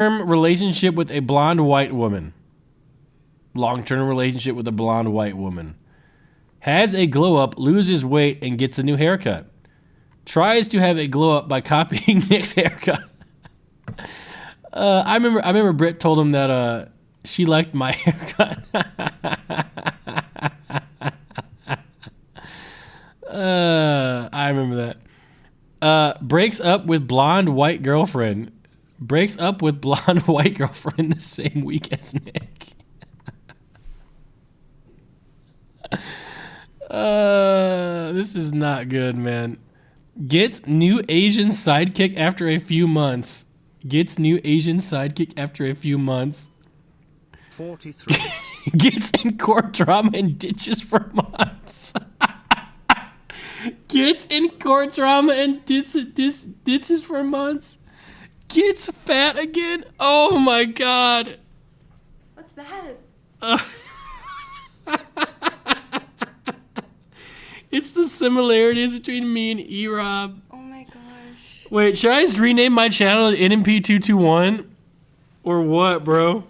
relationship with a blonde white woman. Long-term relationship with a blonde white woman. Has a glow up, loses weight, and gets a new haircut. Tries to have a glow up by copying Nick's haircut. I remember Britt told him that she liked my haircut. I remember that. Breaks up with blonde white girlfriend. Breaks up with blonde white girlfriend the same week as Nick. This is not good, man. Gets new Asian sidekick after a few months. Gets new Asian sidekick after a few months. 43. Gets in court drama and ditches for months. Gets in court drama and ditches for months. Gets fat again. Oh my god. What's that? It's the similarities between me and E-Rob. Oh my gosh. Wait, should I just rename my channel to NMP221? Or what, bro?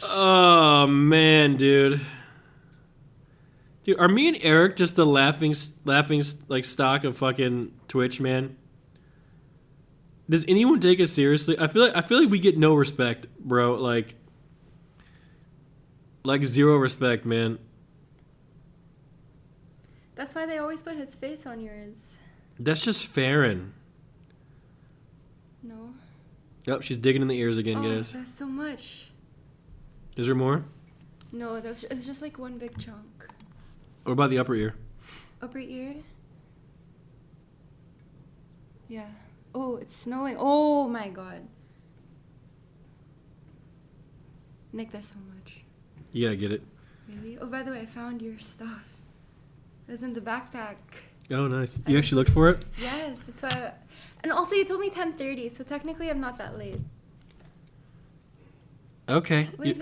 Oh, man, dude. Dude, are me and Eric just the laughing like stock of fucking Twitch, man? Does anyone take us seriously? I feel like we get no respect, bro. Like zero respect, man. That's why they always put his face on yours. That's just Farron. No. Yep, she's digging in the ears again, Oh, guys. that's so much. Is there more? No, it's just like one big chunk. What about the upper ear? Upper ear? Yeah. Oh, it's snowing. Oh my god. Nick, there's so much. Yeah, I get it. Really? Oh, by the way, I found your stuff. It was in the backpack. Oh, nice. You actually looked for it? Yes, that's why. And also, you told me 10:30, so technically I'm not that late. Okay. Wait.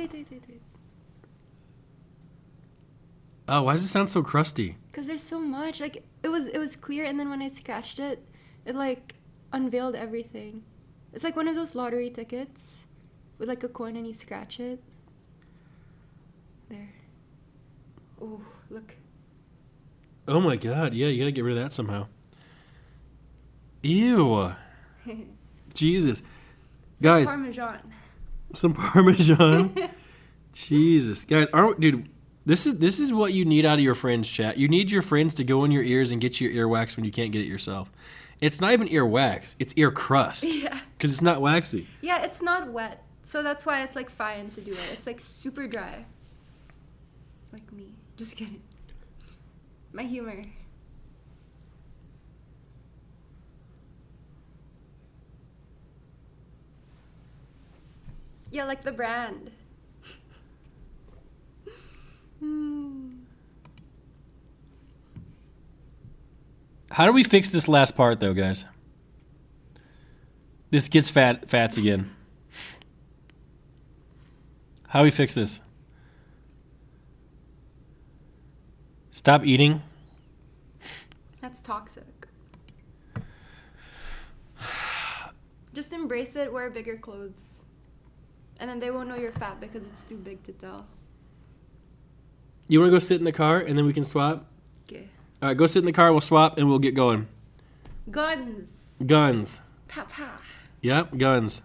Oh, why does it sound so crusty? Because there's so much. Like, it was clear, and then when I scratched it, it, like, unveiled everything. It's like one of those lottery tickets with, like, a coin and you scratch it. There. Oh, look. Oh my god, yeah, you gotta get rid of that somehow. Ew. Jesus. Guys. Parmesan. Some Parmesan. Jesus. Guys, dude, this is what you need out of your friends, chat. You need your friends to go in your ears and get you your earwax when you can't get it yourself. It's not even earwax, it's ear crust. Yeah. Because it's not waxy. Yeah, it's not wet. So that's why it's, like, fine to do it. It's, like, super dry. Like me. Just kidding. My humor. Yeah, like the brand. How do we fix this last part, though, guys? This gets fats again. How do we fix this? Stop eating. That's toxic. Just embrace it, wear bigger clothes. And then they won't know you're fat because it's too big to tell. You want to go sit in the car and then we can swap? Okay. All right, go sit in the car, we'll swap, and we'll get going. Guns. Guns. Pa pa. Yep, guns.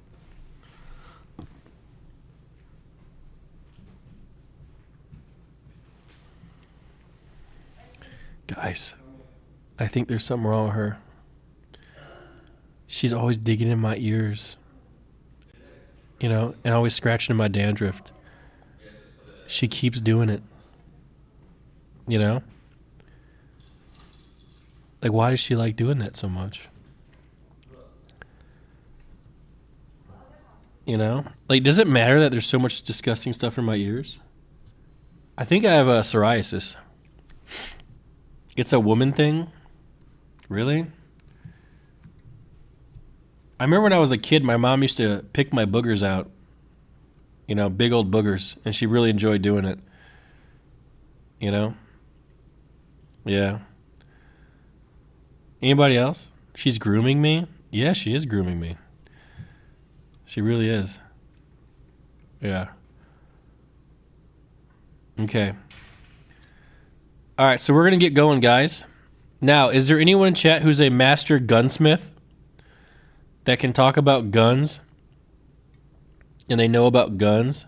Guys, I think there's something wrong with her. She's always digging in my ears. You know, and always scratching in my dandruff. She keeps doing it. You know? Like, why does she like doing that so much? You know? Like, does it matter that there's so much disgusting stuff in my ears? I think I have psoriasis. It's a woman thing? Really? I remember when I was a kid, my mom used to pick my boogers out. You know, big old boogers. And she really enjoyed doing it. You know? Yeah. Anybody else? She's grooming me? Yeah, she is grooming me. She really is. Yeah. Okay. All right, so we're going to get going, guys. Now, is there anyone in chat who's a master gunsmith that can talk about guns? And they know about guns?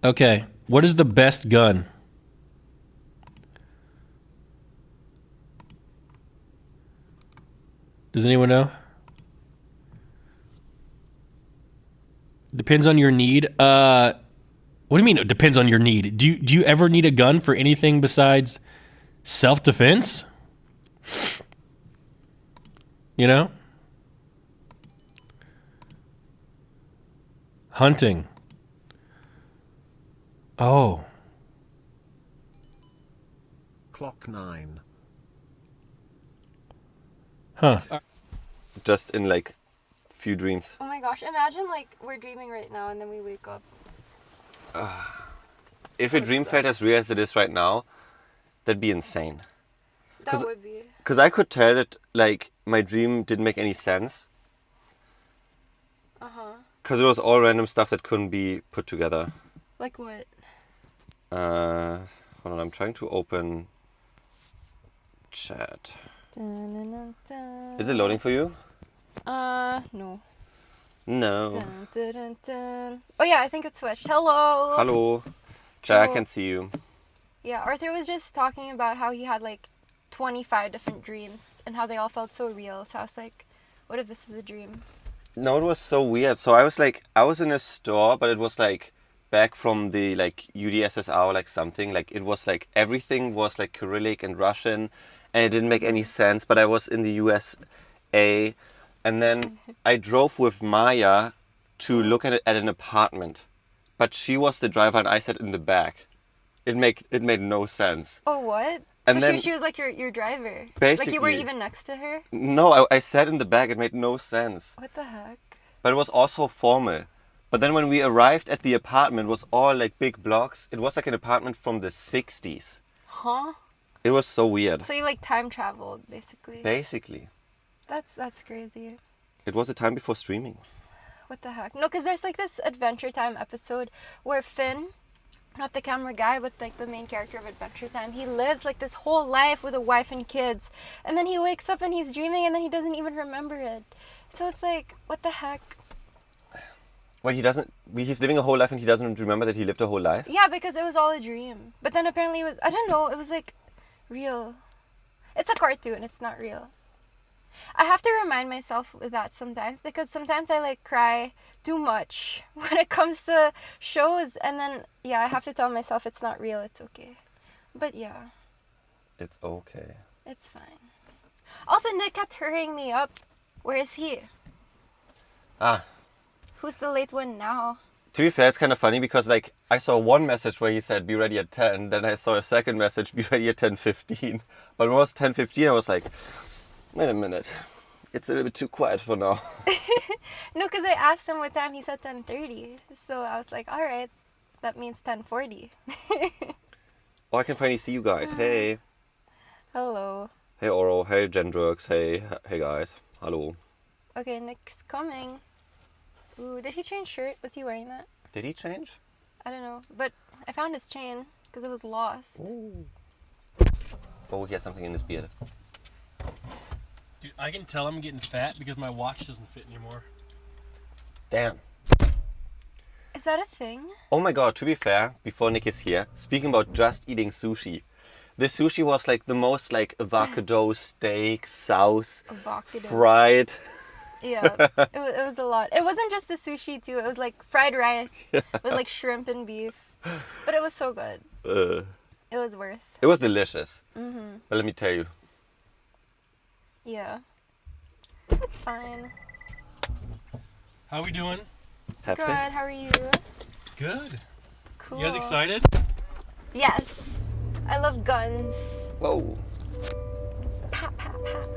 Okay, what is the best gun? Does anyone know? Depends on your need. What do you mean it depends on your need? Do you ever need a gun for anything besides self-defense? You know? Hunting. Oh. Clock 9. Huh. Just in like few dreams. Oh my gosh, imagine like we're dreaming right now and then we wake up. If a dream felt as real as it is right now, that'd be insane. That would be. Because I could tell that like my dream didn't make any sense. Uh-huh. Because it was all random stuff that couldn't be put together. Like what? Hold on, I'm trying to open chat. Dun, dun, dun, dun. Is it loading for you? No. No. Dun, dun, dun, dun. Oh yeah, I think it switched. Hello. Hello. Chat, I Hello. can see you. Yeah, Arthur was just talking about how he had like 25 different dreams and how they all felt so real. So I was like, what if this is a dream? No, it was so weird. So I was in a store, but it was like back from the like UdSSR, like something. Like it was like everything was like Cyrillic and Russian, and it didn't make any sense. But I was in the USA, and then I drove with Maya to look at an apartment, but she was the driver and I sat in the back. It made no sense. Oh, what? And so then- she was like your driver? Like Basically. you weren't even next to her? No, I sat in the back. It made no sense. What the heck? But it was also formal. But then when we arrived at the apartment, it was all like big blocks. It was like an apartment from the 60s. Huh? It was so weird. So you like time traveled, basically. Basically. That's crazy. It was a time before streaming. What the heck? No, because there's like this Adventure Time episode where Finn, not the camera guy, but like the main character of Adventure Time, he lives like this whole life with a wife and kids. And then he wakes up and he's dreaming and then he doesn't even remember it. So it's like, what the heck? Well, he's living a whole life and he doesn't remember that he lived a whole life? Yeah, because it was all a dream. But then apparently it was, I don't know, it was like real. It's a cartoon, it's not real. I have to remind myself with that sometimes because sometimes I like cry too much when it comes to shows, and then yeah, I have to tell myself it's not real, it's okay. But yeah, It's okay. it's fine. Also, Nick kept hurrying me up. Where is he? Ah, Who's the late one now? to be fair, it's kind of funny because like I saw one message where he said be ready at 10, then I saw a second message be ready at 10:15. But when it was 10:15, I was like, wait a minute, it's a little bit too quiet for now. No, because I asked him what time, he said 10:30. So I was like, all right, that means 10:40. Oh, I can finally see you guys. Hey. Hello. Hey Oro, hey Gendrux, hey guys. Hello. Okay, Nick's coming. Ooh, did he change shirt? Was he wearing that? Did he change? I don't know. But I found his chain because it was lost. Oh, he has something in his beard. Dude, I can tell I'm getting fat because my watch doesn't fit anymore. Damn. Is that a thing? Oh my god, to be fair, before Nick is here, speaking about just eating sushi, the sushi was like the most like avocado steak, sauce, Avocado. fried. Yeah, it was a lot. It wasn't just the sushi too. It was like fried rice with like shrimp and beef. But it was so good. It was worth. It was delicious. But let me tell you, Yeah. It's fine. How we doing? happy? Good. How are you? Good. Cool. You guys excited? Yes. I love guns. Whoa. Pat, pat, pat.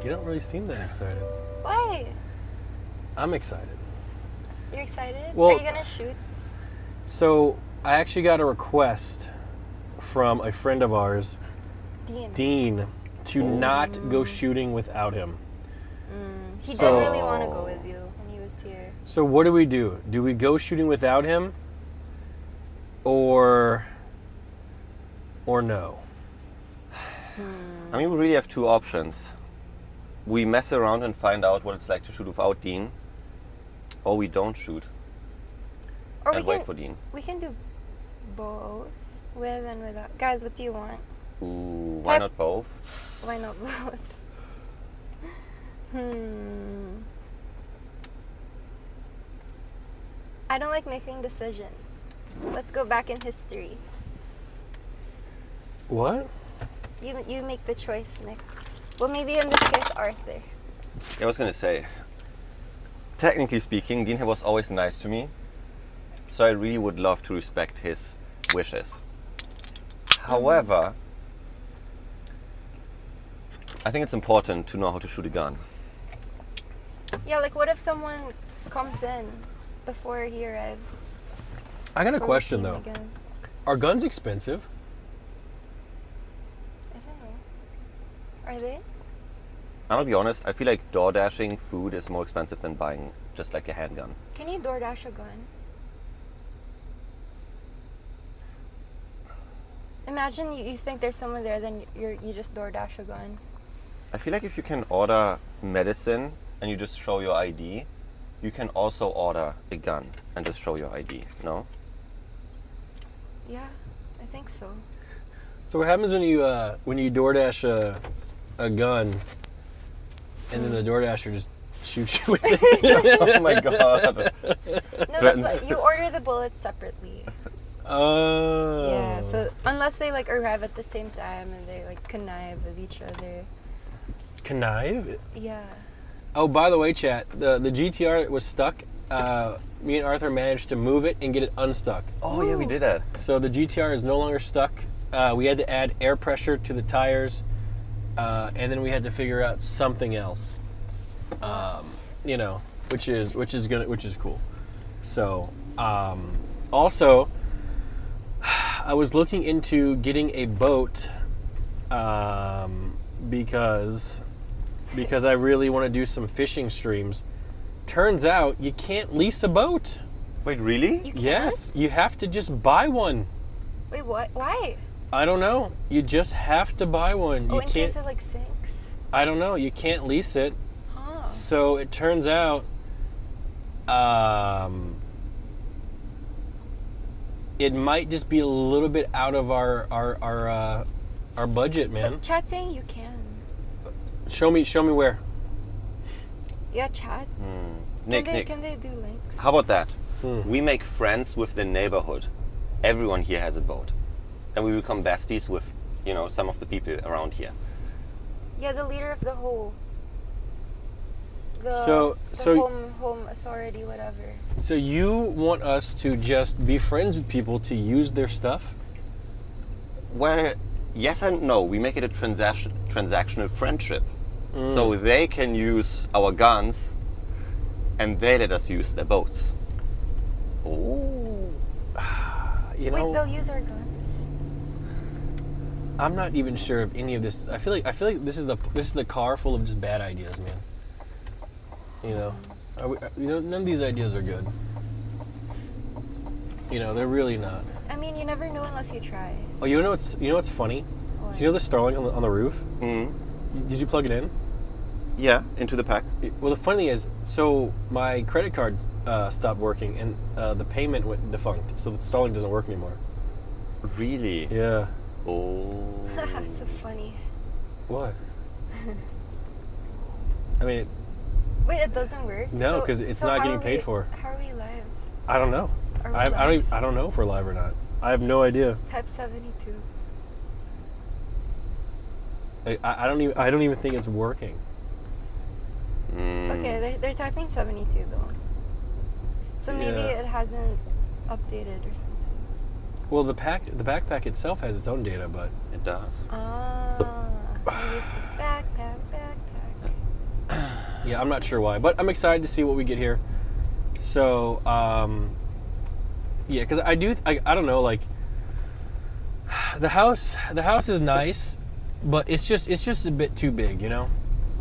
You don't really seem that excited. Why? I'm excited. You're excited? Well- Are you gonna shoot? So I actually got a request from a friend of ours Dean. to not go shooting without him. He So- did really want to go with you when he was here. So what do we do? Do we go shooting without him, or no? I mean, we really have two options. We mess around and find out what it's like to shoot without Dean, or we don't shoot Or and wait for Dean. we can do both, with and without. Guys, what do you want? Ooh, why not both? Why not both? I don't like making decisions. Let's go back in history. What? You make the choice, Nick. Well, maybe in this case, Arthur. I was gonna say, technically speaking, Dean was always nice to me, so I really would love to respect his wishes. However, I think it's important to know how to shoot a gun. Yeah, like what if someone comes in before he arrives? I got a for question routine though. again? Are guns expensive? I don't know. Are they? I'm gonna be honest, I feel like door dashing food is more expensive than buying just like a handgun. Can you DoorDash a gun? Imagine you think there's someone there, then you just DoorDash a gun. I feel like if you can order medicine and you just show your ID, you can also order a gun and just show your ID, no? Yeah, I think so. So what happens when you DoorDash a gun, and then the DoorDasher just shoots you with it? Oh my god. No, Threatens. that's you order the bullets separately. Oh. Yeah, so unless they like arrive at the same time and they like connive with each other. Connive? Yeah. Oh, by the way, chat, the GTR was stuck. Me and Arthur managed to move it and get it unstuck. Oh yeah, we did that. So the GTR is no longer stuck. We had to add air pressure to the tires, and then we had to figure out something else. Which is cool. So, also, I was looking into getting a boat, because I really want to do some fishing streams. Turns out you can't lease a boat. Wait, really? You can't? Yes, you have to just buy one. Wait, what? Why? I don't know. You just have to buy one. Oh, You in can't. case it like sinks. I don't know. You can't lease it. Huh. So it turns out, it might just be a little bit out of our budget, man. But chat saying you can. Show me where. Yeah, chat. Nick, Can they do links? how about that? We make friends with the neighborhood. Everyone here has a boat. And we become besties with, some of the people around here. Yeah, the leader of the whole. The So- home authority, whatever. So you want us to just be friends with people to use their stuff? Well, yes and no. We make it a transactional friendship. So they can use our guns and they let us use their boats. Oh. Wait, they'll use our guns. I'm not even sure of any of this. I feel like this is the car full of just bad ideas, man. None of these ideas are good. They're really not. I mean, you never know unless you try. Oh, you know what's funny? What? So the Starlink on the roof? Mm. Did you plug it in? Yeah, into the pack. Well, the funny thing is, so my credit card stopped working and the payment went defunct, so the Starlink doesn't work anymore. Really? Yeah. Oh. So funny. What? I mean, Wait, it doesn't work? No, 'cause it's not how getting are paid we- for. How are we live? I don't know. Are we I don't know if we're live or not. I have no idea. Type 72. I don't even think it's working. Okay, they're typing 72 though. So maybe Yeah. it hasn't updated or something. Well, the backpack itself has its own data, but It does. Maybe it's the backpack. yeah, I'm not sure why. But I'm excited to see what we get here. So, yeah, because I don't know, like the house is nice. but it's just a bit too big, you know.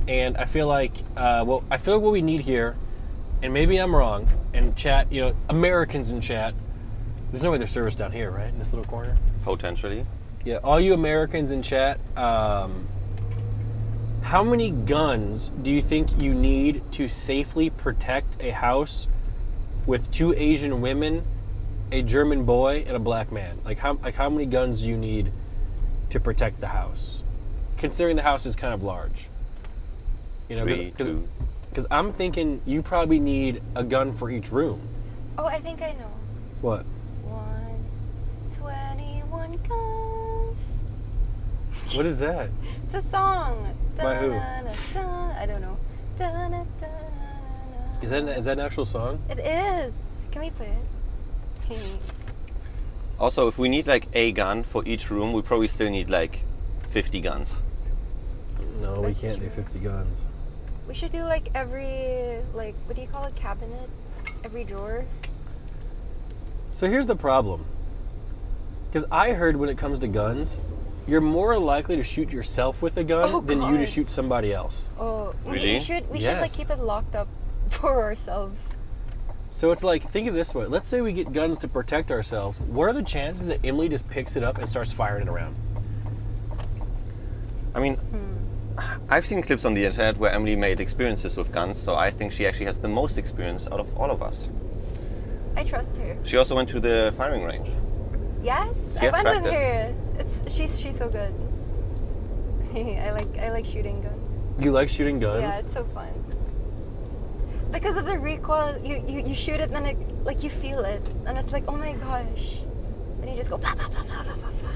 And I feel like what we need here, and maybe I'm wrong. And chat, you know, Americans in chat. There's no way there's service down here, right? In this little corner. Potentially. Yeah, all you Americans in chat. How many guns do you think you need to safely protect a house with 2 Asian women, a German boy, and a black man? Like how many guns do you need to protect the house, considering the house is kind of large? You know, 3, 2. because I'm thinking you probably need a gun for each room. Oh, I think I know. What? 121 guns. What is that? It's a song. By who? I don't know. Is that an actual song? It is. Can we play it? Also, if we need like a gun for each room, we probably still need like 50 guns. No, we That's can't do true. 50 guns. We should do like every, like, what do you call it? Cabinet? Every drawer? So here's the problem. Because I heard when it comes to guns, you're more likely to shoot yourself with a gun Oh, than you to God. shoot somebody else. Oh, Really? we should like Yes. keep it locked up for ourselves. So it's like, think of it this way. Let's say we get guns to protect ourselves. What are the chances that Emily just picks it up and starts firing it around? I mean, I've seen clips on the internet where Emily made experiences with guns, so I think she actually has the most experience out of all of us. I trust her. She also went to the firing range. Yes, She I has went with practice. her. She's so good. I like shooting guns. You like shooting guns? Yeah, it's so fun. Because of the recoil, you shoot it and it, like, you feel it, and it's like, oh my gosh. Then you just go pa pa pa pa pa pa pa.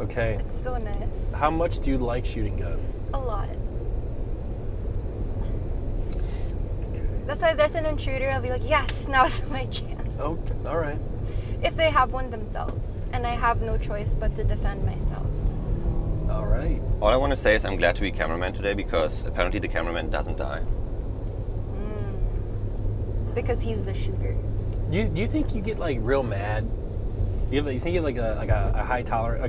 Okay. It's so nice. How much do you like shooting guns? A lot. That's why if there's an intruder, I'll be like, yes, now's my chance. Oh, all right. If they have one themselves, and I have no choice but to defend myself. All right. All I want to say is I'm glad to be cameraman today because apparently the cameraman doesn't die. Because he's the shooter. Do you think you get like real mad? You think you have like a high tolerance,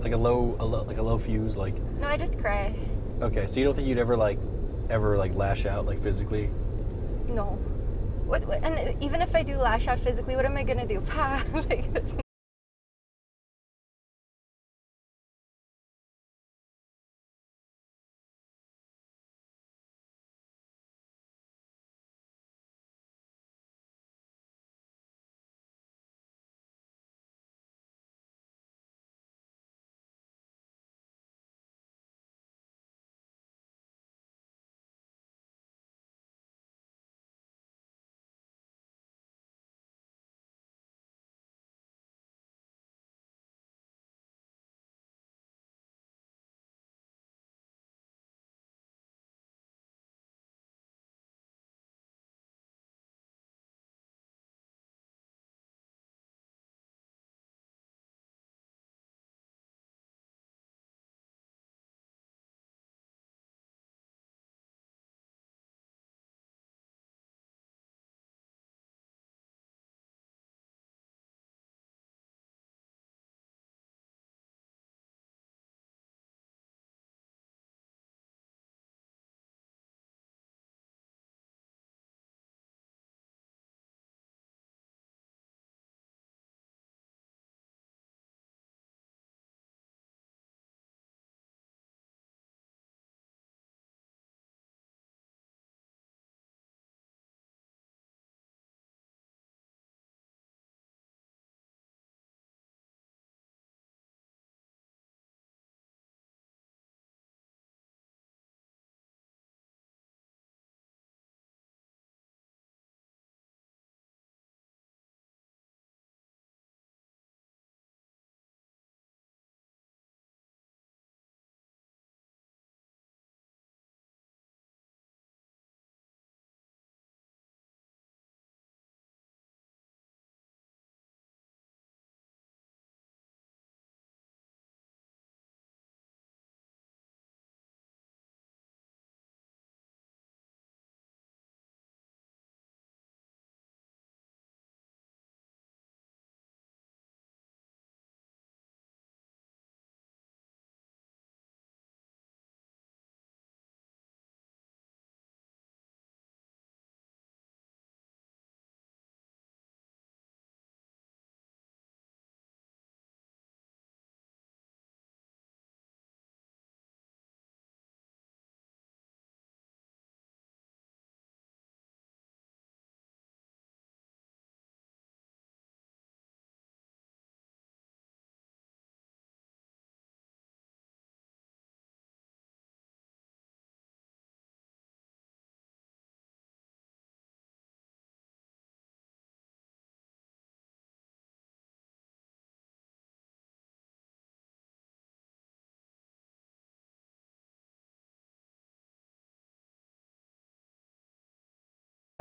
like a low fuse, like? No, I just cry. Okay, so you don't think you'd ever lash out like physically? No. What, and even if I do lash out physically, what am I gonna do? Pa! Like, that's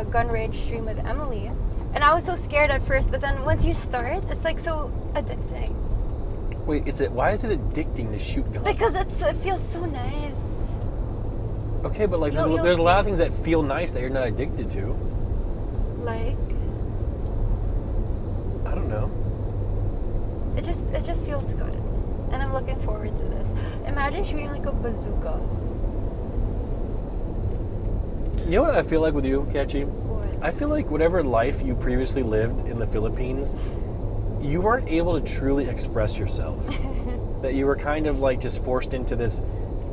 a gun range stream with Emily, and I was so scared at first, but then once you start, it's like so addicting. Wait, why is it addicting to shoot guns? Because it feels so nice. Okay, but like You'll there's a lot of see. things that feel nice that you're not addicted to. Like, I don't know. it just feels good, and I'm looking forward to this. Imagine shooting like a bazooka. You know what I feel like with you, Katchii? What? I feel like whatever life you previously lived in the Philippines, you weren't able to truly express yourself. That you were kind of like just forced into this,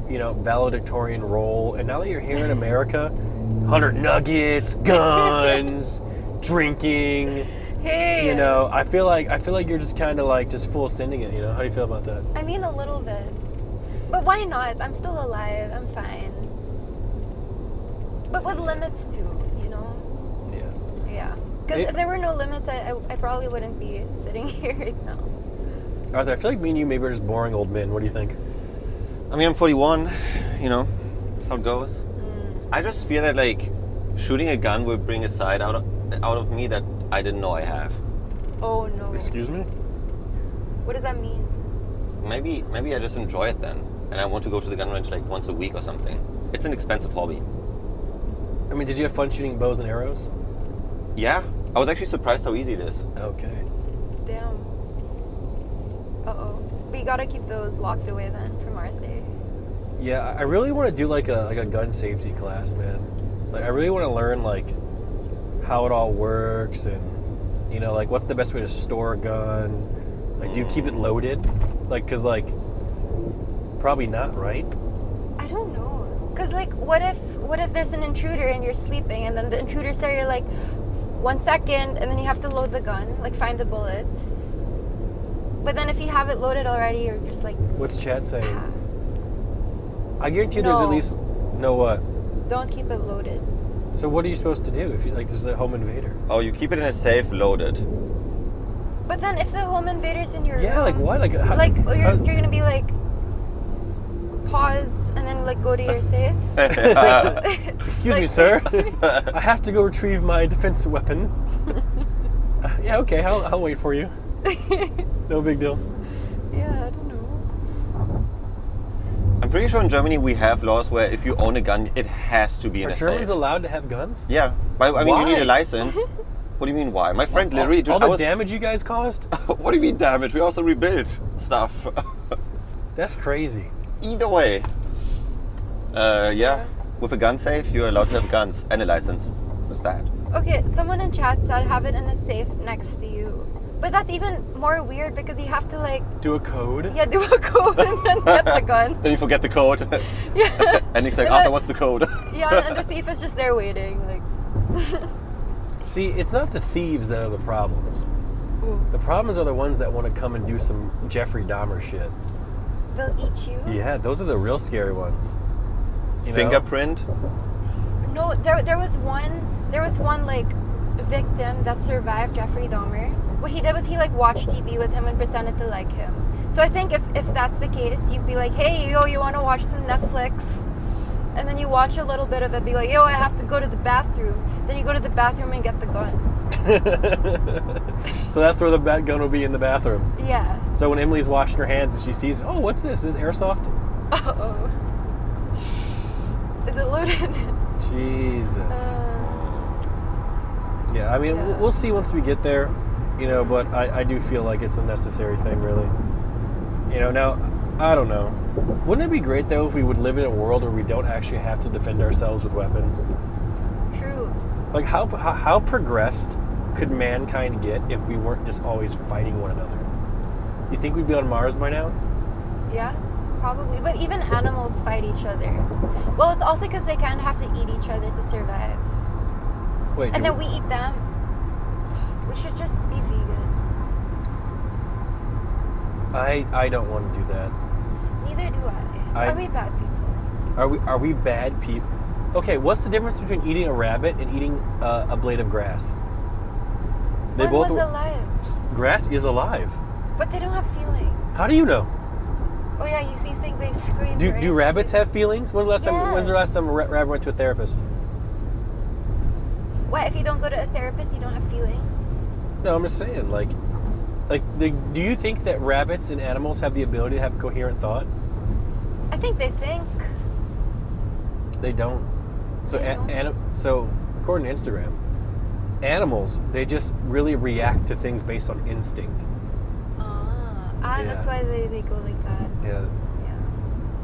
valedictorian role. And now that you're here in America, 100 nuggets, guns, drinking. Hey. I feel like you're just kind of like just full sending it. How do you feel about that? I mean, a little bit, but why not? I'm still alive. I'm fine. But with limits too, Yeah. Yeah. Because if there were no limits, I probably wouldn't be sitting here right now. Arthur, I feel like me and you maybe are just boring old men. What do you think? I mean, I'm 41. That's how it goes. I just feel that like shooting a gun will bring a side out of me that I didn't know I have. Oh no. Excuse me? What does that mean? Maybe I just enjoy it then, and I want to go to the gun range like once a week or something. It's an expensive hobby. I mean, did you have fun shooting bows and arrows? Yeah, I was actually surprised how easy it is. Okay. Damn. Uh-oh. We gotta keep those locked away then from Arthur. Yeah, I really want to do like a gun safety class, man. Like, I really want to learn like how it all works, and like what's the best way to store a gun. Like, do you keep it loaded? Like, cause like probably not, right? I don't know. Cause like, what if there's an intruder and you're sleeping, and then the intruder's there, you're like, 1 second, and then you have to load the gun, like find the bullets. But then if you have it loaded already, you're just like, What's chat saying? ah, I guarantee there's at No. least what. don't keep it loaded. So what are you supposed to do if you like there's a home invader? Oh, you keep it in a safe, loaded. But then if the home invader's in your Yeah, room, like what? Like you're gonna be like, pause and then like go to your safe. Excuse me, sir. I have to go retrieve my defensive weapon. Yeah, okay. I'll wait for you. No big deal. Yeah, I don't know. I'm pretty sure in Germany we have laws where if you own a gun, it has to be in Are a Germans safe. allowed to have guns? Yeah, but I mean you need Why? a license. What do you mean why? My friend literally. all I the was- damage you guys caused? What do you mean damage? We also rebuilt stuff. That's crazy. Either way. Yeah. With a gun safe, you're allowed to have guns and a license. What's that? Okay, someone in chat said have it in a safe next to you. But that's even more weird because you have to like, Do a code? yeah, do a code and then get the gun. Then you forget the code. Yeah. And it's like, And Arthur, then- what's the code? Yeah, and the thief is just there waiting, like. See, it's not the thieves that are the problems. Ooh. The problems are the ones that want to come and do some Jeffrey Dahmer shit. They'll eat you. Yeah, those are the real scary ones. You know? Fingerprint. No, there was one like victim that survived Jeffrey Dahmer. What he did was he like watched TV with him and pretended to like him. So I think if that's the case, you'd be like, hey, yo, you want to watch some Netflix? And then you watch a little bit of it, be like, yo, I have to go to the bathroom. Then you go to the bathroom and get the gun. So that's where the gun will be, in the bathroom. Yeah. So when Emily's washing her hands and she sees, oh, what's this? Is airsoft? Uh-oh. Is it loaded? Jesus. Yeah, I mean, Yeah. we'll see once we get there, but I do feel like it's a necessary thing, really. Now, I don't know. Wouldn't it be great, though, if we would live in a world where we don't actually have to defend ourselves with weapons? True. Like, how progressed could mankind get if we weren't just always fighting one another? You think we'd be on Mars by now? Yeah, probably. But even animals fight each other. Well, it's also because they kind of have to eat each other to survive. Wait, And then we eat them. We should just be vegan. I don't want to do that. Neither do I. Are we bad people? Are we bad people? Okay, what's the difference between eating a rabbit and eating a blade of grass? One was alive. Grass is alive. But they don't have feelings. How do you know? Oh yeah, you think they scream, right? Do rabbits have feelings? When's the last time a rabbit went to a therapist? Why, if you don't go to a therapist, you don't have feelings? No, I'm just saying, like, do you think that rabbits and animals have the ability to have coherent thought? I think they think. They don't. So, They don't? So according to Instagram, animals, they just really react to things based on instinct. Yeah. That's why they go like that. Yeah. Yeah.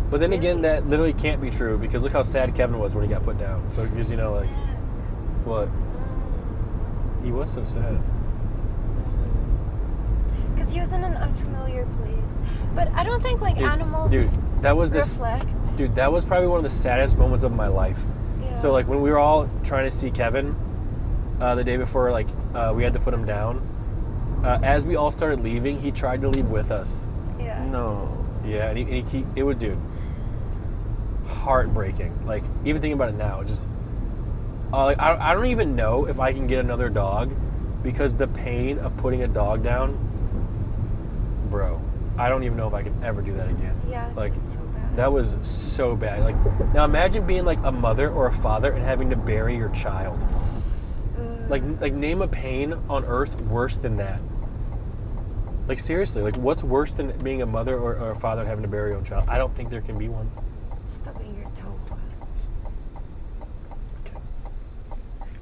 But then Really? again, that literally can't be true because look how sad Kevin was when he got put down. So it gives you know, like, what? He was so sad. Because he was in an unfamiliar place. But I don't think like animals that was reflect. Dude, that was probably one of the saddest moments of my life. Yeah. So like when we were all trying to see Kevin the day before, like we had to put him down. As we all started leaving, he tried to leave with us. Yeah. No. Yeah, and he it was, dude, heartbreaking. Like even thinking about it now, just I don't even know if I can get another dog because the pain of putting a dog down, bro. I don't even know if I can ever do that again. Yeah. Like It's so bad. that was so bad. Like now imagine being like a mother or a father and having to bury your child. Like name a pain on earth worse than that. Like seriously, like what's worse than being a mother or a father and having to bury your own child? I don't think there can be one. Stubbing your toe. Okay.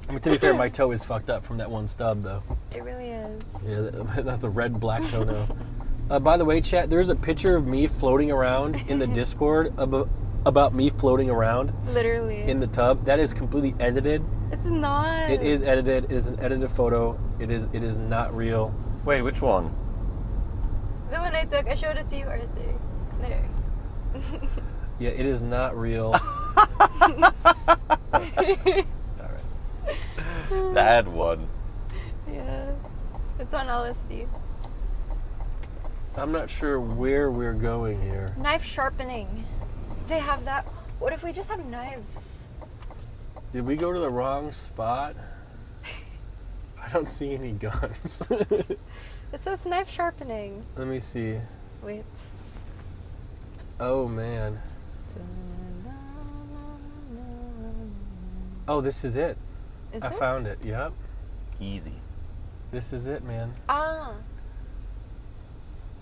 I mean, to be fair, my toe is fucked up from that one stub, though. It really is. Yeah, that's a red black toenail. By the way, chat, there's a picture of me floating around in the Discord about me floating around Literally. in the tub. That is completely edited. It's not. It is edited. It is an edited photo. It is not real. Wait, which one? The one I took, I showed it to you, Arthur. There. Yeah, it is not real. All right. That one. Yeah. It's on LSD. I'm not sure where we're going here. Knife sharpening. They have that. What if we just have knives? Did we go to the wrong spot? I don't see any guns. It says knife sharpening. Let me see. Wait. Oh, man. Oh, this is it. Is I it? found it. Yep. Easy. This is it, man. Ah.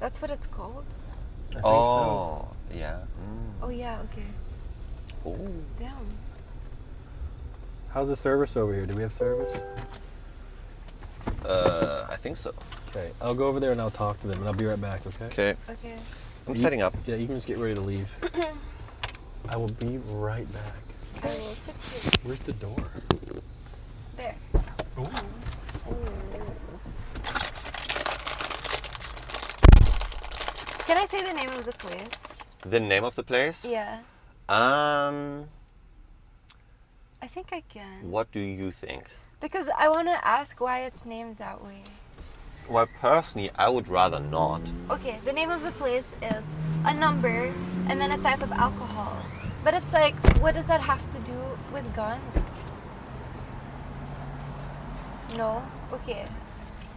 That's what it's called? I think Oh, yeah. Oh, yeah, okay. Oh. Damn. How's the service over here? Do we have service? I think so. Okay, I'll go over there and I'll talk to them and I'll be right back, okay? Okay. Okay. I'm setting up. Yeah, you can just get ready to leave. I will be right back. I will sit here. Where's the door? There. Ooh. Can I say the name of the place? The name of the place? Yeah. Um, I think I can. what do you think? Because I want to ask why it's named that way. Well, personally, I would rather not. Okay, the name of the place is a number and then a type of alcohol. But it's like, what does that have to do with guns? No? Okay.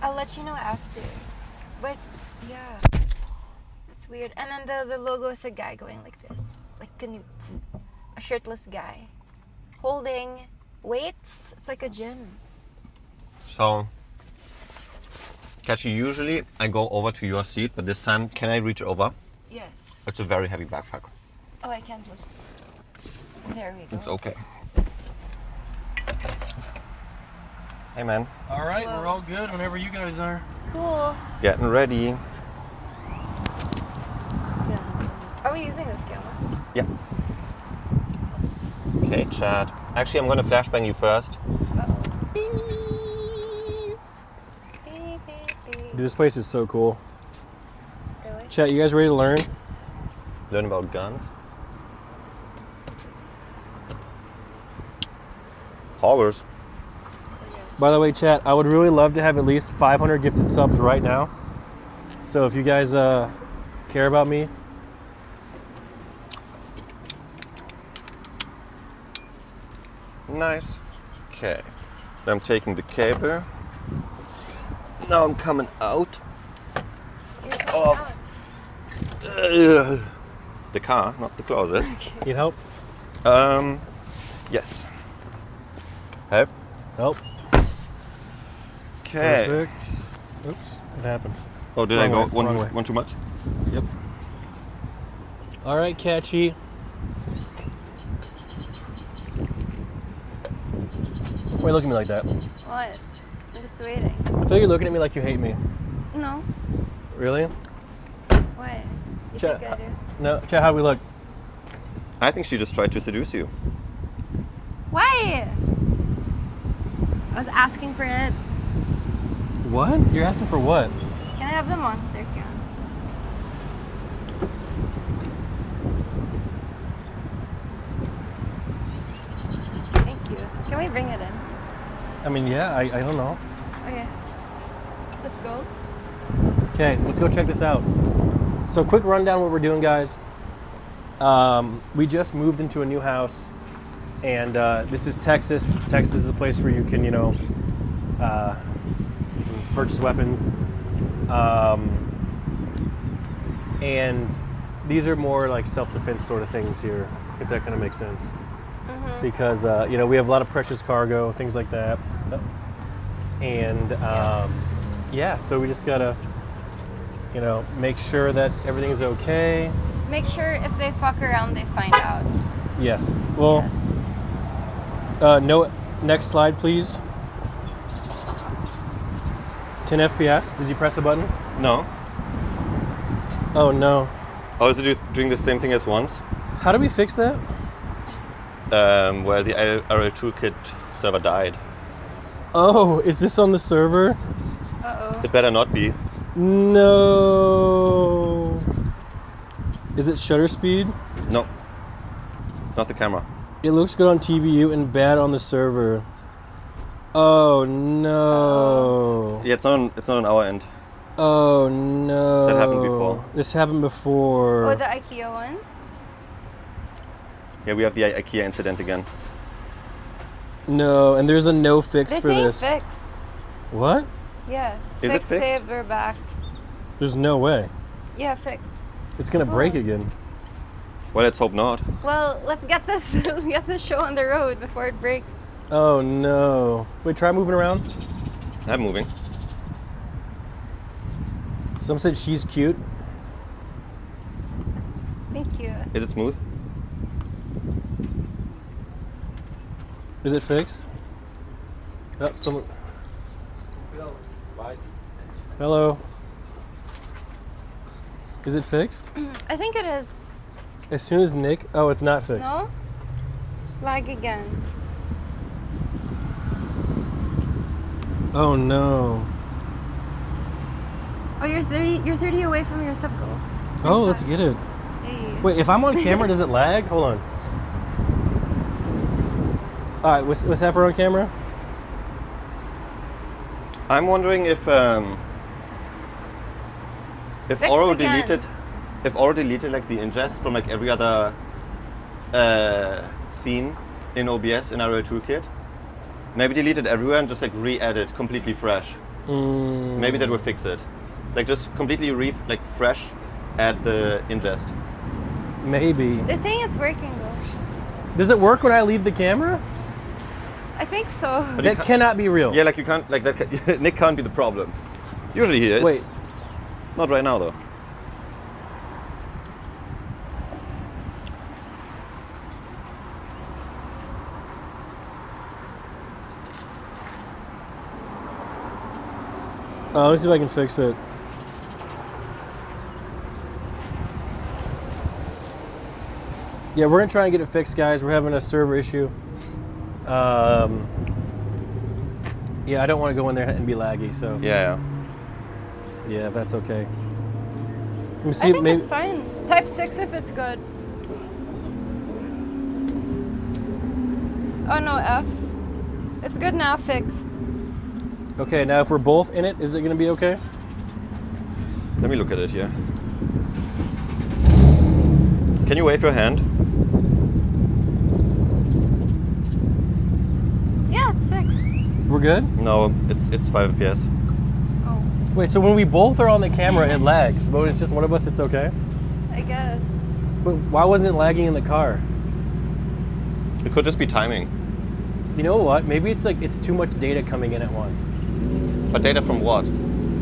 I'll let you know after. But, yeah. It's weird. And then the logo is a guy going like this. Like Canute. A shirtless guy. Holding weights. It's like a gym. So, Katchii, usually I go over to your seat, but this time, can I reach over? Yes. It's a very heavy backpack. Oh, I can't lift. There we go. It's okay. Hey, man. All right, we're all good whenever you guys are. Cool. Getting ready. Are we using this camera? Yeah. Okay, chat. Actually, I'm gonna flashbang you first. Dude, this place is so cool. Really? Chat, you guys ready to learn? Learn about guns. Hollers. By the way, chat, I would really love to have at least 500 gifted subs right now. So if you guys care about me, Nice. Okay. I'm taking the cable. Now I'm coming out of the car, not the closet. need help? Yes. Help. Help. Okay. Perfect. Oops, what happened? Oh, did Wrong I go way, wrong way. one too much? Yep. All right, Katchii. Why are you looking at me like that? What? I'm just waiting. I feel you're looking at me like you hate me. No. Really? Why? You Chat, think I do? No, Chat, how we look? I think she just tried to seduce you. Why? I was asking for it. What? You're asking for what? Can I have the monster can? Thank you. Can we bring it in? I mean, yeah, I don't know. Okay. Let's go. Okay, let's go check this out. So, quick rundown what we're doing, guys. We just moved into a new house, and this is Texas. Texas is a place where you can, you can purchase weapons. And these are more like self-defense sort of things here, if that kind of makes sense. Because, we have a lot of precious cargo, things like that. And, yeah, so we just gotta, make sure that everything's okay. Make sure if they fuck around, they find out. Yes. Well, Yes. no, next slide, please. 10 FPS. Did you press a button? No. Oh, no. Oh, is it doing the same thing as once? How do we fix that? Well, the RL Toolkit server died. Oh, is this on the server? Uh-oh. It better not be. No. Is it shutter speed? No. It's not the camera. It looks good on TVU and bad on the server. Oh no. Yeah, it's not on our end. Oh no. That happened before. This happened before. Oh, the IKEA one? Yeah, we have the IKEA incident again. No, and there's a no fix for ain't this. fixed. What? Yeah. Is it fixed, fixed? saved, we're back. There's no way. Yeah, fixed. It's gonna break again. Well, let's hope not. Well, let's get this show on the road before it breaks. Oh no. Wait, try moving around. I'm moving. Some said she's cute. Thank you. Is it smooth? Is it fixed? Oh, someone. Hello. Is it fixed? I think it is. As soon as Nick. Oh, it's not fixed. No? Lag again. Oh no. Oh, you're 30 away from your sub goal. Oh, let's get it. Hey. Wait, if I'm on camera, does it lag? Hold on. All right, let's have her on camera. I'm wondering if Fix Oro again. deleted like the ingest from like every other scene in OBS in RL Toolkit. Maybe delete it everywhere and just like re-edit completely fresh. Maybe that will fix it. Like just completely fresh add the ingest. Maybe. They're saying it's working though. Does it work when I leave the camera? I think so. But you That cannot be real. Yeah, like you can't like that. Nick can't be the problem. Usually he is. Wait. Not right now though. Let me see if I can fix it. Yeah, we're gonna try and get it fixed, guys. We're having a server issue. Yeah, I don't want to go in there and be laggy, so Yeah. yeah, if that's okay. Let me I see. think Maybe it's fine. Type 6 if it's good. Oh no, F. It's good now, fixed. okay. Now, if we're both in it, is it gonna be okay? Let me look at it here. Can you wave your hand? Yeah, it's fixed. We're good. No, it's 5 FPS. Oh, Wait, so when we both are on the camera, it lags, but when it's just one of us, it's okay. I guess. But why wasn't it lagging in the car? It could just be timing. You know what? Maybe it's like it's too much data coming in at once. But data from what?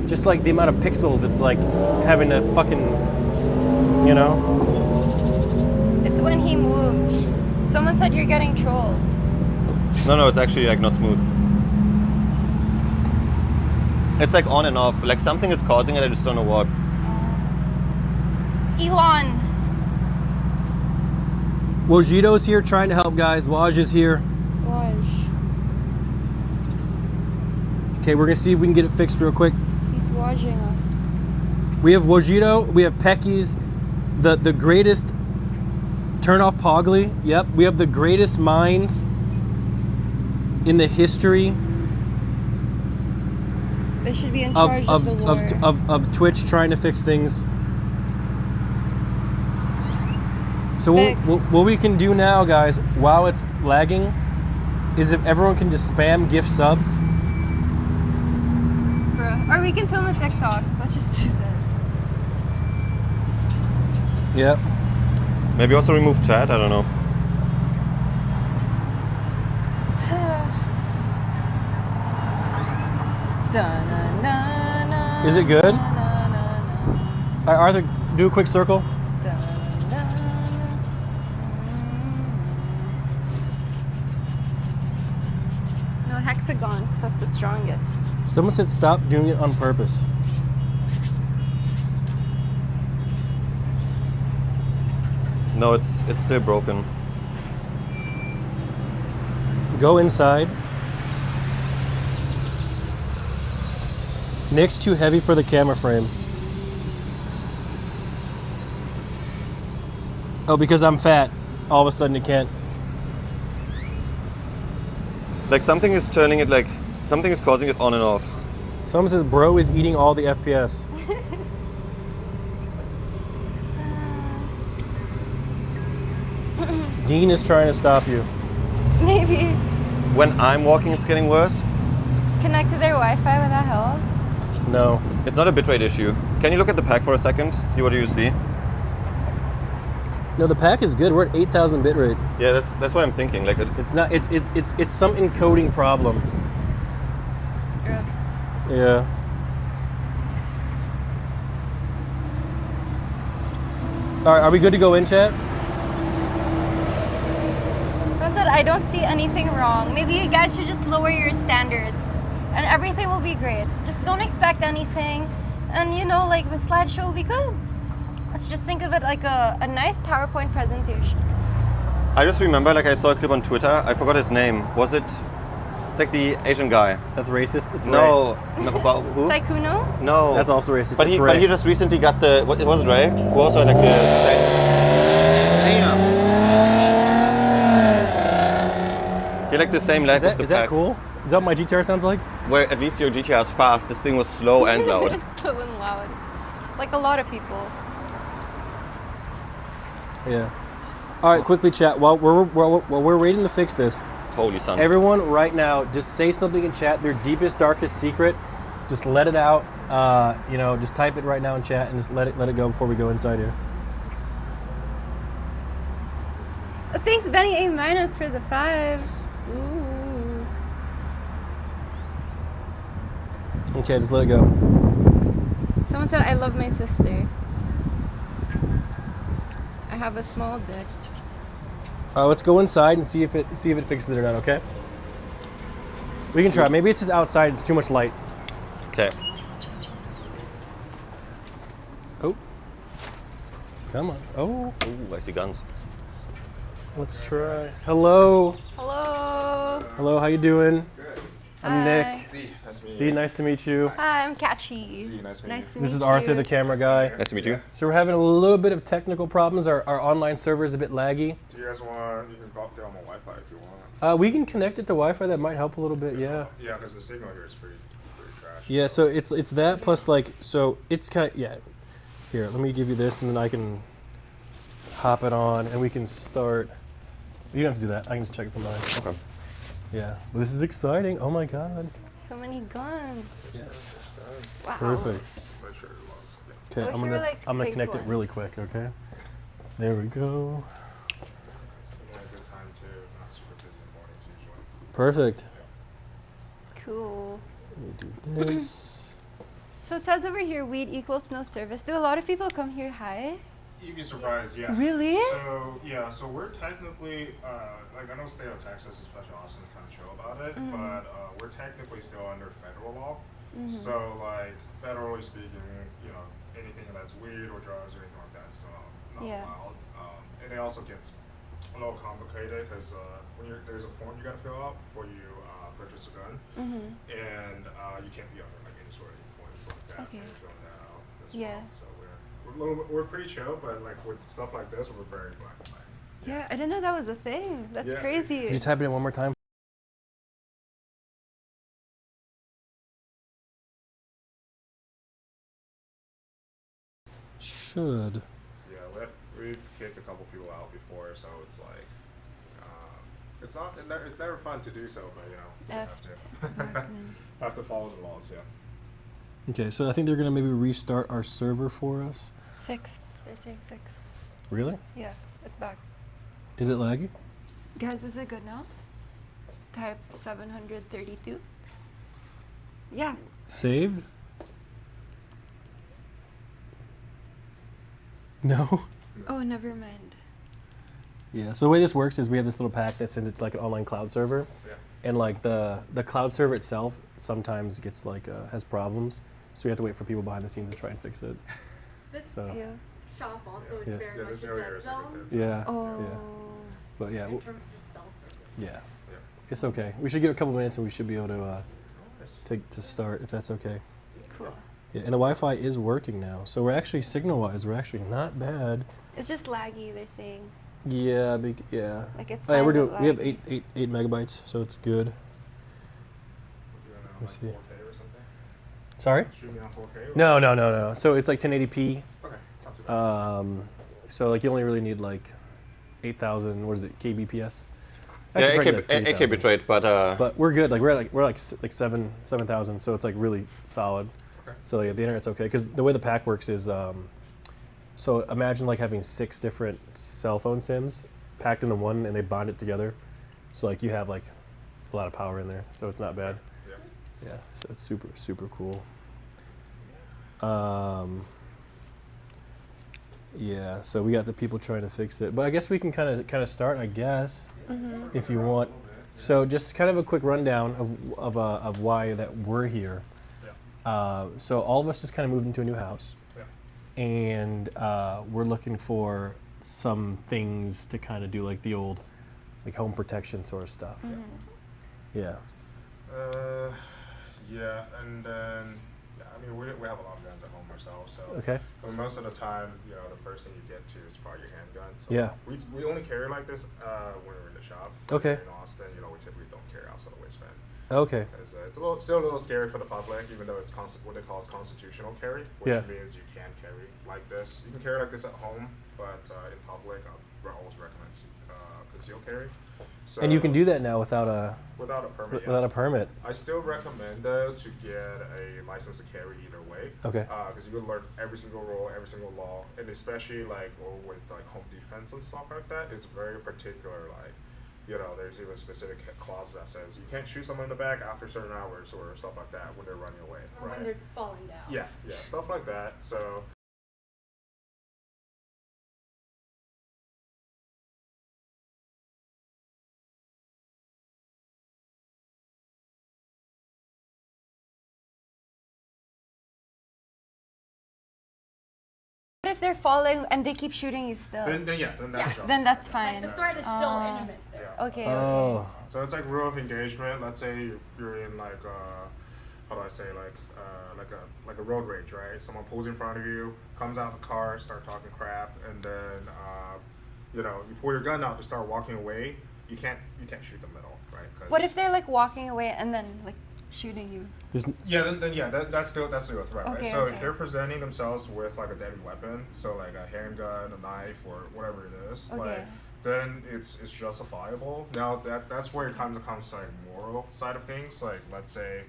Just like the amount of pixels, it's like having a fucking, you know? It's when he moves. Someone said you're getting trolled. No, it's actually like not smooth. It's like on and off. Like something is causing it, I just don't know what. It's Elon. Wojito's here trying to help, guys. Waj is here. Waj. Okay, we're gonna see if we can get it fixed real quick. He's watching us. We have Wojito, we have Pecky's, the greatest. Turn off Pogly. Yep, we have the greatest minds in the history They should be in charge of the lore. of Twitch trying to fix things. So what we can do now, guys, while it's lagging, is if everyone can just spam gift subs. Bruh. Or we can film a TikTok. Let's just do that. Yep. Maybe also remove chat, I don't know. Is it good? All right, Arthur, do a quick circle. No, hexagon, because that's the strongest. Someone said stop doing it on purpose. No, it's still broken. Go inside. Nick's too heavy for the camera frame. Oh, because I'm fat. All of a sudden it can't. Like something is turning it like, something is causing it on and off. Someone says bro is eating all the FPS. Dean is trying to stop you. Maybe. When I'm walking, it's getting worse. Connect to their Wi-Fi, would that help? No. It's not a bitrate issue. Can you look at the pack for a second? See what do you see? No, the pack is good. We're at 8,000 bitrate. Yeah, that's what I'm thinking. Like It's not. It's some encoding problem. Yeah. All right, are we good to go in, chat? Someone said, I don't see anything wrong. Maybe you guys should just lower your standards and everything will be great. Just don't expect anything. And you know, like the slideshow will be good. Let's just think of it like a nice PowerPoint presentation. I just remember, like I saw a clip on Twitter. I forgot his name. Was it? It's like the Asian guy. That's racist. It's no, about who? Saikuno? No. That's also racist. But it's but he just recently got the. What was it, Ray? Who also had like the. Damn. He had like the same length of the Is that pack. cool? Is that what my GTR sounds like? Where at least your GTR is fast. This thing was slow and loud. Slow and loud. Like a lot of people. Yeah. All right, quickly, chat. While we're waiting to fix this, Holy son. everyone right now, just say something in chat. Their deepest, darkest secret. Just let it out. You know, just type it right now in chat and just let it go before we go inside here. Thanks, Benny A- for the 5. Ooh. Okay, just let it go. Someone said, I love my sister. I have a small dick. All right, let's go inside and see if it fixes it or not. Okay. We can try. Maybe it's just outside. It's too much light. Okay. Oh. Come on. Oh. Ooh, I see guns. Let's try. Hello. Hello. Hello. How you doing? Good. I'm Hi. Nick. See, nice to meet you. See, nice to meet you. Hi, I'm Katchii. See, nice to meet you. Nice to meet This is you. Arthur, the camera guy. Nice to meet you. So we're having a little bit of technical problems. Our online server is a bit laggy. Do you guys want? You can get on my Wi-Fi if you want. We can connect it to Wi-Fi. That might help a little bit. Yeah. Yeah, because the signal here is pretty trash. Yeah. So it's that plus like so it's kind of yeah. Here, let me give you this, and then I can hop it on, and we can start. You don't have to do that. I can just check it from mine. Okay. Yeah. Well, this is exciting. Oh my god. So many guns. Yes. Wow. Perfect. Make sure it logs. Yeah. Okay, Wish I'm they were, gonna like, big connect it really ones. quick. Okay. There we go. It's a good time to not super busy mornings usually. Perfect. Cool. Let me do this. So it says over here, weed equals no service. Do a lot of people come here high? You'd be surprised, yeah. Really? So yeah, so we're technically like I know state of Texas, especially Austin's kind of chill about it, but we're technically still under federal law. So like federally speaking, you know, anything that's weed or drugs or anything like that is still not allowed. And it also gets a little complicated because when there's a form you got to fill out before you purchase a gun, and you can't be under like any sort of points like that. Okay. You're filling that out as Yeah. well. So we're pretty chill, but like with stuff like this, we're very black and white. Yeah, I didn't know that was a thing. That's Yeah. crazy. Could you type it in one more time? Should. Yeah, we kicked a couple people out before, so it's like it's never fun to do so, but you know, you have to follow the laws. Yeah. Okay, so I think they're gonna maybe restart our server for us. Fixed. They're saying fixed. Really? Yeah, it's back. Is it laggy? Guys, is it good now? Type 732. Yeah. Saved? No? Oh, never mind. Yeah, so the way this works is we have this little pack that sends it to like an online cloud server. Yeah. And like the cloud server itself sometimes gets like, has problems. So we have to wait for people behind the scenes to try and fix it. This So, Yeah. shop also is Yeah. very Yeah, much this a area dead is like a zone dead zone. yeah. Oh. Yeah. But yeah, in terms of just cell service. yeah. Yeah. It's okay. We should give it a couple minutes and we should be able to start if that's okay. Cool. Yeah, and the Wi-Fi is working now. So we're actually, signal-wise, we're actually not bad. It's just laggy, they're saying. Yeah, yeah. Like it's Oh, yeah, fine, we but have laggy. eight megabytes, so it's good. We're doing like Let's see. 4K or something. Sorry? Shooting on 4K. Or No. So it's like 1080p. Okay, it's not too bad. So like you only really need like 8,000. What is it? kbps. Yeah, Actually, probably it like can be 3,000. trade, but But we're good. Like we're like 7,000. So it's like really solid. Okay. So yeah, the internet's okay. Because the way the pack works is, so imagine like having 6 different cell phone SIMs packed into one, and they bond it together. So like you have like a lot of power in there. So it's not bad. Yeah. Yeah. So it's super cool. Yeah. So we got the people trying to fix it, but I guess we can kind of start. I guess if you want. So just kind of a quick rundown of why that we're here. So all of us just kind of moved into a new house, and we're looking for some things to kind of do like the old, like home protection sort of stuff. Yeah. Yeah, and then I mean we have a lot of guns at home ourselves, so Okay. but most of the time, you know, the first thing you get to is probably your handgun. So Yeah. we only carry like this when we're in the shop. Okay. In Austin, you know, we typically don't carry outside the waistband. Okay. It's still a little scary for the public, even though it's what they call constitutional carry, which Yeah. means you can carry like this. You can carry like this at home, but in public, I always recommend concealed carry. So And you can do that now without a without a permit. without a permit. I still recommend though to get a license to carry either way. Okay. Because you will learn every single rule, every single law, and especially like with like home defense and stuff like that, it's very particular. Like, you know, there's even a specific clause that says you can't shoot someone in the back after certain hours or stuff like that when they're running away. Or right? when they're falling down. Yeah, stuff like that. So. What if they're falling and they keep shooting you still? Then that's Yeah. justified. Then that's Like fine. the threat is still imminent there. Yeah. Okay. Oh. So it's like rule of engagement. Let's say you're in like how do I say like a road rage, right? Someone pulls in front of you, comes out of the car, start talking crap, and then you know, you pull your gun out to start walking away. You can't shoot the middle, right? 'Cause What if they're like walking away and then like shooting you? There's that's still a threat, Okay, right? So okay. if they're presenting themselves with like a deadly weapon, so like a handgun, a knife, or whatever it is, Okay. like then it's justifiable. Now that's where it comes to like moral side of things. Like let's say,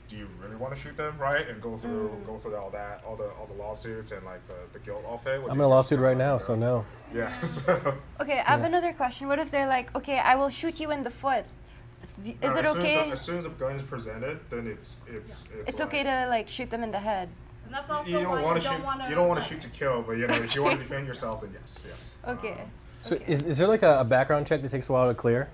do you really want to shoot them, right? And go through all the lawsuits and like the guilt of it. I'm in a lawsuit right now, so no. Yeah. So Okay, I have another question. What if they're like, okay, I will shoot you in the foot, Is No, it as soon as okay? as soon as the gun is presented, then it's It's okay to like shoot them in the head. And that's also You don't why want you to don't shoot. want to. You don't want to shoot to kill, but you know, if you want to defend yourself, then yes. Okay. So is there like a background check that takes a while to clear?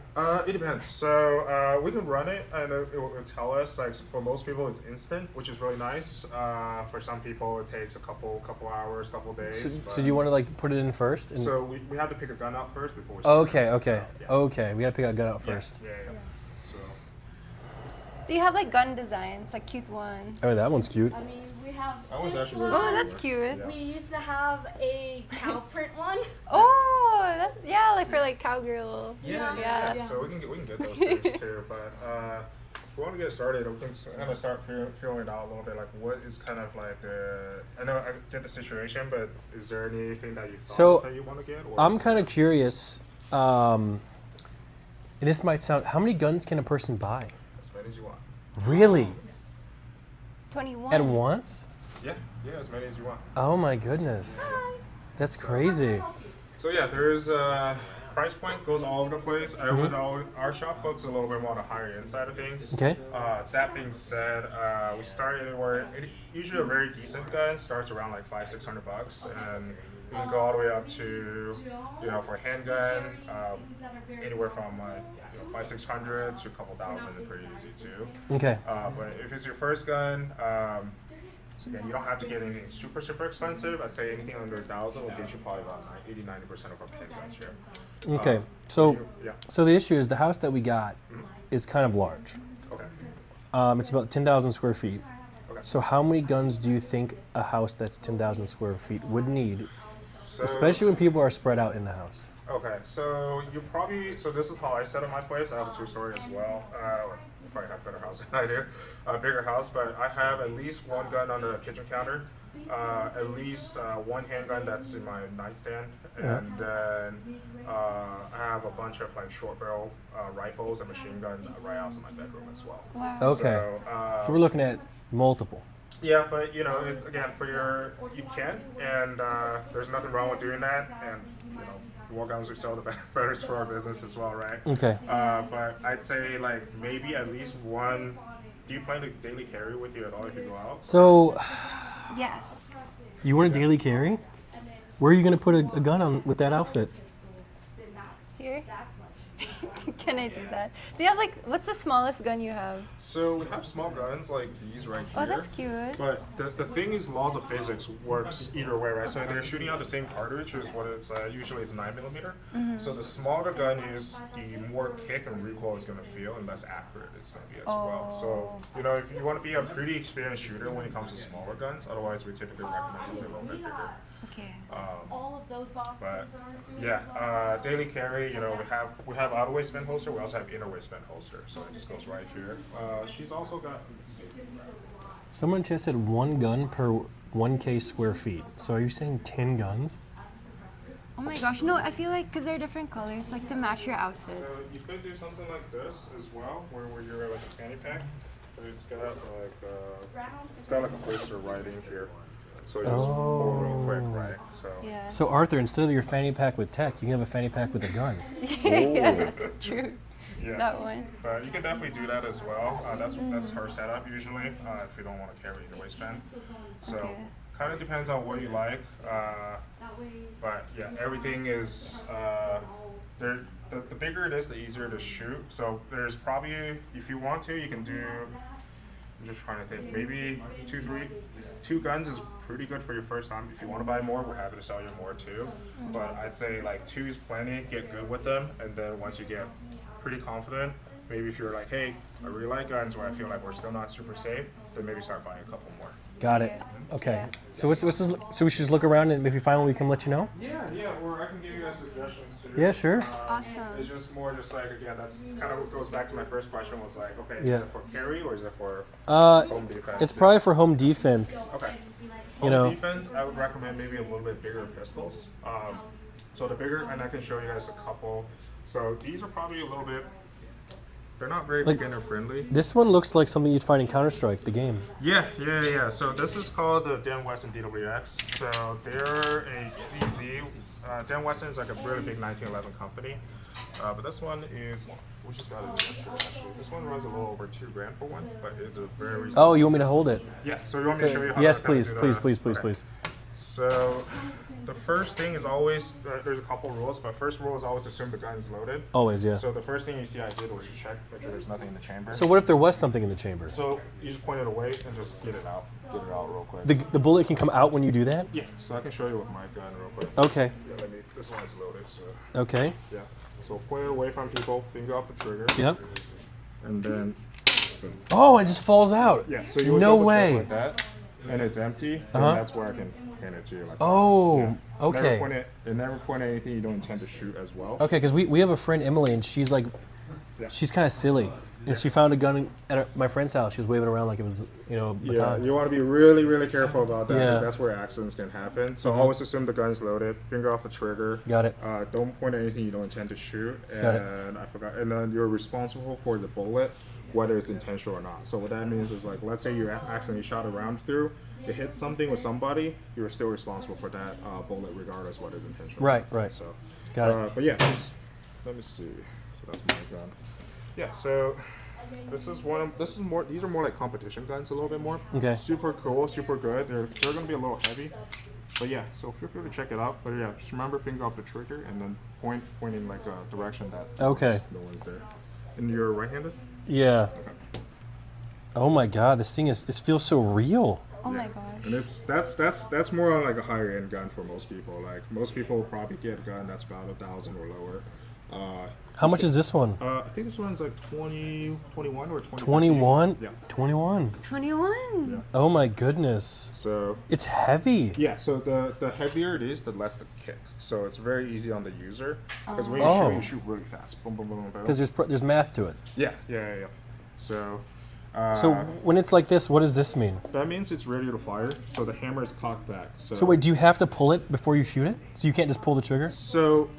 It depends. So we can run it, and it will tell us. Like for most people, it's instant, which is really nice. For some people, it takes a couple hours, couple days. So do you want to like put it in first? And So we have to pick a gun out first before we. oh, start. okay. So, yeah. Okay. We gotta pick a gun out first. Yeah. So Do you have like gun designs, like cute ones? Oh, that one's cute. I mean, we have. That one's this actually one. really Oh, that's cute. Yeah. We used to have a cow print one. Oh, that's yeah, like for like cowgirl. Yeah. So we can get those things too, but if we want to get started, we can kind of start feeling out a little bit, like what is kind of like the. I know I get the situation, but is there anything that you thought So, that you want to get? Or I'm is kind it- of curious. And this might sound. How many guns can a person buy? as many as you want. Really? 21. At once? Yeah, as many as you want. Oh my goodness. That's crazy. So yeah, there's price point goes all over the place. I would our shop focus a little bit more on the higher end side of things. Okay. That being said, we start anywhere. Usually a very decent gun starts around like $500-600, and you can go all the way up to, you know, for a handgun, anywhere from like, you know, $500-600 to a couple thousand, is pretty easy too. Okay. But if it's your first gun, again, you don't have to get anything super expensive. I'd say anything under 1,000 will get you probably about 80-90% of our handguns here. Okay. So Yeah. so the issue is the house that we got is kind of large. Okay. It's about 10,000 square feet. Okay. So how many guns do you think a house that's 10,000 square feet would need, So, especially when people are spread out in the house? Okay, so this is how I set up my place. I have a 2-story as well. You probably have a better house than I do, a bigger house, but I have at least one gun on the kitchen counter, at least one handgun that's in my nightstand, and then I have a bunch of like short barrel rifles and machine guns right outside my bedroom as well. Wow. Okay. So we're looking at multiple. Yeah, but you know, it's again you can, and there's nothing wrong with doing that, and you know, the more guns we sell, the better it's for our business as well, right? Okay. But I'd say like maybe at least one. Do you plan to daily carry with you at all if you go out? So Yes. you want a daily carry? Where are you going to put a gun on with that outfit? Here. Can I do that? Do you have like what's the smallest gun you have? So we have small guns like these right here. Oh, that's cute. But the thing is, laws of physics works either way, right? So they're shooting out the same cartridge, which is what it's usually it's 9mm. So the smaller the gun is, the more kick and recoil it's gonna feel, and less accurate it's gonna be as well. So you know, if you want to be a pretty experienced shooter when it comes to smaller guns, otherwise we typically recommend something a little bit bigger. Okay. All of those boxes But are. yeah, daily carry. You know, we have outer waistband holster. We also have inner waistband holster. So it just goes right here. She's also got. Someone just said one gun per 1K square feet. So are you saying 10 guns? Oh my gosh, no, I feel like because they're different colors, like to match your outfit. So you could do something like this as well, where you're like a fanny pack, but it's got like a blister right in here. So you just pull real quick, right? So. Yeah. So Arthur, instead of your fanny pack with tech, you can have a fanny pack with a gun. Yeah, true. Yeah. That one. But you can definitely do that as well. That's her setup usually, if you don't want to carry the waistband. So Okay. kind of depends on what you like. But yeah, everything is the bigger it is, the easier to shoot. So there's probably, if you want to, you can do. I'm just trying to think. Maybe 2 guns is pretty good for your first time. If you want to buy more, we're happy to sell you more too. But I'd say like 2 is plenty. Get good with them, and then once you get pretty confident, maybe if you're like, hey, I really like guns, where I feel like we're still not super safe, then maybe start buying a couple more. Got it. Okay. So what's this? So we should just look around, and if we find one, we can let you know. Yeah, or I can give you guys suggestions too. Yeah, sure. Awesome. It's just more just like, again, that's kind of what goes back to my first question was like, okay, Yeah. is it for carry or is it for Uh, home defense? it's probably for home defense. Okay. You Home know. defense, I would recommend maybe a little bit bigger pistols. So the bigger, and I can show you guys a couple. So these are probably a little bit, they're not very Like- beginner friendly. This one looks like something you'd find in Counter-Strike, the game. Yeah. So this is called the Dan Wesson DWX. So they're a CZ. Dan Wesson is like a really big 1911 company. But this one is, we just got it yesterday actually. This one runs a little over $2,000 for one, but it's a very. Oh, you want me to hold it? Yeah. So you want me to show you how? Yes, to kinda please, do please, that? please, please, Okay. please. So the first thing is always, there's a couple rules, but first rule is always assume the gun's loaded. Always, yeah. So the first thing you see I did was to check, make sure there's nothing in the chamber. So what if there was something in the chamber? So you just point it away and just get it out. Get it out real quick. The bullet can come out when you do that? Yeah, so I can show you with my gun real quick. Okay. Yeah, this one is loaded, so Okay. yeah. So point it away from people, finger off the trigger. Yep. And then, Oh, it just falls out. yeah, so you would No double check way. like that, and it's empty, Uh-huh. and that's where I can hand it to you like Oh, that. Yeah. okay. Never point at anything you don't intend to shoot as well. Okay, because we have a friend, Emily, and she's like, Yeah. she's kind of silly. And she found a gun at my friend's house. She was waving around like it was, a Yeah, baton. you want to be really, really careful about that because Yeah. that's where accidents can happen. So Mhm. always assume the gun's loaded, finger off the trigger. Got it. Don't point at anything you don't intend to shoot. Got it. And I forgot. And then you're responsible for the bullet, whether it's intentional or not. So what that means is like, let's say you accidentally shot a round through, it hit something with somebody, you're still responsible for that bullet, regardless what is intentional. Right, right. So, Got it. But yeah, let me see. So that's my gun. Yeah. So. These are more like competition guns a little bit more. Okay. Super cool, super good. They're gonna be a little heavy. But yeah, so feel free to check it out. But yeah, just remember finger off the trigger and then point in like a direction that Okay. no one's there. And you're right-handed? Yeah. Oh my God, this thing it feels so real. Oh my gosh. And that's more on like a higher end gun for most people. Like most people will probably get a gun that's about 1,000 or lower. How much is this one? I think this one's like 21 or 20. 21? Yeah. 21. 21. Oh my goodness. So It's heavy. yeah, so the heavier it is, the less the kick. So it's very easy on the user because when Oh. you shoot really fast. Boom, boom, boom, boom. Because there's math to it. Yeah. So So when it's like this, what does this mean? that means it's ready to fire. So the hammer is cocked back. So wait, do you have to pull it before you shoot it? So you can't just pull the trigger? So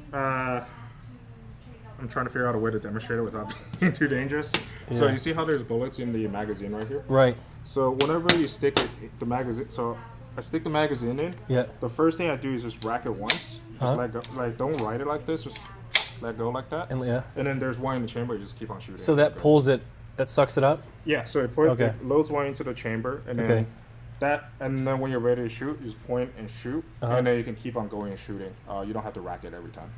I'm trying to figure out a way to demonstrate it without being too dangerous. So Yeah. you see how there's bullets in the magazine right here? Right. So whenever you stick the magazine, so I stick the magazine in. Yeah. The first thing I do is just rack it once. Just Uh-huh. let go. Like don't ride it like this. Just let go like that. And yeah. And then there's one in the chamber. You just keep on shooting. So that pulls it, that sucks it up? Yeah. So it Okay. loads one into the chamber, and then Okay. and then when you're ready to shoot, you just point and shoot, Uh-huh. and then you can keep on going and shooting. You don't have to rack it every time.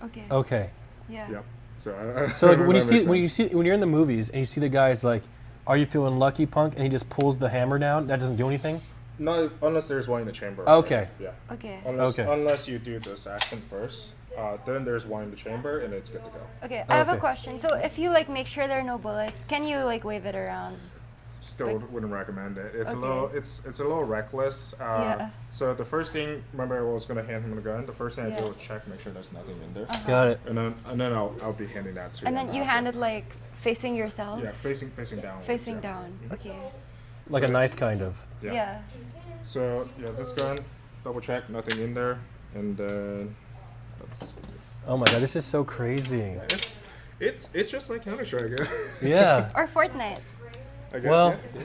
Okay. Okay. Yeah. Yep. So So like I when you that see makes sense. when you're in the movies and you see the guys like, are you feeling lucky, punk? And he just pulls the hammer down. That doesn't do anything. No, unless there's one in the chamber. Okay. Yeah. Okay. Unless you do this action first, then there's one in the chamber and it's good to go. Okay. I have a Okay. question. So if you like make sure there are no bullets, can you like wave it around? Still wouldn't recommend it. It's Okay. a little it's a little reckless. Yeah. So the first thing, remember I was gonna hand him the gun. The first thing I Yeah. do is check, make sure there's nothing in there, Got it. and then I'll be handing that to. And him then you after. hand it like facing yourself. Yeah, facing down. Facing yeah. down. Okay. Like a knife, kind of. Yeah. So yeah, this gun, double check, nothing in there, and then let's. Oh my God, this is so crazy. It's just like Counter-Strike. Yeah. Or Fortnite. I guess. Well, yeah.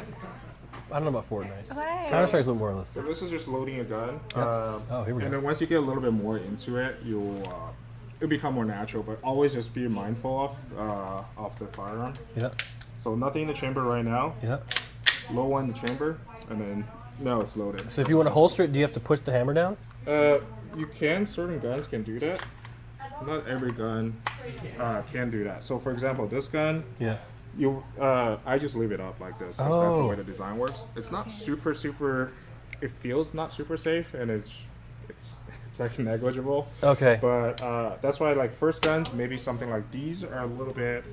I don't know about Fortnite. Why? Counter Strike's a little more So realistic. this is just loading a gun. Oh, here we And go. then once you get a little bit more into it, it'll become more natural. But always just be mindful of the firearm. Yeah. So nothing in the chamber right now. Yeah. Low one in the chamber, and then no, it's loaded. So if you want to holster it, do you have to push the hammer down? You can. Certain guns can do that. Not every gun can do that. So for example, this gun. Yeah. I just leave it up like this. 'Cause that's the Oh. way the design works. It's not super. It feels not super safe, and it's like negligible. Okay. But that's why like first guns, maybe something like these are a little bit.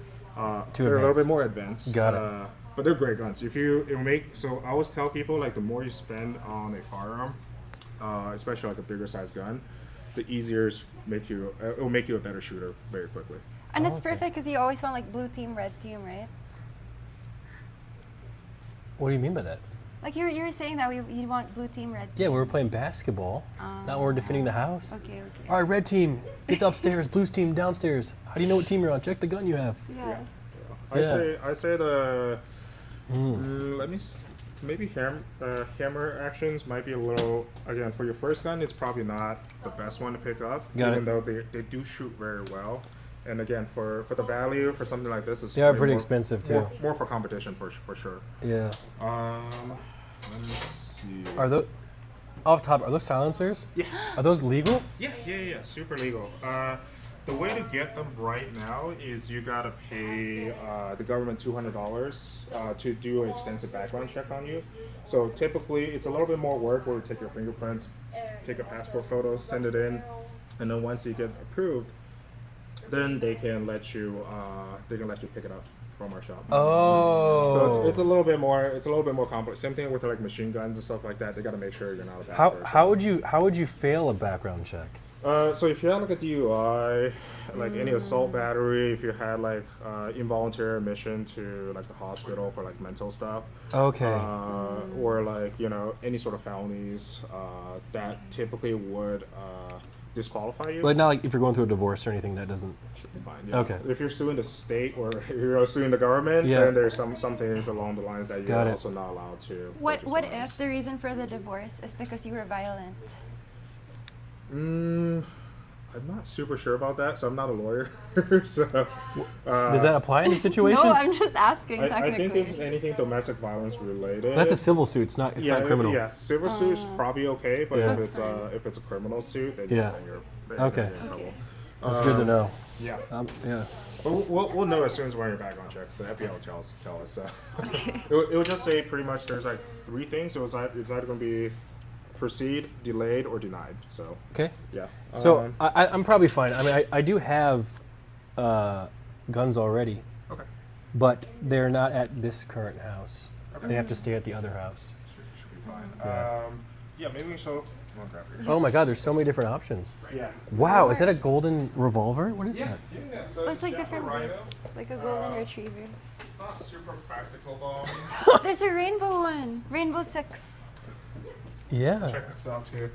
Too they're a little advanced. bit more advanced. Got it. But they're great guns. So I always tell people like the more you spend on a firearm, especially like a bigger size gun, the easier it will make you a better shooter very quickly. And it's okay. perfect because you always want like blue team, red team, right? What do you mean by that? Like you're saying that you want blue team, red team. Yeah, we were playing basketball. Not when we're defending the house. Okay. All right, red team, get upstairs. Blue team downstairs. How do you know what team you're on? Check the gun you have. Yeah. I'd say the. Hmm. Let me. maybe hammer actions might be a little, again, for your first gun, it's probably not the best one to pick up, even though they do shoot very well. And again, for the value for something like this, they are pretty expensive too. More for competition for sure. Yeah. Let me see. Are those off top? Are those silencers? Yeah. Are those legal? Yeah. Super legal. The way to get them right now is you gotta pay the government $200 to do an extensive background check on you. So typically, it's a little bit more work where we take your fingerprints, take a passport photo, send it in, and then once you get approved, then they can let you pick it up from our shop. Oh. So it's a little bit more complex. Same thing with like machine guns and stuff like that. They got to make sure you're not a bad person. How would you fail a background check? So if you had like a DUI, like any assault battery, if you had like involuntary admission to like the hospital for like mental stuff, okay, or like any sort of felonies, that typically would disqualify you. But not like if you're going through a divorce or anything, that doesn't. Should be fine. Yeah. Okay. If you're suing the state or you're suing the government, then there's some things along the lines that you're also not allowed to. What if the reason for the divorce is because you were violent? I'm not super sure about that, so I'm not a lawyer. So does that apply in the situation? No, I'm just asking. Technically, I think if it's anything domestic violence related, that's a civil suit. It's not criminal. Yeah, civil suit's probably okay, but if it's a criminal suit, then you're in trouble. That's good to know. Yeah. Yeah. But we'll know as soon as we're on your background checks. The FBI will tell us. So it will just say pretty much there's like 3 things. So it's either going to be proceed, delayed, or denied. So okay. Yeah. So I'm probably fine. I mean, I do have guns already. Okay. But they're not at this current house. Okay. They have to stay at the other house. Should be fine. Yeah. Maybe we should. Oh my God! There's so many different options. Yeah. Wow, is that a golden revolver? What is that? Yeah. So it's like different breeds, like a golden retriever. It's not super practical though. There's a rainbow one, rainbow 6. Yeah. Check those out too.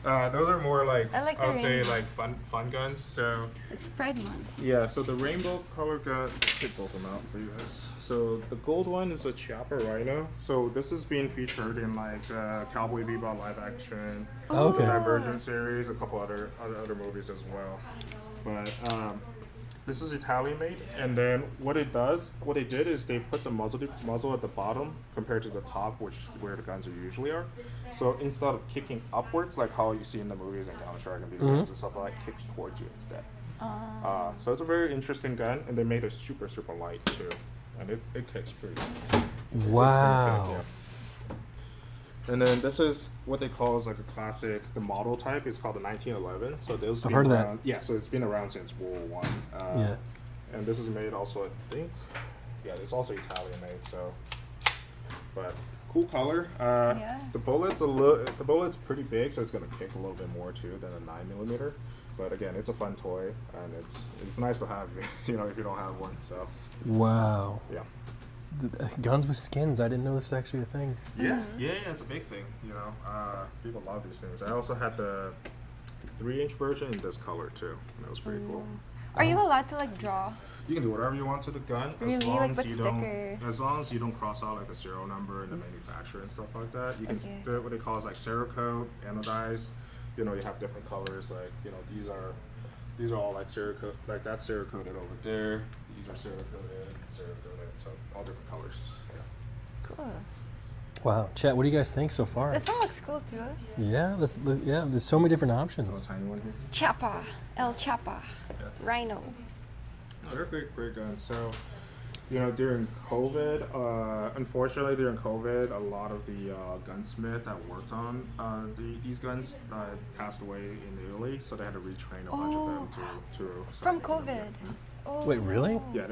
Those are more like I would say rainbow. like fun guns. So It's Pride Month. yeah. So the rainbow color gun. Let's take both of them out for you guys. So the gold one is a Chiappa Rhino. So this is being featured in like Cowboy Bebop live action, Okay. the Divergent series, a couple other movies as well. But this is Italian made, and then what they did is they put the muzzle at the bottom compared to the top, which is where the guns usually are. So instead of kicking upwards, like how you see in the movies and Counter-Strike and video games and stuff like that, it kicks towards you instead. So it's a very interesting gun, and they made it super light too, and it kicks pretty good. Wow. And then this is what they call as like a classic, the model type is called the 1911. So those I've heard of that. Yeah, so it's been around since World War I. Yeah. And this is made also, I think, it's also Italian made. So, but cool color. The bullet's pretty big, so it's gonna kick a little bit more too than a 9mm. But again, it's a fun toy, and it's nice to have, if you don't have one. So. Wow. Yeah. Guns with skins. I didn't know this was actually a thing. Yeah, it's a big thing. People love these things. I also had the 3-inch version in this color too. And that was pretty cool. Are you allowed to like draw? You can do whatever you want to the gun, Really? as long Like as with you stickers? don't, as long as you don't cross out like the serial number and the manufacturer and stuff like that. You can do it what they call is like Cerakote, anodized. You have different colors. Like these are all like Cerakote. Like that's Cerakoted over there. These are Cerakoted. So all different colors. Yeah. Cool. Wow, chat. What do you guys think so far? This one looks cool too. Yeah, there's so many different Little options. tiny one here. Chiappa, El Chiappa, Rhino. No, they're great guns. So, during COVID, unfortunately, during COVID, a lot of the gunsmith that worked on these guns passed away in Italy, so they had to retrain a bunch of them to From COVID. Oh. Wait, really? Yeah,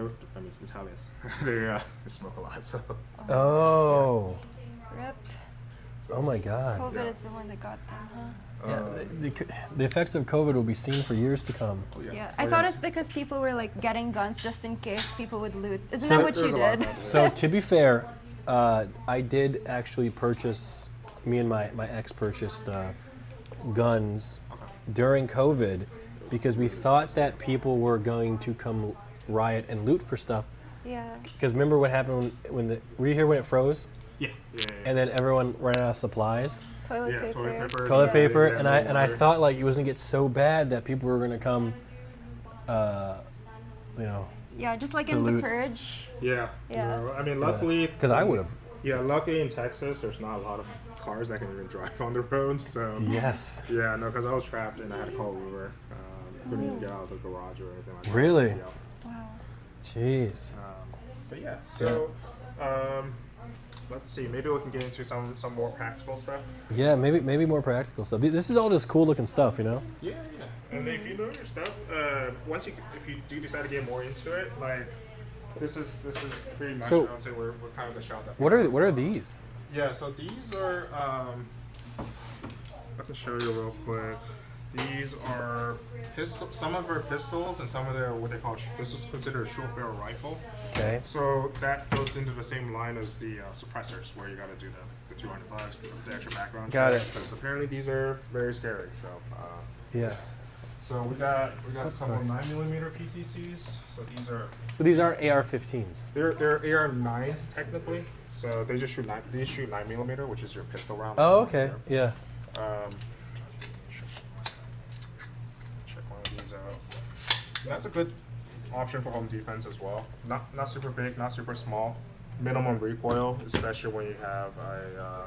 Italians. they smoke a lot, so. Oh. Rip. Oh my God. COVID is the one that got them, huh? Yeah, the effects of COVID will be seen for years to come. Yeah. I thought it's because people were like getting guns just in case people would loot. Isn't that what you did? So to be fair, I did actually purchase. Me and my ex purchased guns during COVID because we thought that people were going to come riot and loot for stuff. Yeah. Because remember what happened were you here when it froze? Yeah. and then everyone ran out of supplies, Toilet Yeah, paper. toilet Yeah. paper, Yeah, and no I water. thought like it was gonna get so bad that people were gonna come, you know, Yeah, just like To in the loot. Yeah. purge. Yeah. No, I mean, luckily. because I would have. Yeah, luckily in Texas, there's not a lot of cars that can even drive on the road. So. Yes. Yeah, no, because I was trapped and I had to call Uber. Couldn't even get out of the garage or anything like that. Really? Yeah. Wow. Jeez. But yeah, so let's see. Maybe we can get into some more practical stuff. Yeah, maybe more practical stuff. This is all just cool looking stuff, you know. Yeah, yeah. And if you know your stuff, if you do decide to get more into it, like this is pretty much. So- I would say we're kind of the shop that. What are these? Yeah, so these are. I can show you real quick. These are some of our pistols and some of their what they call. This is considered a short barrel rifle. Okay. So that goes into the same line as the suppressors, where you got to do the $200, the extra background. Got check, it. Because apparently these are very scary. So. Yeah. So we got a couple of 9mm PCCs. So So these aren't AR-15s. they're AR-9s technically. So they just shoot 9mm, which is your pistol round. Oh, okay. Yeah. Check one of these out. And that's a good option for home defense as well. Not super big, not super small. Minimum recoil, especially when you have a.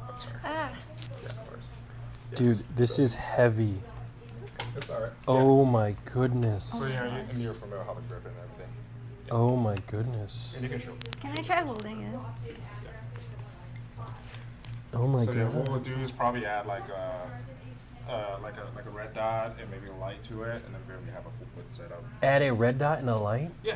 I'm sorry. Ah. Yeah, of course. Yes. Dude, this is heavy. It's alright. Oh my So goodness. yeah, and you're familiar with how the grip and everything. Oh my goodness. And you can shoot. Can I try holding it? Oh my So yeah, what god. we'll do is probably add like a red dot and maybe a light to it, and then we have a full wood setup. Add a red dot and a light? Yeah.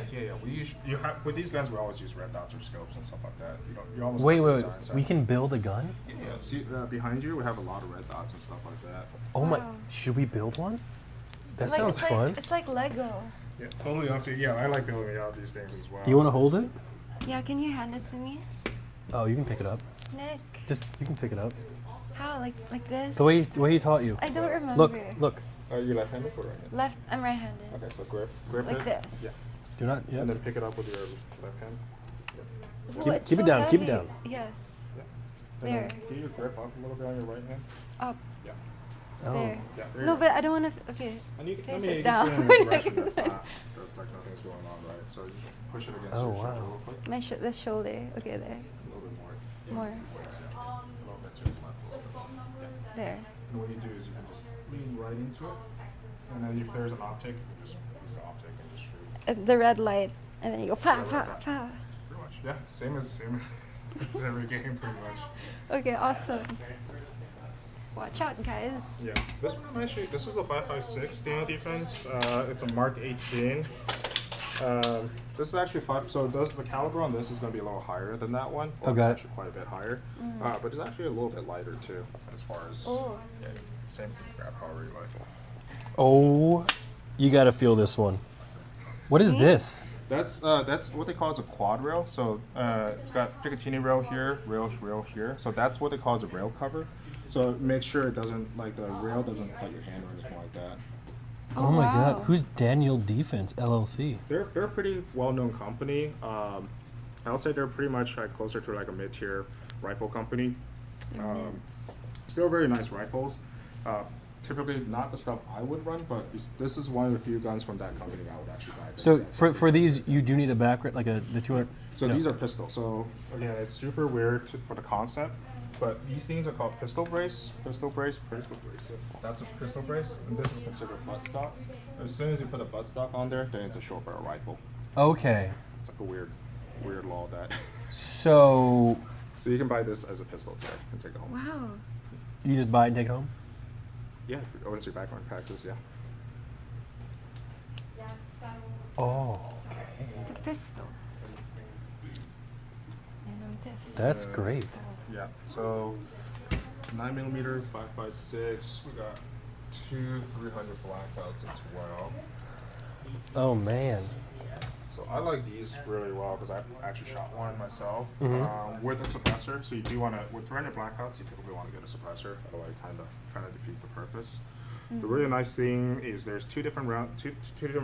With these guns, we always use red dots or scopes and stuff like that. You almost Wait, have wait, design wait. sets. We can build a gun? Yeah. See behind you, we have a lot of red dots and stuff like that. Oh my. Wow. Should we build one? That Like, sounds it's fun. It's like Lego. Yeah, totally up to you. Yeah, I like building out these things as well. You want to hold it? Yeah, can you hand it to me? Oh, you can pick it up. Nick. Just you can pick it up. How? Like this? The way he taught you. I don't remember. Look. Are you left-handed or right-handed? Left. I'm right-handed. Okay, so grip Like it. this. Yeah. Do not. Yeah. And then pick it up with your left hand. Ooh, it's keep it so down, keep it heavy. down. Yes. And then There. get your grip up a little bit on your right hand. Up. Yeah. Oh. There. Yeah. There No, you but I don't want to. Okay. And you Okay, I sit mean, you down. can put it in a direction that's not, there's like nothing's going on, right? So you push it against Oh, your shoulder wow. real quick. My this shoulder. Okay, there. A little bit more. More. A little bit to the left. A little bit. Yeah. There. And what you do is you can just lean right into it. And then if there's an optic, you can just use the optic and just shoot. The red light, and then you go pa Yeah, pa red light. pa. Pretty much. Yeah. Same as every game pretty much. Okay, awesome. Watch out, guys. Yeah, this one actually, this is a 5.56 Steel Defense. It's a Mark 18. This is actually the caliber on this is going to be a little higher than that one. Well, Okay. It's actually quite a bit higher. But it's actually a little bit lighter too, as far as. Oh. Yeah, same grab however you like. Oh, you gotta feel this one. What is this? That's what they call as a quad rail. So it's got Picatinny rail here, rail here. So that's what they call as a rail cover. So make sure it doesn't, like the rail doesn't cut your hand or anything like that. Oh my wow. god, who's Daniel Defense LLC? They're a pretty well-known company. I would say they're pretty much like closer to like a mid-tier rifle company. Still very nice rifles. Typically not the stuff I would run, but this is one of the few guns from that company that I would actually buy. So for these, you do need a back like the 200. So no. these are pistols. So again, it's super weird for the concept, but these things are called pistol brace. So that's a pistol brace, and this is considered buttstock. As soon as you put a buttstock on there, then it's a short barrel rifle. Okay, It's like a weird law that. so So you can buy this as a pistol too and take it home. Wow. you just buy it and take it home. Yeah, once your background practice, yeah. Oh, okay, It's a pistol. And I'm pissed. that's great. Yeah. So 9mm, 5.56. We got two 300 blackouts as well. Oh man. So I like these really well because I actually shot one myself Mm-hmm. with a suppressor. So you do want to, with 300 blackouts, you typically want to get a suppressor. Otherwise, kind of defeats the purpose. The really nice thing is there's two different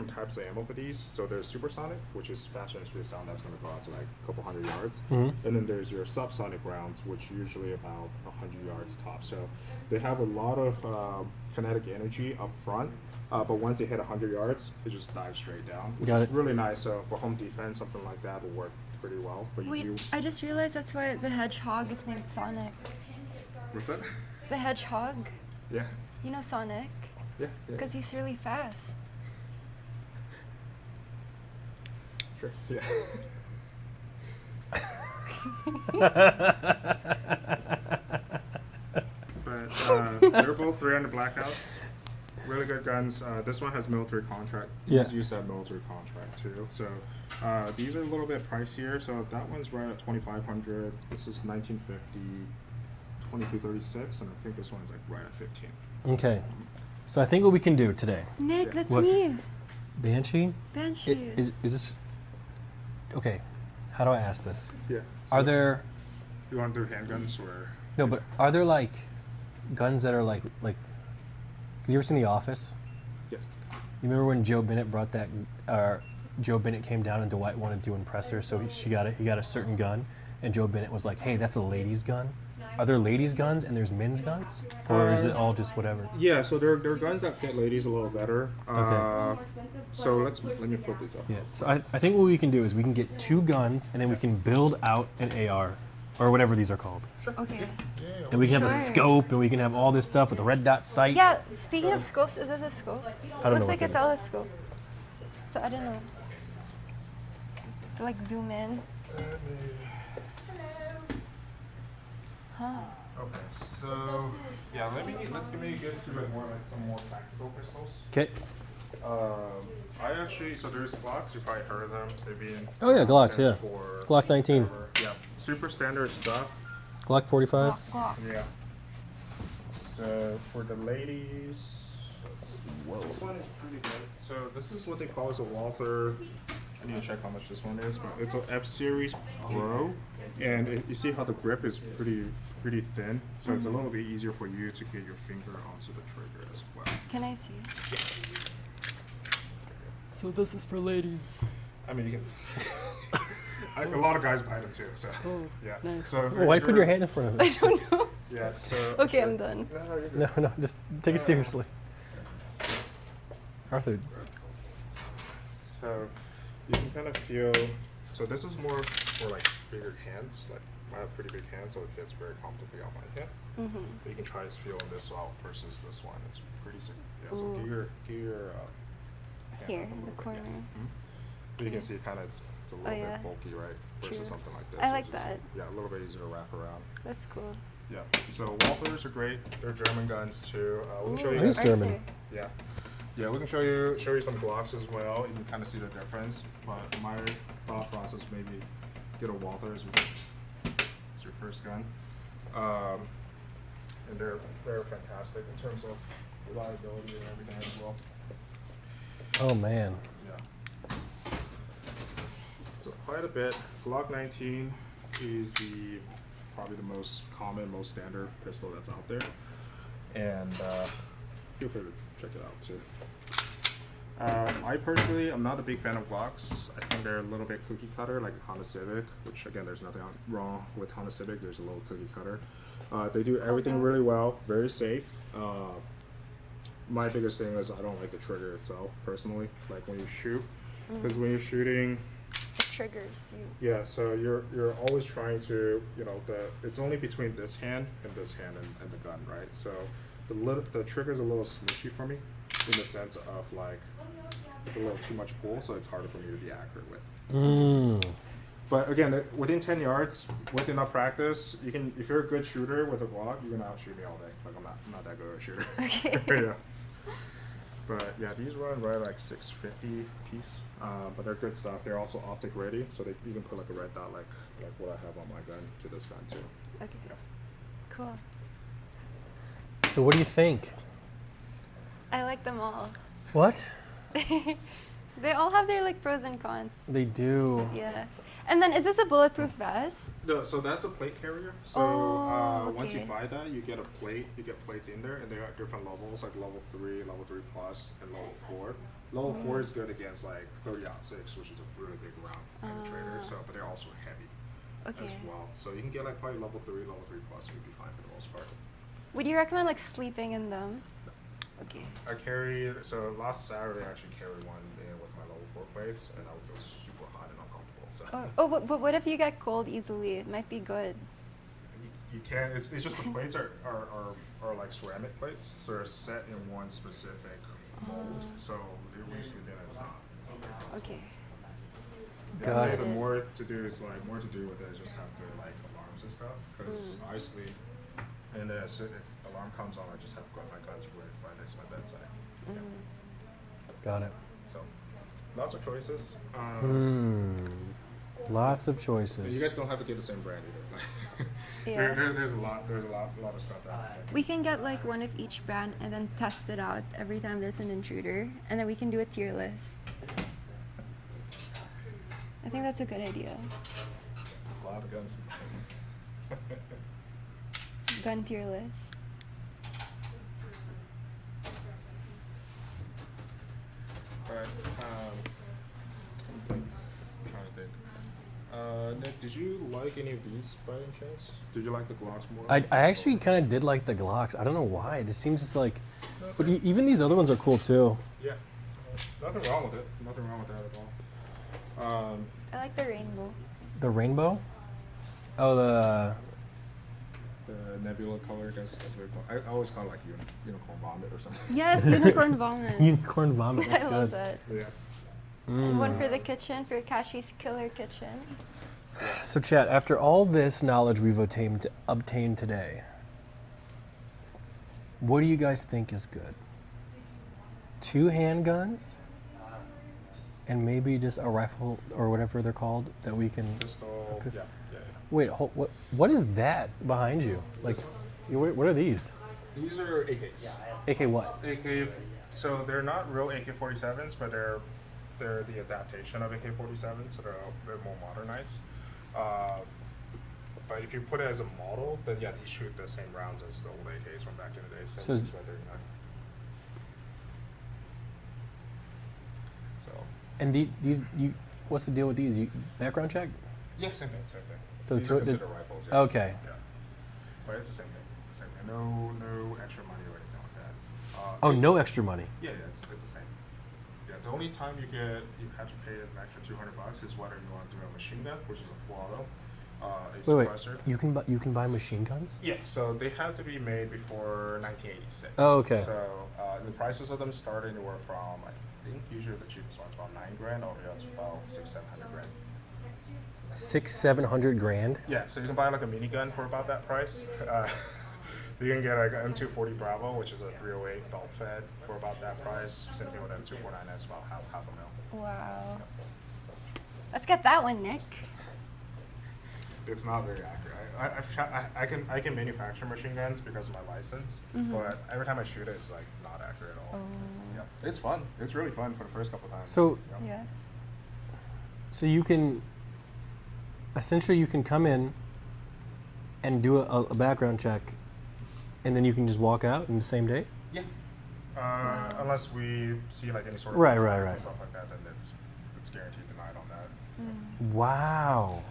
types of ammo for these. So there's supersonic, which is faster than speed sound, that's going to go out to like a couple hundred yards. And then there's your subsonic rounds, which usually about 100 yards top. So they have a lot of kinetic energy up front, but once they hit 100 yards, it just dives straight down, which is really nice. So for home defense, something like that will work pretty well. But Wait, I just realized that's why the hedgehog is named Sonic. What's that? The hedgehog. Yeah. You know Sonic? Yeah. Because he's really fast. Sure. Yeah. But they're both 300 blackouts. Really good guns. This one has military contract. These used to have military contract too. So these are a little bit pricier. So that one's right at 2,500. This is 1950, 2236, and I think this one's like right at 15. Okay. So I think what we can do today. Nick, that's What? me. Banshee? Banshee. Is this... Okay. How do I ask this? Yeah. Are there... You want to do handguns or? No, but are there like guns that are like... Have you ever seen The Office? Yes. You remember when Joe Bennett brought that... Joe Bennett came down and Dwight wanted to impress her, so he got a certain gun, and Joe Bennett was like, hey, that's a lady's gun. Are there ladies' guns and there's men's guns? Or is it all just whatever? Yeah, so there are guns that fit ladies a little better. Okay. So let me put these up. Yeah. So I think what we can do is we can get 2 guns and then we can build out an AR or whatever these are called. Okay. And we can have a Sure. scope and we can have all this stuff with a red dot sight. Yeah, speaking of scopes, is this a scope? I don't It know looks what like a that is. telescope. So I don't know. To like zoom in. Huh. Okay, so yeah, let's give me get into it more like some more tactical pistols. Okay. I actually there's Glocks. You probably heard of them. They've been Oh yeah, Glocks. since Yeah. for Glock 19. forever. Yeah, super standard stuff. Glock 45. Glock. Yeah. So for the ladies, let's see. This one is pretty good. So this is what they call as a Walther. I need to check how much this one is, but it's an F Series Pro, and you see how the grip is pretty thin, so it's a little bit easier for you to get your finger onto the trigger as well. Can I see? So this is for ladies. I mean, you can. A lot of guys buy them too, so yeah. Nice. So Why put your hand in front of I it? don't know. Yeah. So. Okay, I'm done. No, you're good. No, just take it seriously. Arthur. So you can kind of feel. So this is more for like bigger hands. Like I have pretty big hands, so it fits very comfortably on my hand. But you can try this feeling this out versus this one. It's pretty. Yeah. So get your hand Here, up a in the little bit, corner. yeah. But you can see kind of it's a little yeah. bit bulky, right? Versus True. something like this. I like which is, that. Yeah, a little bit easier to wrap around. That's cool. Yeah. So Walthers are great. They're German guns too. We can show you. Oh, he's guys- German. Arthur. Yeah. Yeah, we can show you some Glocks as well. You can kind of see the difference. But my thought process maybe get a Walther as your first gun. And they're fantastic in terms of reliability and everything as well. Oh man. Yeah. So quite a bit. Glock 19 is probably the most common, most standard pistol that's out there. And feel free to check it out too. I personally, I'm not a big fan of Glocks. I think they're a little bit cookie cutter, like Honda Civic, which again, there's nothing wrong with Honda Civic. There's a little cookie cutter. They do everything really well, very safe. My biggest thing is I don't like the trigger itself, personally, like when you shoot. Because when you're shooting, It triggers you. yeah, so you're always trying to, it's only between this hand and this hand and the gun, right? So the trigger's a little smushy for me, in the sense of like, it's a little too much pull, so it's harder for me to be accurate with. But again, within 10 yards, with enough practice, you can, if you're a good shooter with a Glock, you can outshoot me all day. Like I'm not that good of a shooter. Okay. Yeah. But yeah, these run right like $650 piece. But they're good stuff. They're also optic ready, so you can put like a red dot like what I have on my gun to this gun too. Okay. Cool. So what do you think? I like them all. What? They all have their like pros and cons. They do. Yeah. And then is this a bulletproof vest? No, so that's a plate carrier. So once you okay. buy that, you get a plate. You get plates in there, and they are different levels, like level 3, level 3 plus, and level 4. Level 4 is good against like 30-06, which is a really big round penetrator. So, but they're also heavy as well. So you can get like probably level 3 plus, and you'd be fine for the most part. Would you recommend like sleeping in them? Okay. I carried, so last Saturday I actually carried one in with my level 4 plates, and it was super hot and uncomfortable. So But what if you get cold easily? It might be good. you can't, it's just the plates are like ceramic plates, so they're set in one specific mold. So when you sleep in, it's not. Okay. I'd Got say it. the more to do is like more to do with it is just have good like alarms and stuff, because I sleep, and so if the alarm comes on, I just have my guns right next to my bedside. Yeah. Got it. So lots of choices. Lots of You choices. guys don't have to get the same brand either. Yeah. There's a lot of stuff that. We can get like one of each brand and then test it out every time there's an intruder, and then we can do a tier list. I think that's a good idea. A lot of guns. Gun tier list. Alright. I'm trying to think. Nick, did you like any of these by any chance? Did you like the Glocks more? I actually kind of did like the Glocks. I don't know why. It just seems just like, but even these other ones are cool too. Yeah. Nothing wrong with it. Nothing wrong with that at all. I like the rainbow. The rainbow. Oh, the The nebula color, that's very cool. I always call it like unicorn vomit or something. Yes, unicorn vomit. unicorn vomit. That's I love good. that. Yeah. And one for the kitchen, for Katchii's killer kitchen. So, chat. After all this knowledge we've obtained today, what do you guys think is good? 2 handguns, and maybe just a rifle or whatever they're called that we can. Pistol. Pist- Yeah. Wait, what is that behind you? Like, what are these? These are AKs. AK what? AK. So they're not real AK-47s, but they're the adaptation of AK-47, so they're more modernized. But if you put it as a model, then yeah, they shoot the same rounds as the old AKs from back in the day. So Since 39. So And these what's the deal with these? Background check? yeah, same thing. So These the are tw- considered rifles. Yeah. Okay. Yeah. But it's the same thing. No extra money or anything like that. Oh, no extra money. Yeah, it's the same. Yeah, the only time you have to pay an extra $200 is whether you want to do a machine gun, which is a full auto, a Wait. suppressor. You can buy machine guns? Yeah, so they have to be made before 1986. Oh, okay. So the prices of them start anywhere from, I think usually the cheapest one's about $9,000, all the way up to about $600-700 $600-700 grand? Yeah, so you can buy like a minigun for about that price. You can get like an M240 Bravo, which is a 308 belt fed, for about that price. Same thing with M249, that's about half a mil. Wow. Let's get that one, Nick. It's not very accurate. I can manufacture machine guns because of my license, but every time I shoot it, it's like not accurate at all. Yeah, it's fun. It's really fun for the first couple times. So- yeah. Yeah. So you can come in and do a background check, and then you can just walk out in the same day? Yeah. Unless we see like any sort of Right. and stuff like that, then it's guaranteed denied on that. Wow.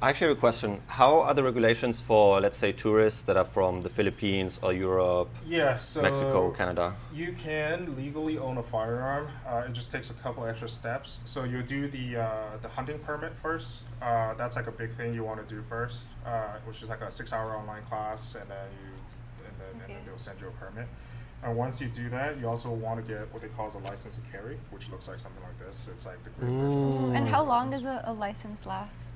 I actually have a question. How are the regulations for, let's say, tourists that are from the Philippines or Europe, Yeah, so Mexico, Canada? You can legally own a firearm. It just takes a couple extra steps. So you do the hunting permit first. That's like a big thing you want to do first, which is like a 6-hour online class, and then they'll send you a permit. And once you do that, you also want to get what they call a license to carry, which looks like something like this. It's like the green version. And how long does a license last?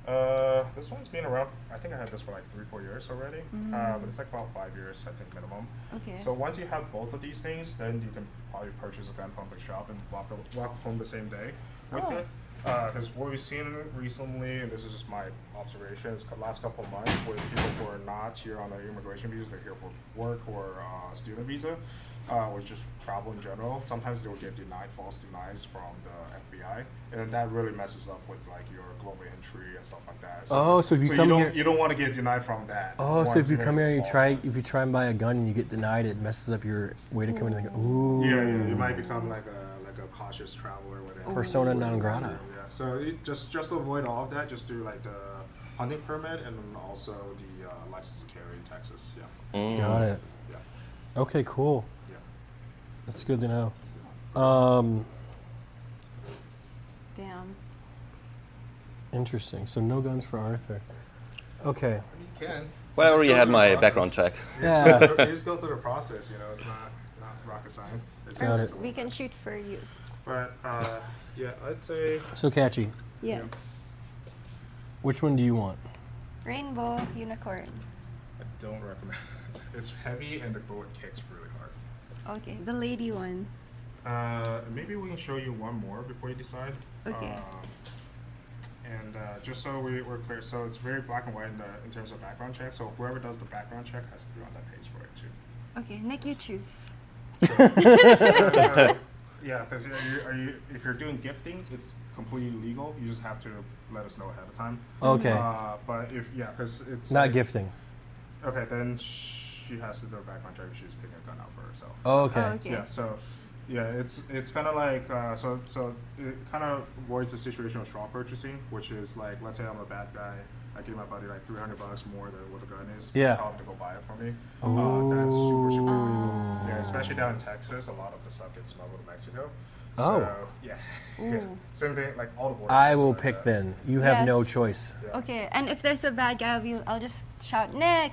This one's been around, I think I had this for like 3-4 years already, but it's like about 5 years, I think, minimum. Okay. So once you have both of these things, then you can probably purchase a gun from the shop and walk home the same day with it. Because what we've seen recently, and this is just my observations, the last couple of months, with people who are not here on an immigration visa, they're here for work or student visa, or just travel in general, sometimes they'll get denied, false denies from the FBI, and that really messes up with like your global entry and stuff like that. Oh, so if you come here, you don't want to get denied from that. oh, so if you once come here and false. if you try and buy a gun and you get denied, it messes up your way to come in and go, ooh. Yeah, you might become like a cautious traveler. Persona non grata. Yeah, so just to avoid all of that, just do like the hunting permit and then also the license to carry in Texas. Yeah. Got it. Yeah. Okay, cool. Yeah. That's good to know. Damn. Interesting. So no guns for Arthur. Okay. You can. Well, I Just already go had through my the background check. Yeah. You just go through the process. You know, it's not rocket science. It just Got takes it. a We little can bit. shoot for you. But yeah, I'd say So Katchii, Yes. which one do you want? Rainbow unicorn. I don't recommend it. It's heavy and the bullet kicks really hard. Okay, the lady one. Maybe we can show you one more before you decide. Okay. And just so we're clear, so it's very black and white in terms of background check. So whoever does the background check has to be on that page for it too. Okay, Nick, you choose. Yeah, because if you're doing gifting, it's completely legal. You just have to let us know ahead of time. Okay. But because it's Not like- gifting. Okay, then she has to do a background check if she's picking a gun out for herself. Oh, okay. Oh, okay. Yeah, so yeah, it's kind of like so it kind of avoids the situation of straw purchasing, which is like, let's say I'm a bad guy, I give my buddy like $300 more than what the gun is. Yeah. Tell him to go buy it for me. Oh. That's super illegal. Yeah, especially down in Texas, a lot of the stuff gets smuggled to Mexico. Oh. So, yeah. Yeah. Ooh. Same thing, like all the border I states will are like pick that. then. You have no Yes. choice. Yeah. Okay, and if there's a bad guy, I'll just shout Nick.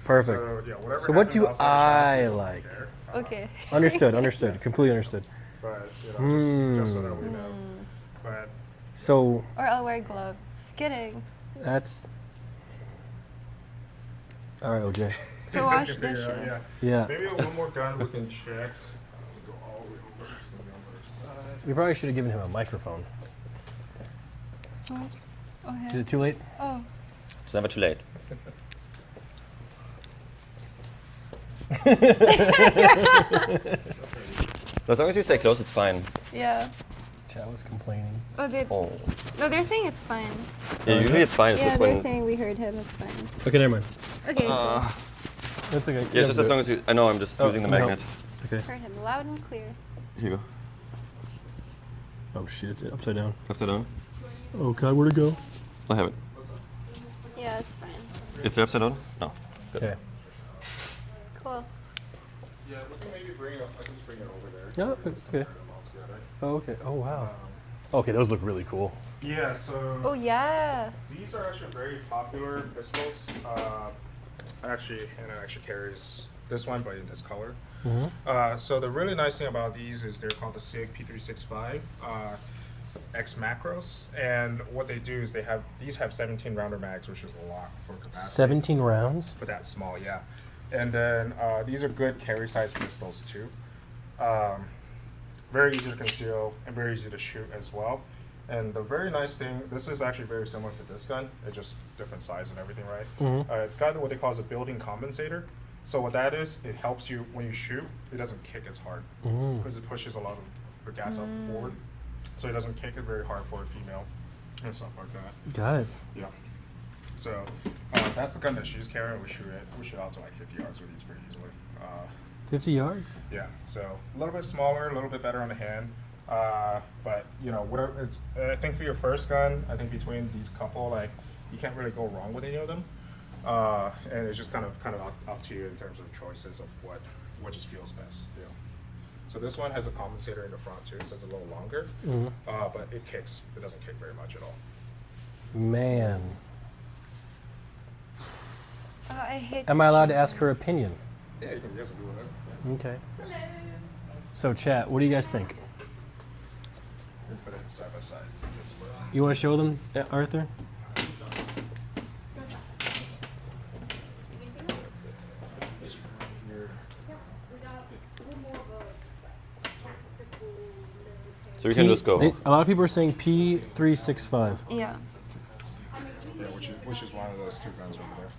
Perfect. So, yeah, whatever So what happens do outside the shop, I we don't like? care. Okay. Understood. Completely understood. But just so that we know. Hmm. But So Or I'll wear gloves. Kidding. that's all right, OJ. To wash you can figure dishes. out, yeah. Yeah. Maybe one more gun we can check. Go all the way over to the other side. We probably should have given him a microphone. Oh, Is okay. it too late? Oh. It's never too late. As long as you stay close, it's fine. Yeah. Chat was complaining. Oh, Oh. no, they're saying it's fine. Yeah, usually it's fine. It's Yeah, just they're when. saying we heard him. It's fine. Okay, never mind. Okay, cool. That's okay. Yeah, just as long as you. I know. I'm just Oh, using the no. magnet. Okay. Heard him loud and clear. Here you go. Oh shit! It's upside down. Upside down. Oh god, where'd it go? I have it. Yeah, it's fine. Is it upside down? No. Okay. Cool. Yeah, we can maybe bring it up. I can just bring it over there. No, it's okay. Put them all together. Oh, okay. Oh wow. Okay, those look really cool. Yeah, so Oh, yeah. these are actually very popular pistols. Actually, and it actually carries this one, but in this color. So the really nice thing about these is they're called the SIG P365 X macros, and what they do is these have 17 rounder mags, which is a lot for capacity. 17 rounds. For that small, yeah. And then these are good carry size pistols too. Very easy to conceal and very easy to shoot as well. And the very nice thing, this is actually very similar to this gun. It's just different size and everything, right? It's got what they call as a built-in compensator. So what that is, it helps you when you shoot. It doesn't kick as hard because it pushes a lot of the gas up forward, so it doesn't kick it very hard for a female and stuff like that. Got it. Yeah. So that's the gun that she's carrying. We shoot out to like 50 yards with these pretty easily. 50 yards. Yeah. So a little bit smaller, a little bit better on the hand. But you know, whatever. I think for your first gun, I think between these couple, like you can't really go wrong with any of them. And it's just kind of up to you in terms of choices of what just feels best. You know. So this one has a compensator in the front too, so it's a little longer. But it kicks. It doesn't kick very much at all. Man. Oh, I hate. Am I allowed to ask her opinion? Yeah, you can do whatever. Okay. So chat, what do you guys think? You can put it side by side. Just for, You want to show them, Arthur? So we can just go. A lot of people are saying P365. Yeah. yeah, which is one of those two guns over there.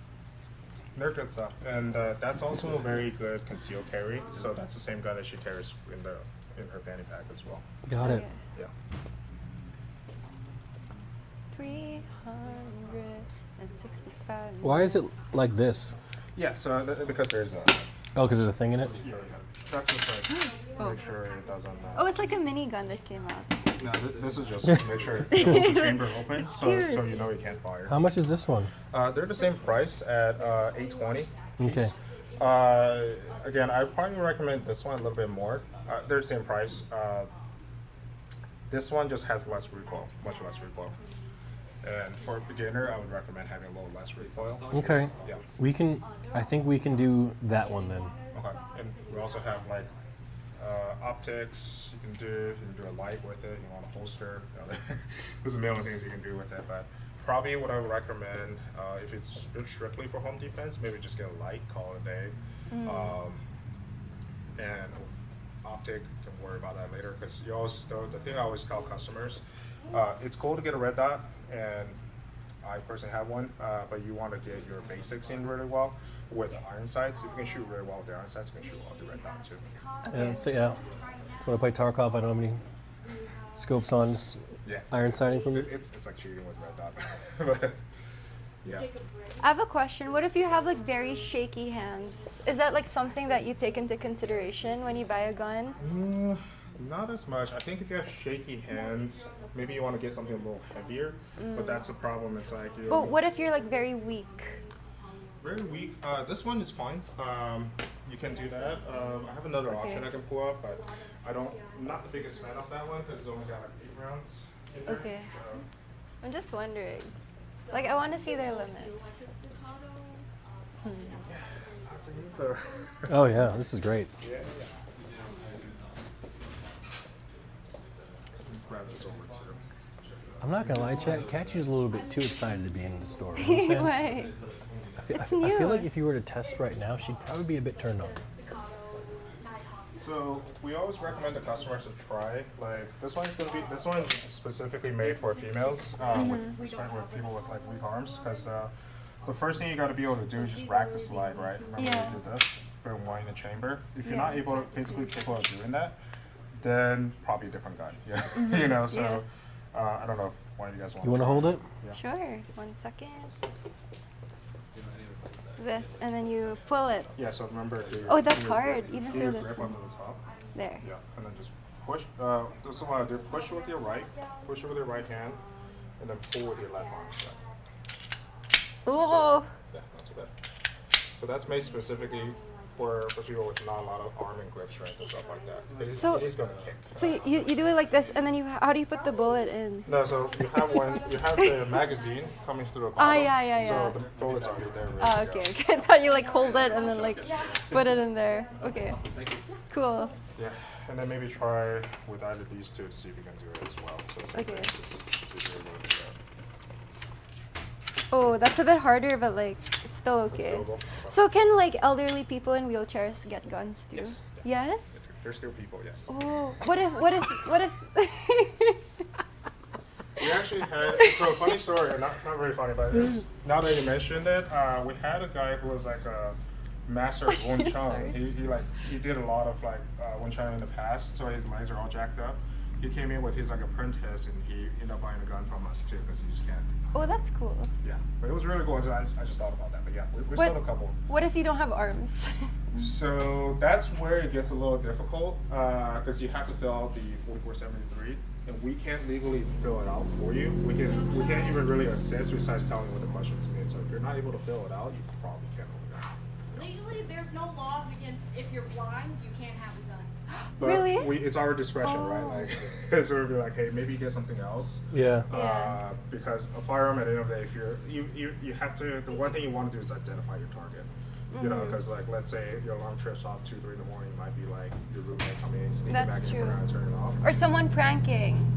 They're good stuff, and that's also a very good concealed carry. So that's the same gun that she carries in her fanny pack as well. Got it. Okay. Yeah. 365. Why is it like this? Yeah. So because there's a Oh, because there's a thing in it? that's just like make sure it doesn't. Oh, it's like a mini gun that came out. No, this is just to make sure it holds the chamber open, so you know you can't fire. How much is this one? They're the same price at $820. Okay. Again, I probably recommend this one a little bit more. They're the same price. This one just has less recoil, much less recoil. And for a beginner, I would recommend having a little less recoil. Okay. Yeah. I think we can do that one then. Okay. And we also have like optics. You can do a light with it. You want a holster. There's a million things you can do with it, but probably what I would recommend if it's strictly for home defense, maybe just get a light, call it a day, and optic. Can worry about that later because you always the thing I always tell customers, it's cool to get a red dot, and I personally have one, but you want to get your basics in really well with iron sights. If you can shoot really well with the iron sights, you can shoot well with the red dot too. So when I play Tarkov, I don't have any scopes on, just Yeah. iron sighting from it. It's like shooting with red dot. But, yeah. I have a question. What if you have like very shaky hands? Is that like something that you take into consideration when you buy a gun? Not as much. I think if you have shaky hands, maybe you want to get something a little heavier. But that's a problem. It's like you. But what if you're like very weak? Very weak. This one is fine. You can do that. I have another option I can pull up, but I'm not the biggest fan of that one because it's only got like 8 rounds in there. Okay. So. I'm just wondering. Like I want to see their limits. Lots of info. Oh yeah, this is great. Yeah. Grab this over too. I'm not gonna lie, chat. Katchii's a little bit too excited to be in the store. You know what I'm saying? Why? I feel like if you were to test right now, she'd probably be a bit turned on. So we always recommend the customers to try. Like this one's specifically made for females with people with like weak arms, because the first thing you got to be able to do is just rack the slide, right? Remember Yeah. we did this, put one in the chamber. If you're not able to physically capable of doing that, then probably a different gun. Yeah, you know. So I don't know if one of you guys want. You want to hold it? Yeah. Sure. 1 second. This, and then you pull it. Yeah. So remember. Oh, that's hard, even do for your this grip one. onto the top. There. Yeah, and then just push. This is what I do. Push with your right. Push it with your right hand, and then pull with your left arm. Oh. Yeah, not too bad. So that's made specifically for people with not a lot of arm and grip strength and stuff like that. It is going to kick. So you do it like this, and then how do you put the bullet in? No, so you have the magazine coming through the bottom. yeah. So the bullet's already there. Ready Oh, to okay. go. Okay. I thought you like hold it and then like put it in there. Okay. Cool. Yeah, and then maybe try with either of these two to see if you can do it as well. So same Okay. thing, just see if you're able to do that. Oh, that's a bit harder, but like it's still It's okay. doable. So can like elderly people in wheelchairs get guns too? Yes. Yes? They're still people, yes. Oh, what if We actually had, so funny story, not very funny, but it's, now that you mentioned it, we had a guy who was like a master of Wing Chun. He did a lot of like Wing Chun in the past, so his legs are all jacked up. He came in with his like apprentice, and he ended up buying a gun from us too, because he just can't. Oh, that's cool. Yeah, but it was really cool. So I just thought about that, but yeah, we sold a couple. What if you don't have arms? So that's where it gets a little difficult, because you have to fill out the 4473, and we can't legally fill it out for you. We can't even really assist besides telling you what the questions mean. So if you're not able to fill it out, you probably can't hold a gun. Legally, there's no laws against if you're blind, you can't have a gun. But Really? it's our discretion, right? Like, so we'd be like, hey, maybe you get something else. Yeah. Yeah. Because a firearm at the end of the day, if you have to, the one thing you want to do is identify your target. You know, because like, let's say your alarm trips off 2, 3 in the morning, it might be like your roommate coming in, sneaking That's back in, true. forgot to turn it off. Or someone pranking?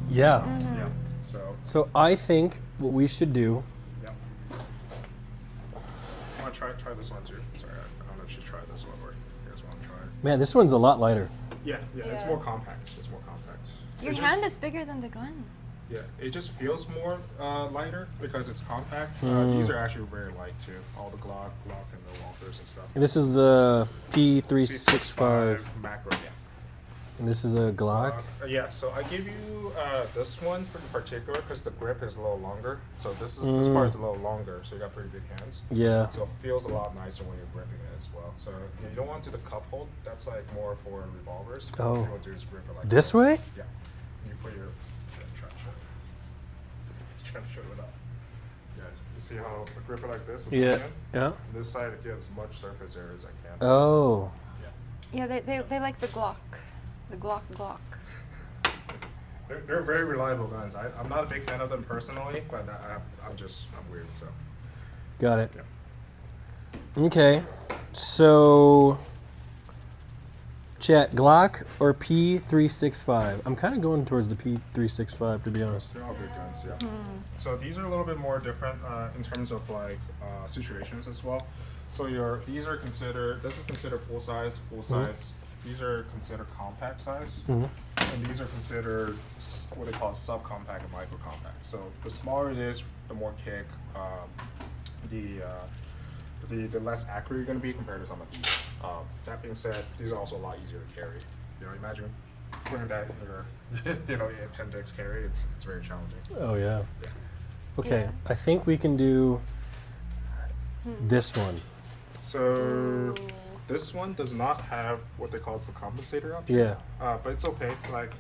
Yeah. Yeah. So. So I think what we should do. Yeah. I want to try this one too. Sorry, I don't know if you should try this one or you guys want to try it. Man, this one's a lot lighter. Yeah, it's Yeah. more compact. It's more compact. Your It hand is bigger than the gun. Yeah, it just feels more lighter because it's compact. These are actually very light too. All the Glock and the Walthers and stuff. And this is the P365. macro, yeah. And this is a Glock. Yeah, so I give you this one in particular because the grip is a little longer. So this part is a little longer, so you got pretty big hands. Yeah. So it feels a lot nicer when you're gripping it as well. So you don't want to do the cup hold. That's like more for revolvers. Oh. What you want to do is grip it like This that. way? Yeah. You put your trying to show it up. Yeah. You see how I grip it like this with Yeah. the hand? Yeah. This side it gets as much surface area as I can. Oh. Yeah, they like the Glock. The Glock. They're very reliable guns. I'm not a big fan of them personally, but I'm weird. So Got it. yeah. Okay. So, chat, Glock or P365? I'm kind of going towards the P365, to be honest. They're all good guns, yeah. So these are a little bit more different in terms of like situations as well. So these are considered. This is considered full size. These are considered compact size, and these are considered what they call subcompact and micro compact. So the smaller it is, the more kick, the less accurate you're going to be compared to some of these. That being said, these are also a lot easier to carry. You know, imagine putting that in your, your appendix carry. It's very challenging. Oh, yeah. Yeah. Okay. Yeah. I think we can do this one. So this one does not have what they call the compensator up. Yeah. But it's okay. Like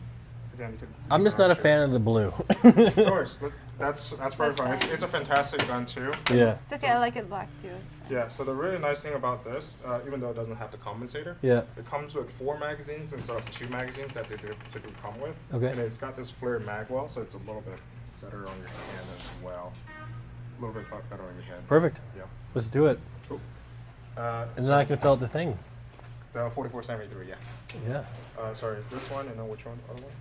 again, you can. I'm just not a fan of the blue. Of course, but that's probably fine. fine. It's a fantastic gun too. Yeah. It's okay. I like it black too. It's fine. Yeah. So the really nice thing about this, even though it doesn't have the compensator, Yeah. it comes with 4 magazines instead of 2 magazines that they typically come with. Okay. And it's got this flared mag well, so it's a little bit better on your hand as well. A little bit better on your hand. Perfect. Yeah. Let's do it. Cool. And then I can fill out the thing. The 4473, yeah. Yeah. Sorry, this one and then which one? Other one?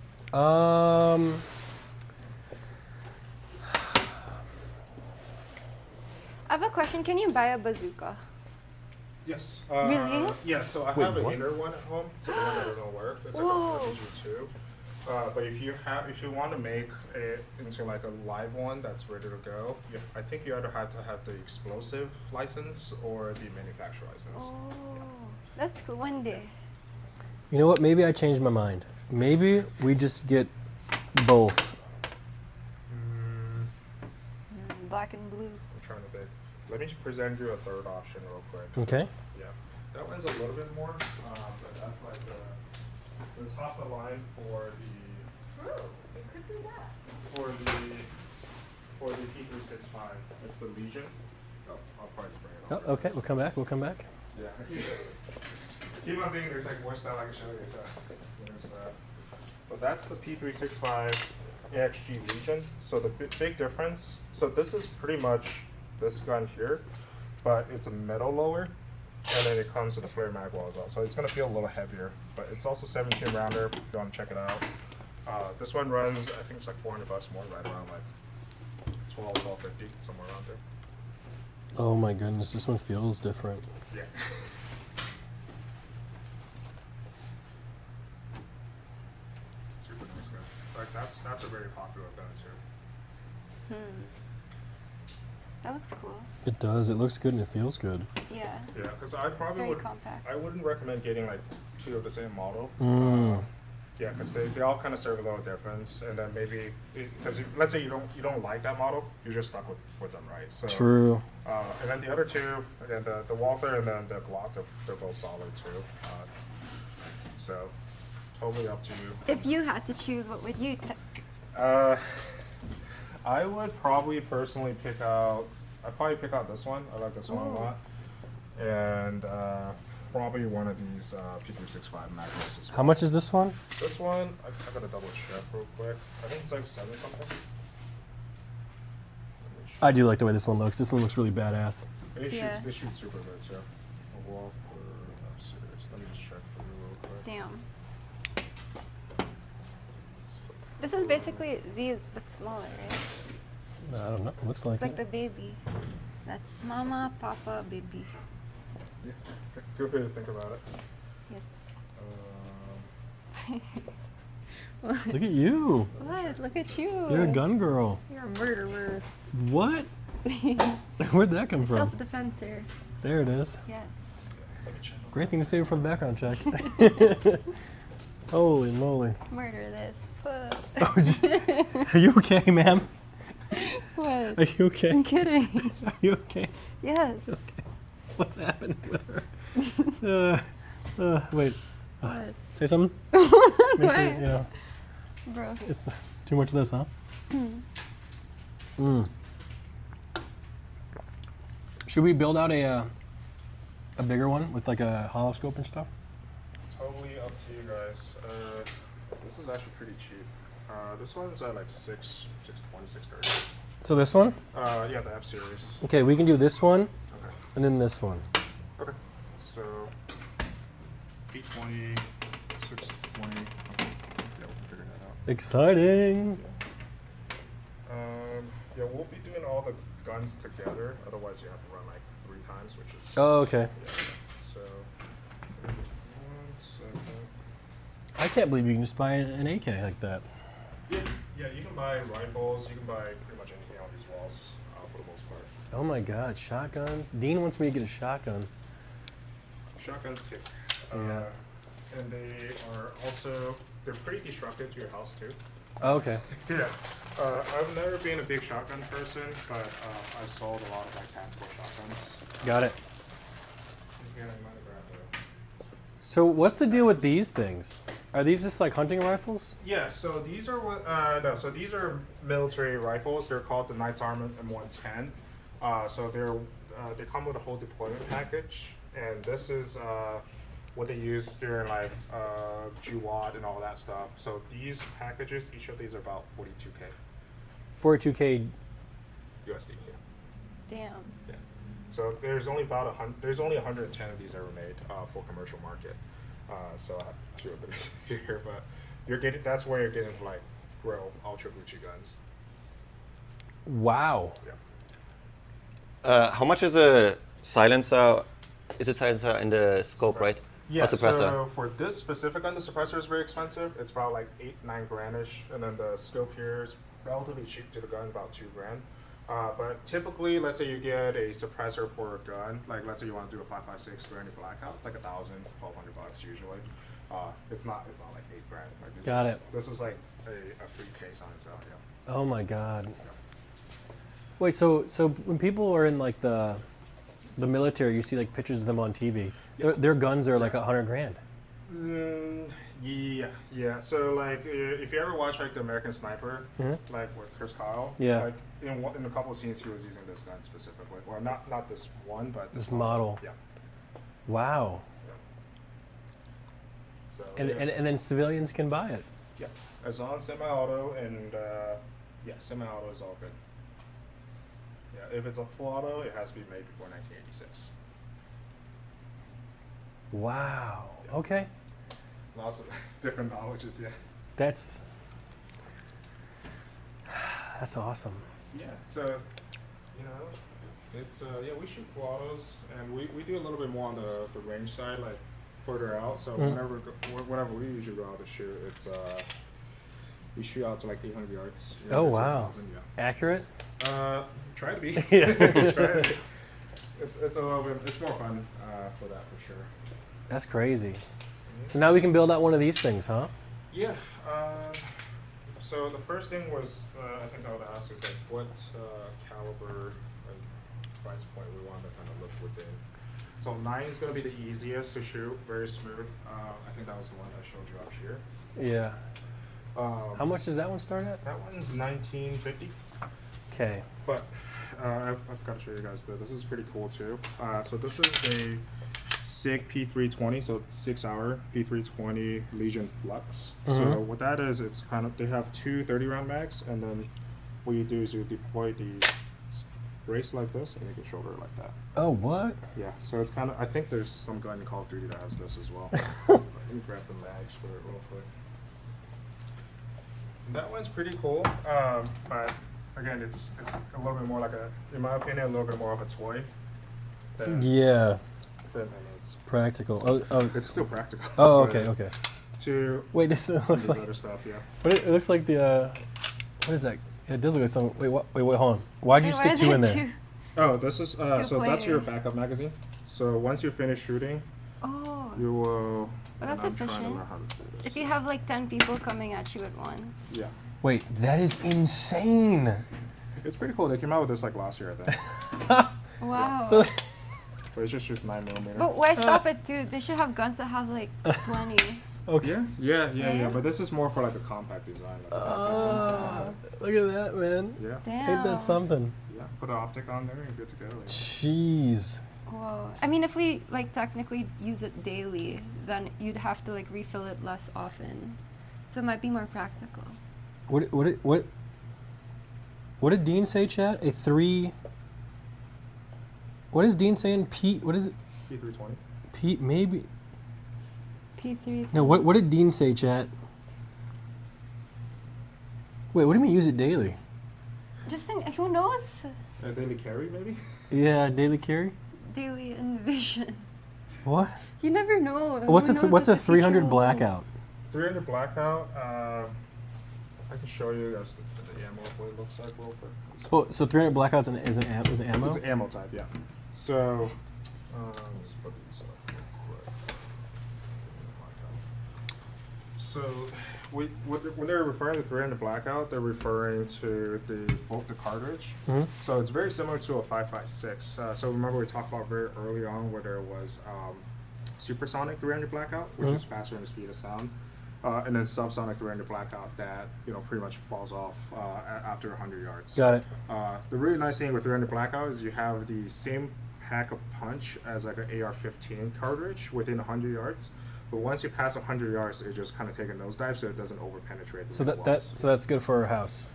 I have a question. Can you buy a bazooka? Yes. Really? Yeah, so I Wait, have an what? inner one at home, so the one that doesn't work. It's like Whoa. a PG2. But if you want to make it into like a live one that's ready to go, I think you either have to have the explosive license or the manufacturer license. Oh, that's cool. One day. You know what? Maybe I changed my mind. Maybe we just get both. Black and blue. I'm trying to think. Let me present you a third option real quick. Okay. Yeah, that one's a little bit more, but that's like the top of the line for the True. It could be that. for the P365. It's the Legion. Oh, I'll probably just bring it up. Oh, okay. We'll come back. We'll come back. Yeah. Keep on thinking there's like more stuff I can show you. So but that's the P365 AXG Legion. So the big difference. So this is pretty much this gun here, but it's a metal lower, and then it comes with a flare mag wall as well. So it's gonna feel a little heavier, but it's also 17 rounder. If you want to check it out. This one runs, I think it's like $400 more, right around like 1250, somewhere around there. Oh my goodness, this one feels different. Yeah. Super nice gun. Like that's a very popular gun too. That looks cool. It does. It looks good and it feels good. Yeah. Yeah, because I It's probably very would. compact. I wouldn't recommend getting like 2 of the same model. Mm. Yeah, because they all kind of serve a little difference, and then maybe because let's say you don't like that model, you're just stuck with them, right? So True. and then the other two, again the Walther and then the Glock, they're both solid too. So totally up to you. If you had to choose, what would you pick? I would probably personally pick out. I'd probably pick out this one. I like this one a lot, and probably one of these P365 macros as well. How much is this one? This one, I gotta double check real quick. I think it's like 7 something. I do like the way this one looks. This one looks really badass. It Yeah. shoots super good too. Walther upstairs. Let me just check for you real quick. Damn. This is basically these, but smaller, right? I don't know. Looks like It's like it. the baby. That's mama, papa, baby. Yeah, good way to think about it. Yes. Look at you. What? Look at you. You're a gun girl. You're a murderer. What? Where'd that come from? Self-defenser. There it is. Yes. Great thing to save for the background check. Holy moly. Murder this. Puh. Oh, are you okay, ma'am? What? Are you okay? I'm kidding. Are you okay? Yes. Okay. What's happening with her? Wait. What? Say something? Make sure, you know, Bro. it's too much of this, huh? Mm. Should we build out a bigger one with like a holoscope and stuff? Totally up to you guys. This is actually pretty cheap. This one's at like 620, 630. So this one? Yeah, the F series. Okay, we can do this one Okay. and then this one. Okay. So 820, 620. Okay. Yeah, we'll figure that out. Exciting. Yeah, we'll be doing all the guns together. Otherwise, you have to run like 3 times, which is. Oh, okay. Yeah. So, give me just 1 second. I can't believe you can just buy an AK like that. Yeah, you can buy rifles. You can buy pretty much anything on these walls for the most part. Oh my God, shotguns. Dean wants me to get a shotgun. Shotguns kick. Yeah. And they are also, they're pretty destructive to your house too. Oh, okay. Yeah. I've never been a big shotgun person, but I've sold a lot of like tactical shotguns. Got it. Yeah, I might have grabbed a- So what's the deal with these things? Are these just like hunting rifles? Yeah, so these are what no, so these are military rifles. They're called the Knight's Armor M110. So they come with a whole deployment package, and this is what they use during like GWAT and all that stuff. So these packages, each of these are about 42K 42K. USD. Yeah. Damn. Yeah. So there's only about 110 of these ever made for commercial market. So I have 2 of them here, but that's where you're getting like real ultra Gucci guns. Wow. Yeah. How much is a silencer? Is it silencer in the scope, right? Yeah, Or suppressor? so for this specific gun, the suppressor is very expensive. It's about like 8-9 grandish, and then the scope here is relatively cheap to the gun, about $2 grand. But typically, let's say you get a suppressor for a gun, like let's say you want to do a 5.56 Granny Blackout, it's like $1,000, $1,200 usually. It's not like 8 grand. Like Got it. This is like a free case on its own. Yeah. Oh my God. Wait, so when people are in like the military, you see like pictures of them on TV. Their guns are like 100 grand. Yeah. So like, if you ever watch like the American Sniper, like with Chris Kyle, Yeah. like in a couple of scenes he was using this gun specifically, or not this one, but This model. Yeah. Wow. So And then civilians can buy it. yeah, as long as semi-auto and semi-auto is all good. Yeah, if it's a full auto, it has to be made before 1986. Wow. Okay. Lots of different knowledges. Yeah. That's awesome. Yeah, so, you know, it's, we shoot full autos, and we do a little bit more on the range side, like further out, so whenever we usually go out to shoot, it's, we shoot out to like 800 yards. You know, Oh, to wow. 1,000, yeah. Accurate? Try to be. Yeah. Try to be. It's a little bit, it's more fun for that, for sure. That's crazy. So now we can build out one of these things, huh? Yeah. So the first thing was, I think I would ask is like what caliber and price point we want to kind of look within. So 9 is going to be the easiest to shoot, very smooth. I think that was the one I showed you up here. Yeah. How much does that one start at? That one's 1950. Okay. But I've got to show you guys this is pretty cool too. So this is a SIG P320, so 6-hour P320 Legion Flux. So what that is, it's kind of, they have 2 30-round mags, and then what you do is you deploy the brace like this, and you can shoulder it like that. Oh, what? Yeah, so it's kind of, I think there's some gun in Call of Duty that has this as well. Let me grab the mags for it real quick. That one's pretty cool, but again, it's a little bit more like in my opinion, a little bit more of a toy. Yeah. Than it's Practical. Oh. it's still practical. Oh, but okay, okay. to Wait, this looks do like. other stuff. Yeah. But it looks like the. What is that? It does look like something. Wait, hold on. Why'd you Wait, stick why two are in there there? two? Oh, this is so that's your player. backup magazine. So once you finish shooting, Oh. you will. Well, that's and I'm trying to efficient. learn how to do this. If you have like 10 people coming at you at once. Yeah, Wait, that is insane. it's pretty cool. They came out with this like last year, I think. Wow. So. But it's just shoots 9mm. But why stop at 2? They should have guns that have like 20. Okay. Yeah. But this is more for like a compact design. Like a compact Look at that, man. yeah. Damn. Ain't that something? Yeah. Put an optic on there and you're good to go. Yeah. Jeez. Whoa. I mean, if we like technically use it daily, then you'd have to like refill it less often. So it might be more practical. What did Dean say, chat? A 3. What is Dean saying? Pete, what is it? P320. Pete, maybe. P3. No, what did Dean say, chat? Wait, what do you mean use it daily? Just think, who knows? Daily carry maybe. Yeah, daily carry. Daily envision. What? You never know. What's Who a knows what's what a the future 300 will blackout? 300 blackout. I can show you guys the ammo what it looks like real quick. Well, so 300 blackouts is an ammo. It's an ammo type, yeah. So, let's put these up real quick. So, when they're referring to 300 blackout, they're referring to the cartridge. Mhm. So it's very similar to a 5.56. So remember we talked about very early on where there was supersonic 300 blackout, which is faster than the speed of sound. And then subsonic 300 blackout that pretty much falls off after 100 yards. Got it. The really nice thing with 300 blackout is you have the same pack of punch as like an AR-15 cartridge within 100 yards. But once you pass 100 yards, it just kind of take a nosedive so it doesn't over-penetrate the So walls. that's good for our house.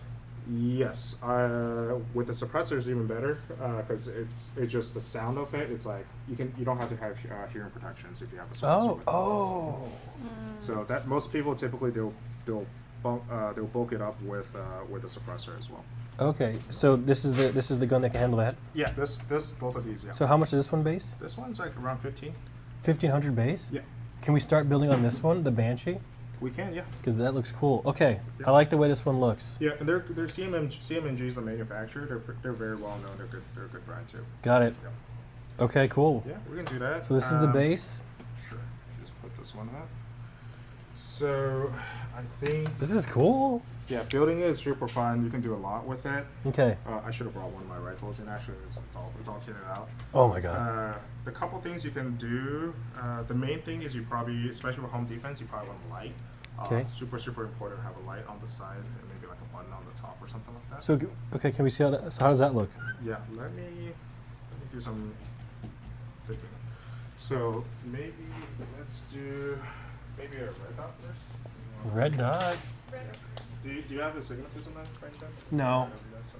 Yes. With the suppressor is even better because it's just the sound of it. It's like you don't have to have hearing protections if you have a suppressor. Oh. So that most people typically they'll bulk it up with a suppressor as well. Okay. So this is the gun that can handle that. Yeah. This both of these. Yeah. So how much is this one base? This one's like around 15. 1500 base. Yeah. Can we start building on this one, the Banshee? We can. Yeah. Because that looks cool. Okay. Yeah. I like the way this one looks. Yeah, and they're CMMG's the manufacturer. They're very well known. They're a good brand too. Got it. Yeah. Okay. Cool. Yeah, we can do that. So this is the base. Sure. Just put this one up. So I think This is cool. building it is super fun. You can do a lot with it. Okay. I should have brought one of my rifles in. Actually, it's all kitted out. Oh my god. The couple things you can do. The main thing is you probably, especially for home defense, you probably want a light. Okay. Super important to have a light on the side and maybe like a button on the top or something like that. So okay, can we see how that? So how does that look? Yeah, let me do some thinking. So maybe let's do maybe a red dot first. Red dot. Do you have astigmatism then, by any chance? No. Okay.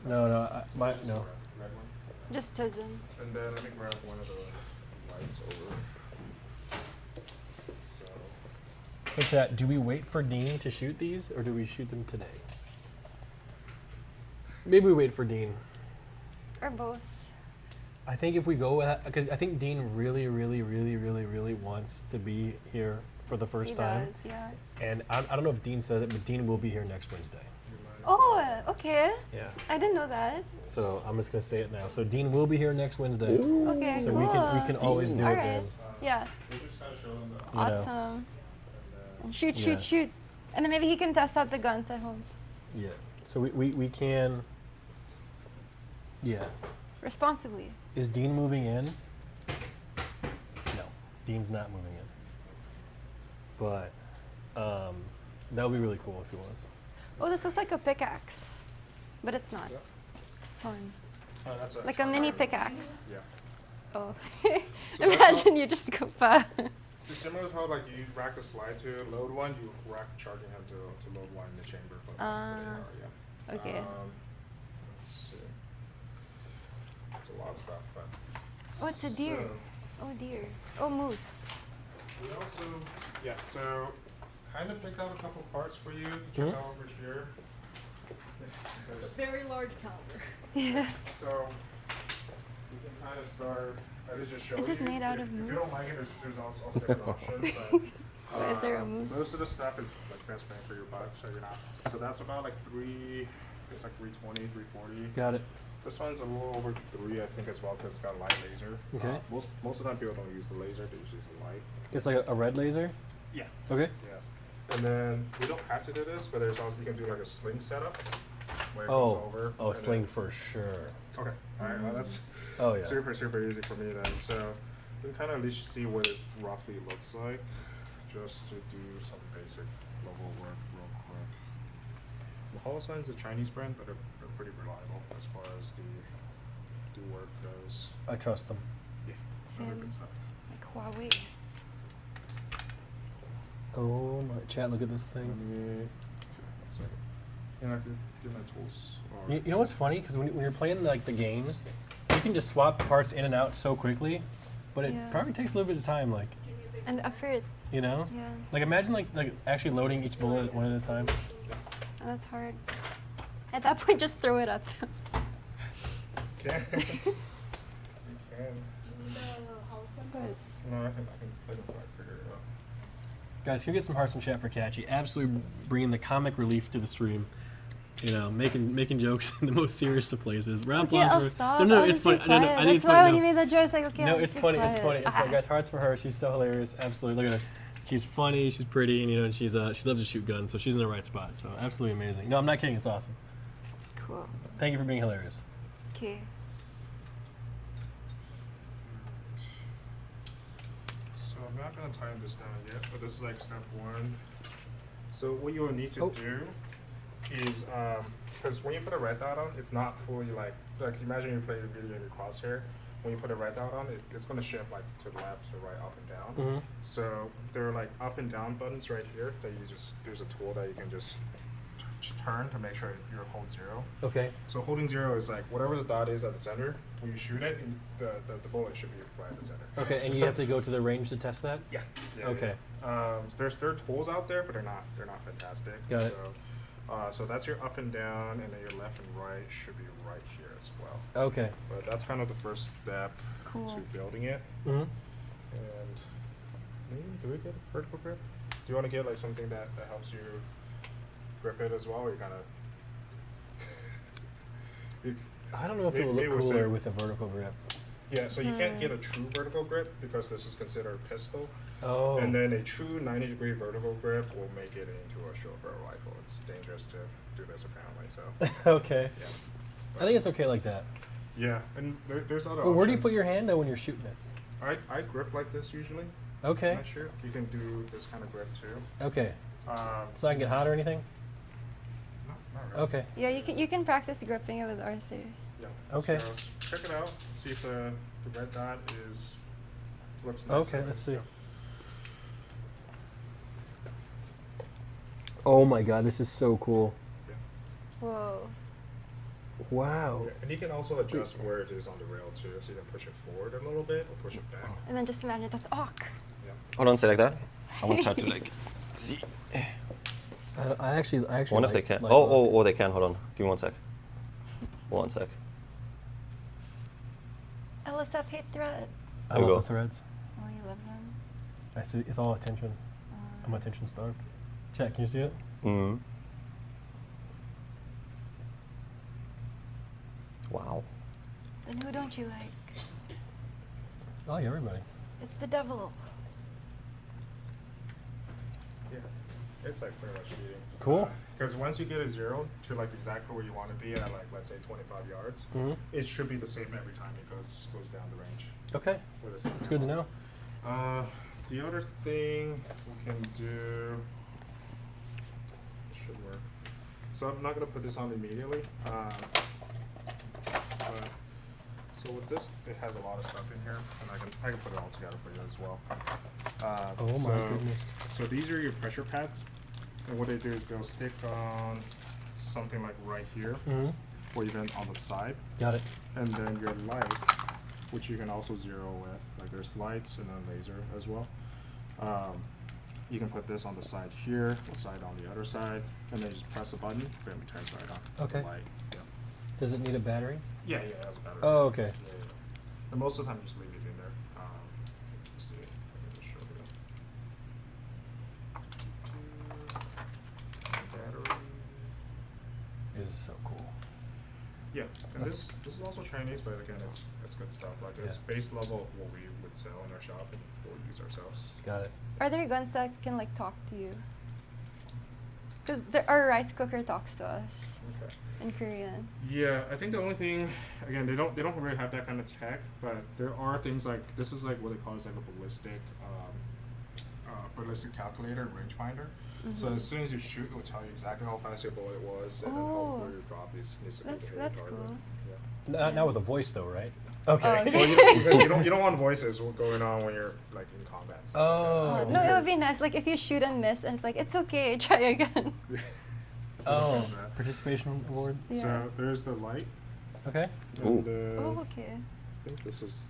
No. No. Just No. a red one. Just tism. And then let me grab one of the lights over. So chat, do we wait for Dean to shoot these, or do we shoot them today? Maybe we wait for Dean. Or both. I think if we go with that, because I think Dean really wants to be here for the first He time. does, yeah. And I don't know if Dean said it, but Dean will be here next Wednesday. Oh, okay. Yeah. I didn't know that. So I'm just gonna say it now. So Dean will be here next Wednesday. Okay, So cool. we can always do All it right. then. Yeah. We'll just try to show them the You know. Awesome. And shoot, Yeah. shoot. And then maybe he can test out the guns at home. Yeah. So we can. Yeah. Responsibly. Is Dean moving in? No, Dean's not moving in. But that would be really cool if he was. Oh, this looks like a pickaxe. But it's not. Sword. that's Like a mini pickaxe. Yeah. Oh. Imagine you just go by. It's similar to how like you rack the slide to load one, you rack charging him to load one in the chamber. For the AR, yeah. Okay. Let's see. There's a lot of stuff, but. Oh, it's a deer. So, Oh, deer. Oh, moose. we also, so kind of picked out a couple parts for you to check out over here. Because- Very large caliber. Yeah. So you can kind of start. I was just showing Is it you. made out of If you moose? don't like it, there's also different options. But Is there a move? Most of the stuff is like best bang for your buck, so you're not. So that's about like it's like 320, 340. Got it. This one's a little over 3, I think, as well, because it's got a light laser. Okay. Most of the time people don't use the laser; they just use the light. It's like a red laser. Yeah. Okay. Yeah. And then we don't have to do this, but there's also you can do like a sling setup where it Oh. goes over. Oh, and sling then- for sure. Okay. All right. Well, that's Oh yeah. super easy for me then. So we can kind of at least see what it roughly looks like, just to do some basic level work real quick. The Holosign's a Chinese brand, but they're pretty reliable as far as the work goes. I trust them. Yeah. Same. Good stuff. Like Huawei. Oh my chat! Look at this Let thing. me. One second. And I could get my tools. Or, You know what's funny? Because when you're playing like the games, you can just swap parts in and out so quickly, but it Yeah. probably takes a little bit of time. Like, And effort. you know, Yeah. like imagine like actually loading each bullet one at a time. And that's hard. At that point, just throw it at them. Can. You can. But No, I can figure it out. Guys, can we get some hearts in chat for Katchii? Absolutely bringing the comic relief to the stream. You know, making jokes in the most serious of places. Round okay, applause I'll for stop. No, I'll it's just be funny. No, quiet. I think That's it's why funny. when No. you made that joke, it's like, okay, No, I'll it's just be funny. It's quiet. funny. It's funny, guys. Hearts for her. She's so hilarious. Absolutely. Look at her. She's funny. She's pretty, and you know, and she loves to shoot guns, so she's in the right spot. So absolutely amazing. No, I'm not kidding. It's awesome. Cool. Thank you for being hilarious. Okay. So I'm not gonna time this down yet, but this is like step 1. So what you will need to do is, because when you put a red dot on, it's not fully like imagine you play your video in your crosshair. When you put a red dot on, it's gonna shift like to the left, to right, up and down. Mhm. So there are like up and down buttons right here that there's a tool that you can just turn to make sure you hold 0. Okay. So holding 0 is like whatever the dot is at the center. When you shoot it, the bullet should be right at the center. Okay, and you have to go to the range to test that. Yeah. Okay. So there are tools out there, but they're not fantastic. Got it. So that's your up and down, and then your left and right should be right here as well. Okay. But that's kind of the first step Cool. to building it. Mm-hmm. And do we get vertical grip? Do you want to get like something that helps you grip it as well, or you kind of? I don't know if it would Maybe look we'll cooler say- with a vertical grip. Yeah, so you can't get a true vertical grip because this is considered a pistol. Oh. And then a true 90-degree vertical grip will make it into a short barrel rifle. It's dangerous to do this apparently. So Okay. yeah, I think it's okay like that. yeah, and there's other. Well, where do you options. put your hand though when you're shooting it? I grip like this usually. Okay. When I shoot. You can do this kind of grip too. Okay. Um, So I can get hot or anything? no, not really. Okay. Yeah, you can practice gripping it with Arthur. Yeah. Okay. So check it out. See if the red dot looks nice. Okay, let's see. Oh my god, this is so cool. Yeah. Whoa. Wow. Yeah, and you can also adjust where it is on the rail too, so you can push it forward a little bit or push it back. And then just imagine that's awk. Yeah. Hold on, say like that. I want to try to like see. I actually Wonder if they can. Oh, they can. Hold on. Give me 1 sec. 1 sec. LSF hate thread. I There we love go. the threads. Oh, you love them. I see. It's all attention. I'm attention starved. Chat, can you see it? Mm. Wow. Then who don't you like? I like everybody. It's the devil. Yeah. It's like pretty much shooting. Cool. Because once you get a 0 to like exactly where you want to be at, like let's say 25 yards, it should be the same every time it goes down the range. Okay. With a It's good to know. The other thing we can do should work. So I'm not gonna put this on immediately. So with this, it has a lot of stuff in here, and I can put it all together for you as well. Oh my goodness. So these are your pressure pads, and what they do is they'll stick on something like right here, or even on the side. Got it. And then your light, which you can also zero with, like there's lights and a laser as well. You can put this on the side here, the side on the other side, and then just press a button, bam, it turns right on. Okay. Light. Yeah. Does it need a battery? Yeah, it has a battery. Oh, okay. Yeah. And most of the time, just leave it in there. Let's see. Let me just show you. Yeah, and this is also Chinese, but again, it's good stuff. Like it's base level of what we would sell in our shop and what we use ourselves. Got it. Are there guns that can like talk to you? Because our rice cooker talks to us Okay. in Korean. Yeah, I think the only thing, again, they don't really have that kind of tech, but there are things like this is like what they call is like a ballistic calculator, rangefinder. So as soon as you shoot, it will tell you exactly how fast your bullet was, and then how where your drop needs to be. That's cool. Yeah. Not with a voice though, right? Okay. okay. Well, because you don't want voices going on when you're like in combat. and stuff Oh. like that. No, it would be nice. Like if you shoot and miss, and it's like it's okay, try again. Oh, participation award. Yeah. So there's the light. Okay. And, Oh, okay. I think this is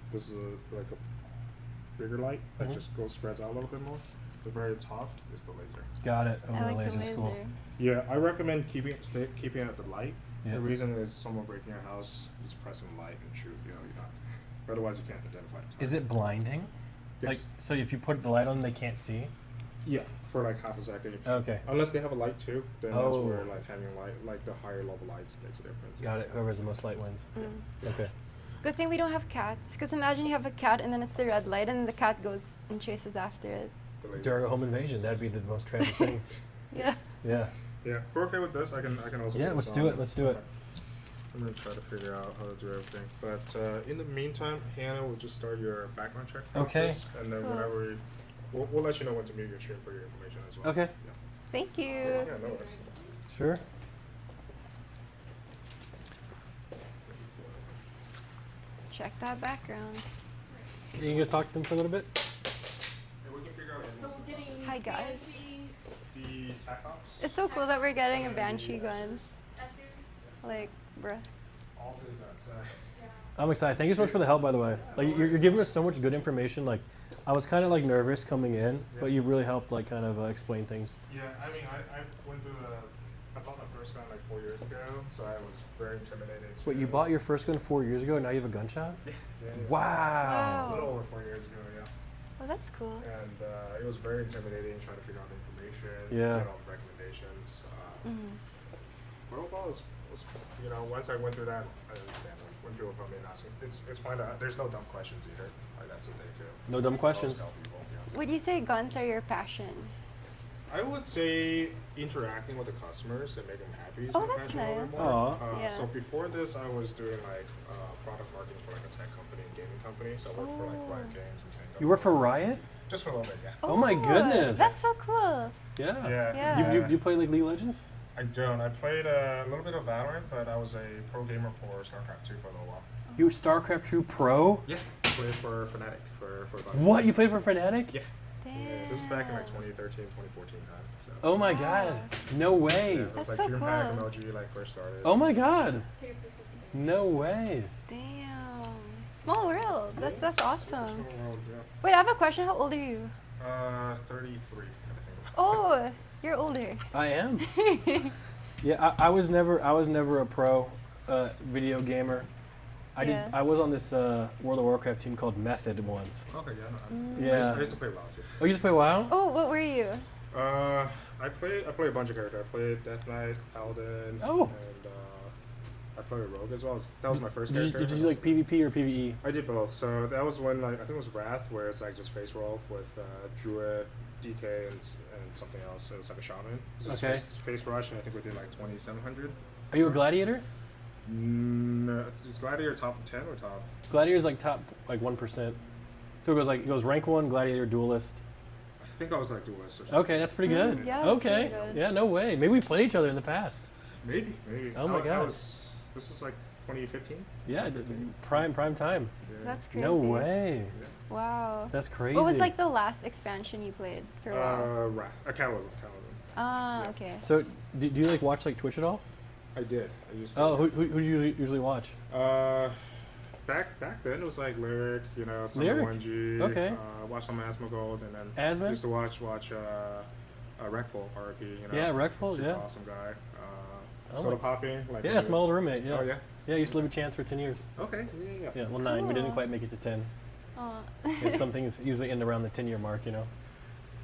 like a bigger light that just spreads out a little bit more. The very top is the laser. Got it. Oh, I the like the laser's laser. cool. Yeah, I recommend keeping it at the light. Yeah. The reason is someone breaking your house, you just press the light and shoot. You know, you're not. Otherwise, you can't identify it. Is it blinding? Yes. Like, so if you put the light on, they can't see? Yeah, for like half a second. If you- Okay. Unless they have a light too, then that's Oh. where like having light, like the higher level lights makes a difference. Got it. Whoever has the most light wins. Okay. Good thing we don't have cats. Because imagine you have a cat and then it's the red light and then the cat goes and chases after it. The laser. During a home invasion, that'd be the most tragic thing. Yeah. Yeah. Yeah, if we're okay with this. I can also. Yeah, put let's this do on. it. Let's do it. I'm gonna try to figure out how to do everything. But in the meantime, Hannah will just start your background check Okay. process, and then Cool. whenever we'll let you know when to mute your stream for your information as well. Okay. Yeah. Thank you. Yeah, no worries. Sure. Check that background. You can just talk to them for a little bit? Hey, we can figure out So we're getting Hi, guys. the tac ops. It's so cool that we're getting a Banshee gun. Like, bruh. All three guns. I'm excited. Thank you so much for the help, by the way. Like, you're giving us so much good information. Like, I was kind of like nervous coming in, but you've really helped like kind of explain things. Yeah, I mean, I went through I bought my first gun like 4 years ago, so I was very intimidated. Wait, you bought your first gun 4 years ago, and now you have a gun shop? Yeah. Wow. A Wow. little over 4 years ago, yeah. Oh, that's cool. And it was very intimidating trying to figure out information, Yeah. get all the recommendations. Mhm. But overall, was you know, once I went through that, I understand when people come in asking. It's fine that there's no dumb questions either. Like that's the thing too. No dumb questions. Always tell people, yeah. Would you say guns are your passion? I would say interacting with the customers and making them happy is Oh, my that's passion a little nice. bit more. Aw. Yeah. So before this, I was doing like product marketing for like a tech company and gaming company. So I worked for like Riot Games and Sega. You work for Riot? Just for a little bit, yeah. Oh my goodness. That's so cool. Yeah. Yeah. Do you play like League of Legends? I don't. I played a little bit of Valorant, but I was a pro gamer for StarCraft 2 for a little while. You were StarCraft 2 pro? Yeah. Played for Fnatic for about What? You played for Fnatic? Yeah. Damn. Yeah. This is back in like 2013, 2014 time. So. Oh my god. No way. Yeah, it was That's like so Team Pack cool. emoji like first started. Oh my god. No way. Damn. Small world. That's awesome. Small world, yeah. Wait, I have a question. How old are you? 33. Oh, you're older. I am. Yeah, I was never a pro video gamer. Yeah. I was on this World of Warcraft team called Method once. Okay, yeah. No, Yeah. I used to play WoW too. Oh, you used to play WoW? Oh, what were you? I play a bunch of characters. I played Death Knight, Paladin, Oh. and I played a Rogue as well. That was my first Did character. you do like PvP or PvE? I did both. So that was when I think it was Wrath, where it's like just face roll with Druid, DK, and something else. So it's like a shaman. It's just Okay. face rush, and I think we did like 2700. Are you a gladiator? No, is Gladiator top 10 or top? Gladiator's like top like 1%. So it goes rank 1, gladiator, duelist. I think I was like duelist or something. Okay, that's pretty good. Yeah, that's okay. pretty good. Yeah, no way. Maybe we played each other in the past. Maybe. Oh my God. This was like 2015. Yeah, prime time. Yeah. That's crazy. No way. Wow. That's crazy. What was like the last expansion you played for WoW? Wrath. Cannibalism. Ah, okay. So, do you like watch like Twitch at all? I did. I used to. Oh, who do you usually watch? Back then it was like Lyric, you know, some Lyric? 1G. Okay. Watched some Asmongold, and then Asmon? used to watch Rekful RP. You know, Yeah, Rekful, super yeah. awesome guy. Oh Soda my- popping. Like Yeah, when it's my old roommate. Yeah. Oh yeah. Yeah, I used to live with Chance for 10 years. Okay. Yeah. Yeah, well 9. We didn't Cool. quite make it to 10. Aw. Yeah, some things usually end around the 10-year mark, you know.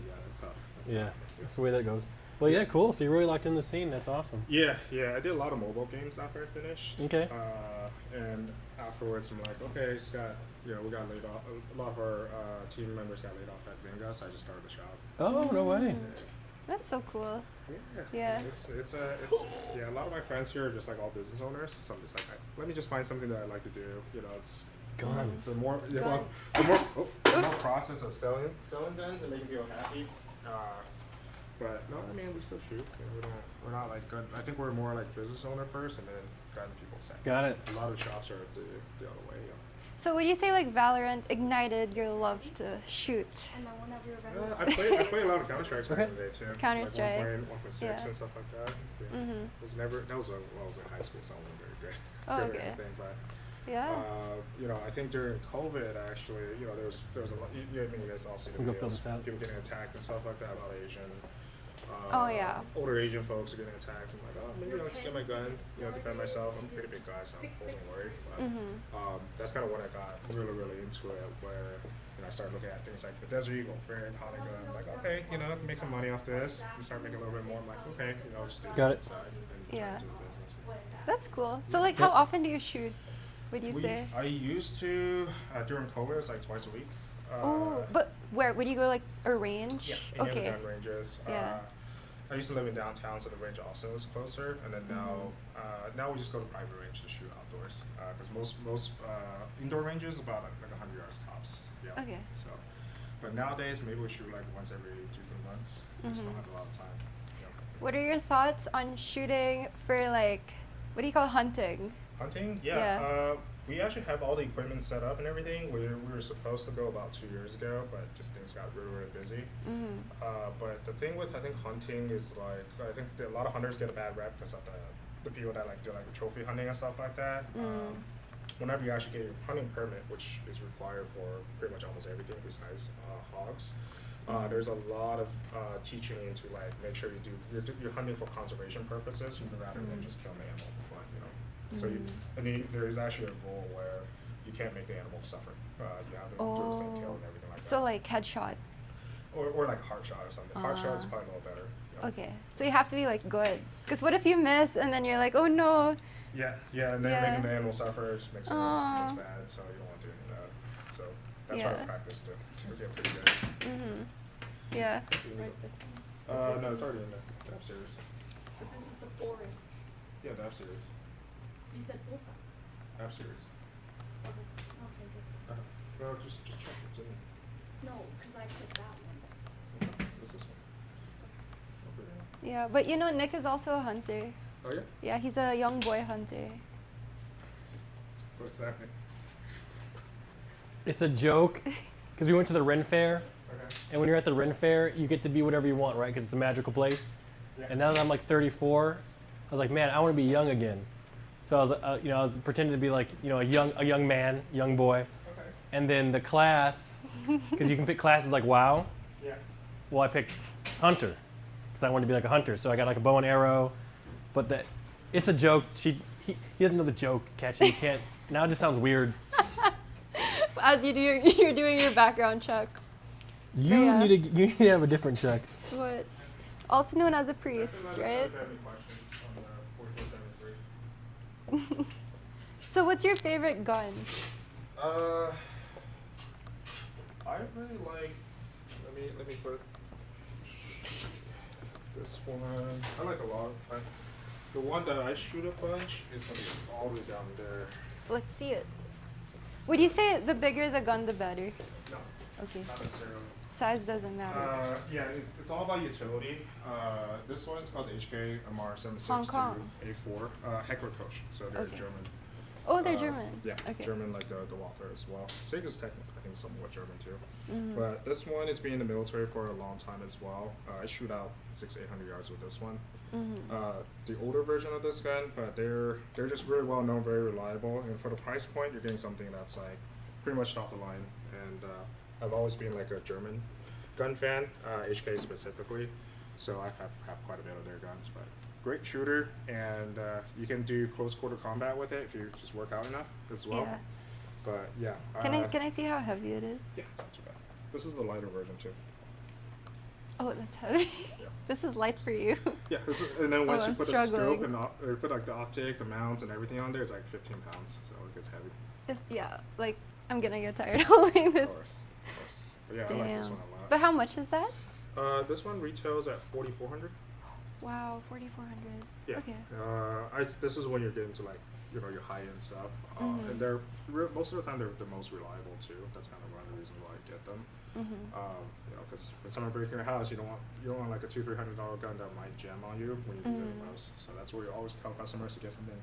Yeah, that's tough. Yeah, that's the way that goes. Well, yeah, cool. So you really locked in the scene. That's awesome. Yeah, I did a lot of mobile games after I finished. Okay. And afterwards, I'm like, okay, Scott, we got laid off. A lot of our team members got laid off at Zynga, so I just started the shop. Oh, no way. That's so cool. Yeah. Yeah. It's a lot of my friends here are just like all business owners, so I'm just like, let me just find something that I like to do. It's Guns. the more the more process of selling guns and making people happy. But no, I mean we still shoot. We're not like gun. I think we're more like business owner first, and then gun people second. Got it. A lot of shops are the other way. So would you say like Valorant ignited your love to shoot? And then whenever you're ready. I play a lot of Counter-Strike back in the day too. Counter-Strike. Like 1.6 Yeah. and stuff like that. Yeah. Mhm. It was never that was when I was in high school, so I wasn't very good. Oh, good at okay. anything, but Yeah. I think during COVID actually, there was a lot. You guys all see the We'll go fill videos, this out. people getting attacked and stuff like that. A lot of Asian. Oh, yeah. Older Asian folks are getting attacked. I'm like, maybe I'll just get my gun, defend myself. I'm a pretty big guy, so I wasn't worried. But, that's kind of when I got really, really into it, where I started looking at things like the Desert Eagle, very iconic gun. I'm like, okay, make some money off this. We start making a little bit more. I'm like, okay, I'll just do this Got it. inside and Yeah. try to do the business. That's cool. So like, how often do you shoot? Would you say? I used to during COVID, it was like twice a week. Oh, but where would you go? Like a range? Yeah, any of the gun ranges. Yeah. I used to live in downtown, so the range also is closer. And then now we just go to private range to shoot outdoors. Because most indoor ranges about like 100 yards tops. Yeah. Okay. So, but nowadays maybe we shoot like once every 2-3 months. We just don't have a lot of time. Yeah. What are your thoughts on shooting for like, what do you call hunting? Hunting? Yeah. We actually have all the equipment set up and everything. We were supposed to go about 2 years ago, but just things got really, really busy. But the thing with I think hunting is like I think a lot of hunters get a bad rep because of the people that like do like trophy hunting and stuff like that. Whenever you actually get your hunting permit, which is required for pretty much almost everything besides hogs, there's a lot of teaching you to like make sure you're hunting for conservation purposes rather than just killing the animal for fun, So there is actually a rule where you can't make the animal suffer. You have to do a clean kill and everything like that. So like headshot. Or like a heart shot or something. Heart shot is probably a little better. Okay. So you have to be like good. Because what if you miss and then you're like, oh no. Yeah, and then making the animal suffer just makes it bad, so you don't want to do any of that. So that's why I practice to get pretty good. Yeah. No, it's already in the F series. But this is the foreign. Yeah, the F series. You said full size. F series. Okay, good. Well, just check it's in. No, because I picked that one. This is one. Okay. Yeah, but Nick is also a hunter. Oh yeah? Yeah, he's a young boy hunter. What exactly? It's a joke because we went to the Ren Fair, Okay. and when you're at the Ren Fair, you get to be whatever you want, right? Because it's a magical place. Yeah. And now that I'm like 34, I was like, man, I want to be young again. So I was, I was pretending to be like, a young man, young boy. Okay. And then the class, because you can pick classes like WoW. Yeah. Well, I picked hunter because I wanted to be like a hunter. So I got like a bow and arrow, but it's a joke. He doesn't know the joke, Katchii. You can't. Now it just sounds weird. As you're doing your background check. You need to have a different check. What? Also known as a priest, If right? you have any questions on the 4473. So what's your favorite gun? I really like. Let me put this one. I like a lot. The one that I shoot a bunch is gonna be all the way down there. Let's see it. Would you say the bigger the gun, the better? No, Okay. not necessarily. Size doesn't matter. Yeah, it's all about utility. This one is called HK Hong Kong. MR762A4 Heckler Koch. So they're Okay. German. Oh, they're German. Yeah, Okay. German like the Walther as well. Sega's technically, I think, somewhat German too. Mm-hmm. But this one has been in the military for a long time as well. I shoot out 600-800 yards with this one. Mm-hmm. The older version of this gun, but they're just really well known, very reliable. And for the price point, you're getting something that's like pretty much top of the line. And I've always been like a German gun fan, HK specifically. So I have quite a bit of their guns, but great shooter, and you can do close quarter combat with it if you just work out enough as well. Yeah. But yeah. Can I see how heavy it is? Yeah, it's not too bad. This is the lighter version too. Oh, that's heavy. This is light for you. Yeah, and then once Oh, you I'm put struggling. the scope and put like the optic, the mounts, and everything on there, it's like 15 pounds, so it gets heavy. Yeah, like I'm gonna get tired holding this. Of course. But yeah, I like this Damn. one a lot. But how much is that? This one retails at 4,400. Wow, 4,400. Yeah. Okay. This is when you're getting to like, you know, your high-end stuff, and they're most of the time they're the most reliable too. That's kind of one of the reasons why I get them. You know, because when someone breaks your house, you don't want like a $200-300 gun that might jam on you when you need it the most. So that's where we always tell customers to get something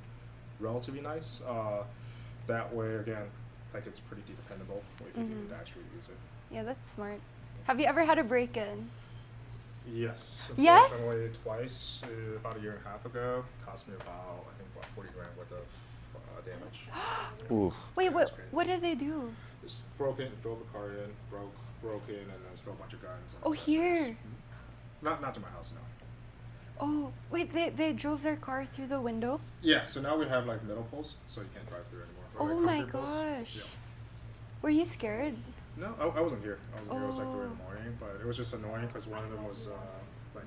relatively nice. That way, again, like it's pretty dependable if you need to actually use it. Yeah, that's smart. Have you ever had a break-in? Yes. Yes? Unfortunately, twice, about a year and a half ago. Cost me about, I think, about 40 grand worth of damage. Ooh. Wait, That's crazy. what did they do? Just broke in, drove the car in, broke in, and then stole a bunch of guns. And Oh, accessories. here. Not to my house, no. Oh, wait, they drove their car through the window? Yeah, so now we have like middle poles, so you can't drive through anymore. Or, Oh like, my concrete poles. gosh. Yeah. Were you scared? No, I wasn't here. It was like 3 in Oh. the morning, but it was just annoying because one of them was like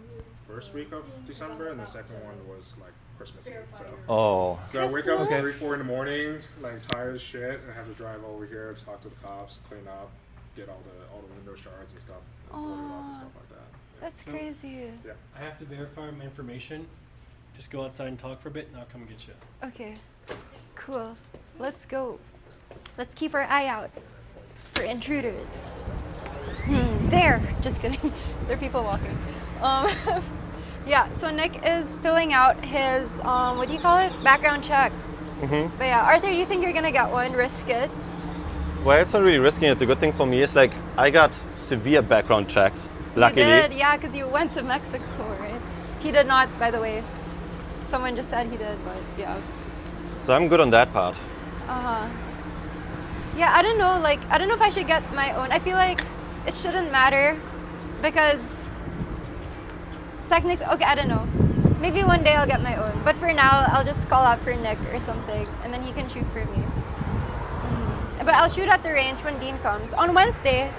first week of December, and the second one was like Christmas Eve. Oh. So I wake up at Christmas. 3-4 in the morning, like tired as shit, and I have to drive over here, talk to the cops, clean up, get all the window shards and stuff, and board it up and stuff like that. Yeah. That's crazy. Yeah. I have to verify my information. Just go outside and talk for a bit, and I'll come and get you. Okay, cool. Let's go. Let's keep our eye out for intruders. There. Just kidding. There are people walking. Yeah. So Nick is filling out his what do you call it? Background check. But yeah, Arthur, you think you're gonna get one? Risk it. Well, it's not really risking it. The good thing for me is like I got severe background checks. Luckily. You did, yeah, because you went to Mexico, right? He did not, by the way. Someone just said he did, but yeah. So I'm good on that part. Yeah, I don't know. Like, I don't know if I should get my own. I feel like it shouldn't matter because technically, okay, I don't know. Maybe one day I'll get my own. But for now, I'll just call out for Nick or something, and then he can shoot for me. But I'll shoot at the range when Dean comes on Wednesday.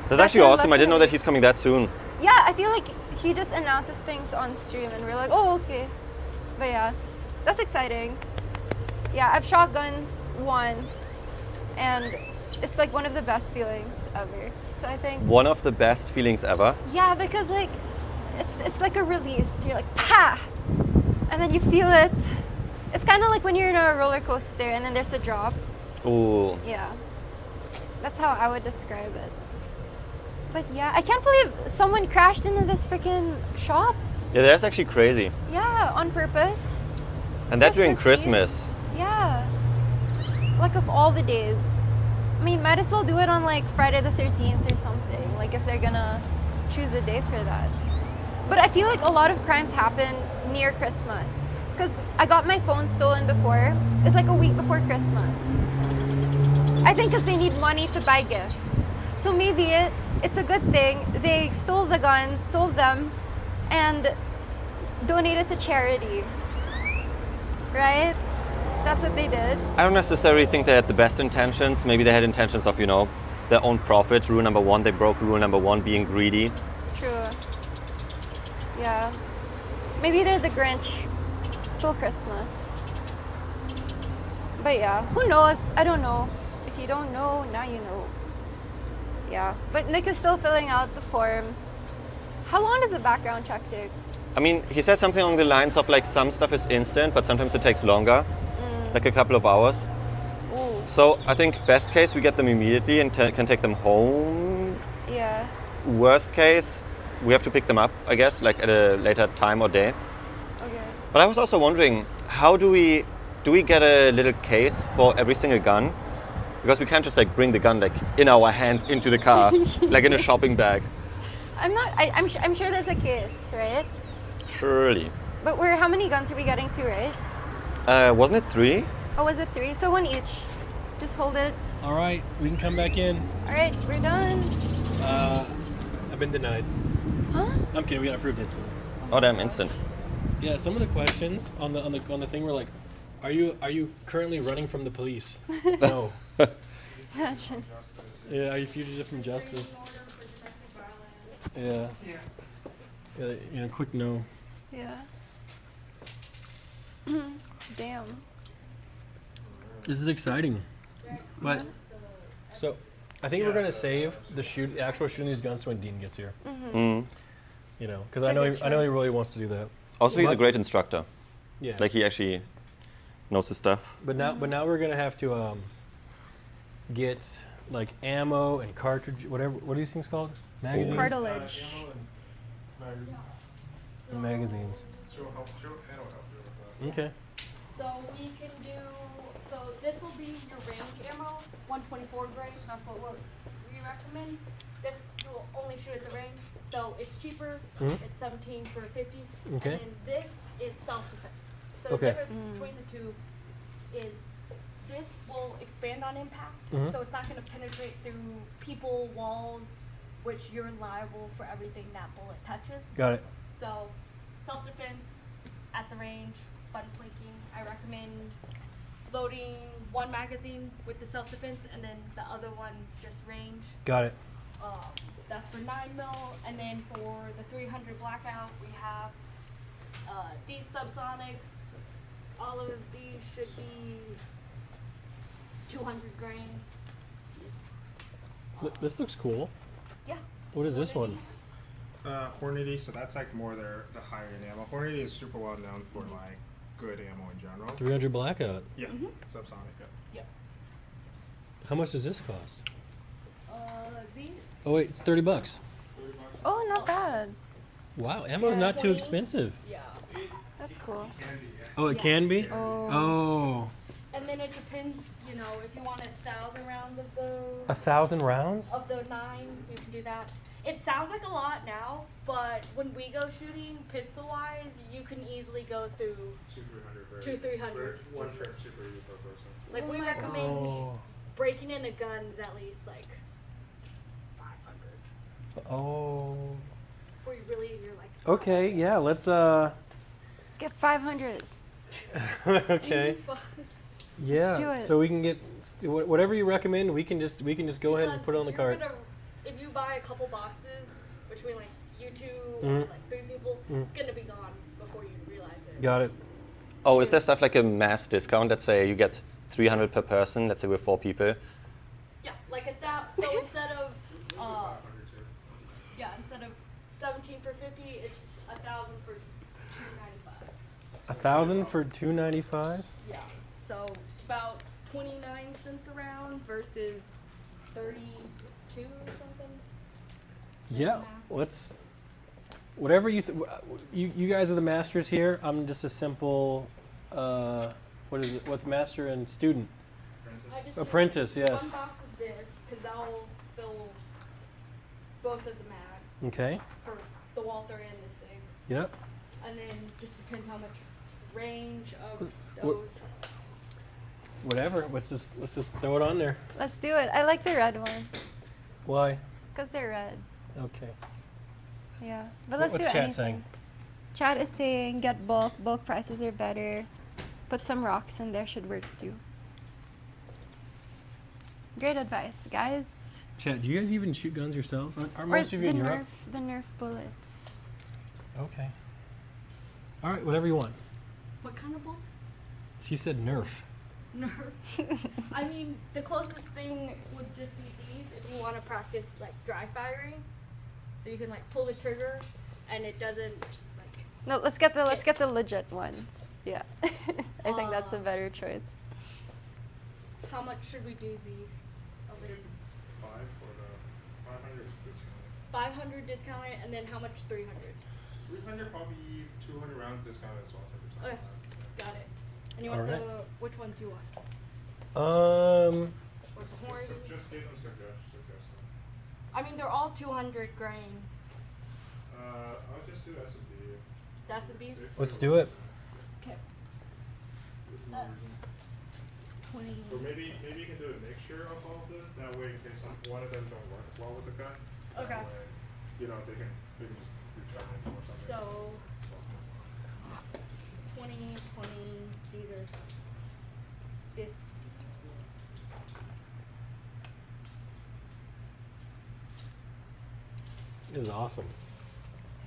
That's actually in awesome. I didn't know less that he's coming that soon. Yeah, I feel like he just announces things on stream, and we're like, oh, okay. But yeah, that's exciting. Yeah, I've shot guns once, and it's like one of the best feelings ever. So I think, One of the best feelings ever. yeah, because like it's like a release. You're like, pa, and then you feel it. It's kind of like when you're in a roller coaster and then there's a drop. Ooh. Yeah, that's how I would describe it. But yeah, I can't believe someone crashed into this freaking shop. Yeah, that's actually crazy. Yeah, on purpose. And that during Christmas Eve? Christmas. Yeah. Like of all the days. I mean, might as well do it on like Friday the 13th or something. Like if they're gonna choose a day for that. But I feel like a lot of crimes happen near Christmas. Because I got my phone stolen before. It's like a week before Christmas. I think because they need money to buy gifts. So maybe it's a good thing they stole the guns, sold them, and donated to charity. Right? That's what they did. I don't necessarily think they had the best intentions. Maybe they had intentions of, you know, their own profit. Rule number one, they broke rule number one, being greedy. True. Yeah. Maybe they're the Grinch. Stole Christmas. But yeah, who knows? I don't know. If you don't know, now you know. Yeah. But Nick is still filling out the form. How long does a background check take? I mean, he said something along the lines of like some stuff is instant, but sometimes it takes longer, like a couple of hours. Ooh. So I think best case we get them immediately and can take them home. Yeah. Worst case, we have to pick them up, I guess, like at a later time or day. Okay. But I was also wondering, how do we get a little case for every single gun? Because we can't just like bring the gun like in our hands into the car, like in a shopping bag. I'm sure there's a case, right? Surely. But how many guns are we getting to, right? Wasn't it 3? Oh, was it 3? So 1 each. Just hold it. All right, we can come back in. All right, we're done. I've been denied. Huh? I'm kidding. We got approved instantly. Oh damn, instant. Yeah, some of the questions on the thing were like, are you currently running from the police? No. Yeah, are you fugitive from justice? Yeah. Yeah, quick no. Yeah. Damn. This is exciting. But so I think we're gonna save the actual shooting these guns to when Dean gets here. Mm. You know, because It's I a know good he choice. really wants to do that. Also, he's a But- great instructor. Yeah. Like he actually knows his stuff. But now we're gonna have to get like ammo and cartridge, whatever. What are these things called? Magazines. Cartilage. And magazines. She'll help you with that. Okay. So we can do, so this will be your range ammo, 124 grain, that's what we recommend. This you will only shoot at the range, so it's cheaper, Mhm. it's 17 for 50. Okay. And then this is self-defense. So Okay. the difference between the two is this will expand on impact, Mhm. so it's not going to penetrate through people, walls, which you're liable for everything that bullet touches. Got it. So, self-defense at the range, fun plinking. I recommend loading one magazine with the self-defense and then the other one's just range. Got it. That's for 9mm. And then for the 300 blackout, we have these subsonics. All of these should be 200 grain. This looks cool. Yeah. What is this one? Hornady, so that's like more the higher end ammo. Hornady is super well known for like good ammo in general. 300 blackout. Yeah, subsonic. Yeah. Yep. How much does this cost? Z. Oh wait, it's $30. Oh, not bad. Wow, ammo's not too 20. expensive. Yeah. That's cool. Oh, it Yeah. can be. Oh. Oh, And then it depends, you know, if you want 1,000 rounds of those. 1,000 rounds? Of the 9, you can do that. It sounds like a lot now, but when we go shooting pistol wise, you can easily go through 200-300. One trip super easy per person. Like Oh we my recommend Oh. breaking into guns at least like 500. Oh. Before you really you're like. Okay, yeah, let's Let's get 500. okay. Yeah. do it. So we can get whatever you recommend, we can just go ahead and put it on the cart. If you buy a couple boxes between like you two or Mhm. like 3 people, Mhm. it's gonna be gone before you realize it. Got it. Oh, is there stuff like a mass discount? Let's say you get 300 per person. Let's say we're 4 people. Yeah, like at that. So instead of instead of 17 for 50, it's 1,000 for 295. 1,000 for $295. Yeah. So about 29 cents a round versus 32 or something. Yeah. Let's. Whatever you guys are the masters here. I'm just a simple. What is it? What's master and student? I just Apprentice. did Yes. one box of this because that will fill both of the mags Okay. for the Walther and this thing. Yep. And then just depends how much range of What- those. Whatever. Let's just throw it on there. Let's do it. I like the red one. Why? Because they're red. Okay. Yeah. But let's What's do chat anything. saying? Chat is saying get bulk. Bulk prices are better. Put some rocks in there should work too. Great advice, guys. Chat. Do you guys even shoot guns yourselves? Are Or most of you the in Europe? the Nerf bullets. Okay. All right. Whatever you want. What kind of bull? She said Nerf. Nerf. I mean, the closest thing would just be these if you want to practice like dry firing. So you can like pull the trigger and it doesn't like. No, let's get the legit ones. Yeah. I think that's a better choice. How much should we do, Z? Over 5 for the 500 is discounted. 500 discounted, and then how much 300? 300 probably 200 rounds discounted as well. 10%. Okay, got it. And you want Alright. which ones you want? Um. Or the horn? Just give them suggestions. I mean, they're all 200 grain. I'll just do S&P. That's the beast. Let's do it. Okay. That's 20. Or maybe you can do a mixture of all of them. That way, in case one of them don't work well with the gun. Okay. That way, you know, they can just return it or something. So 20, 20. These are 50. This is awesome.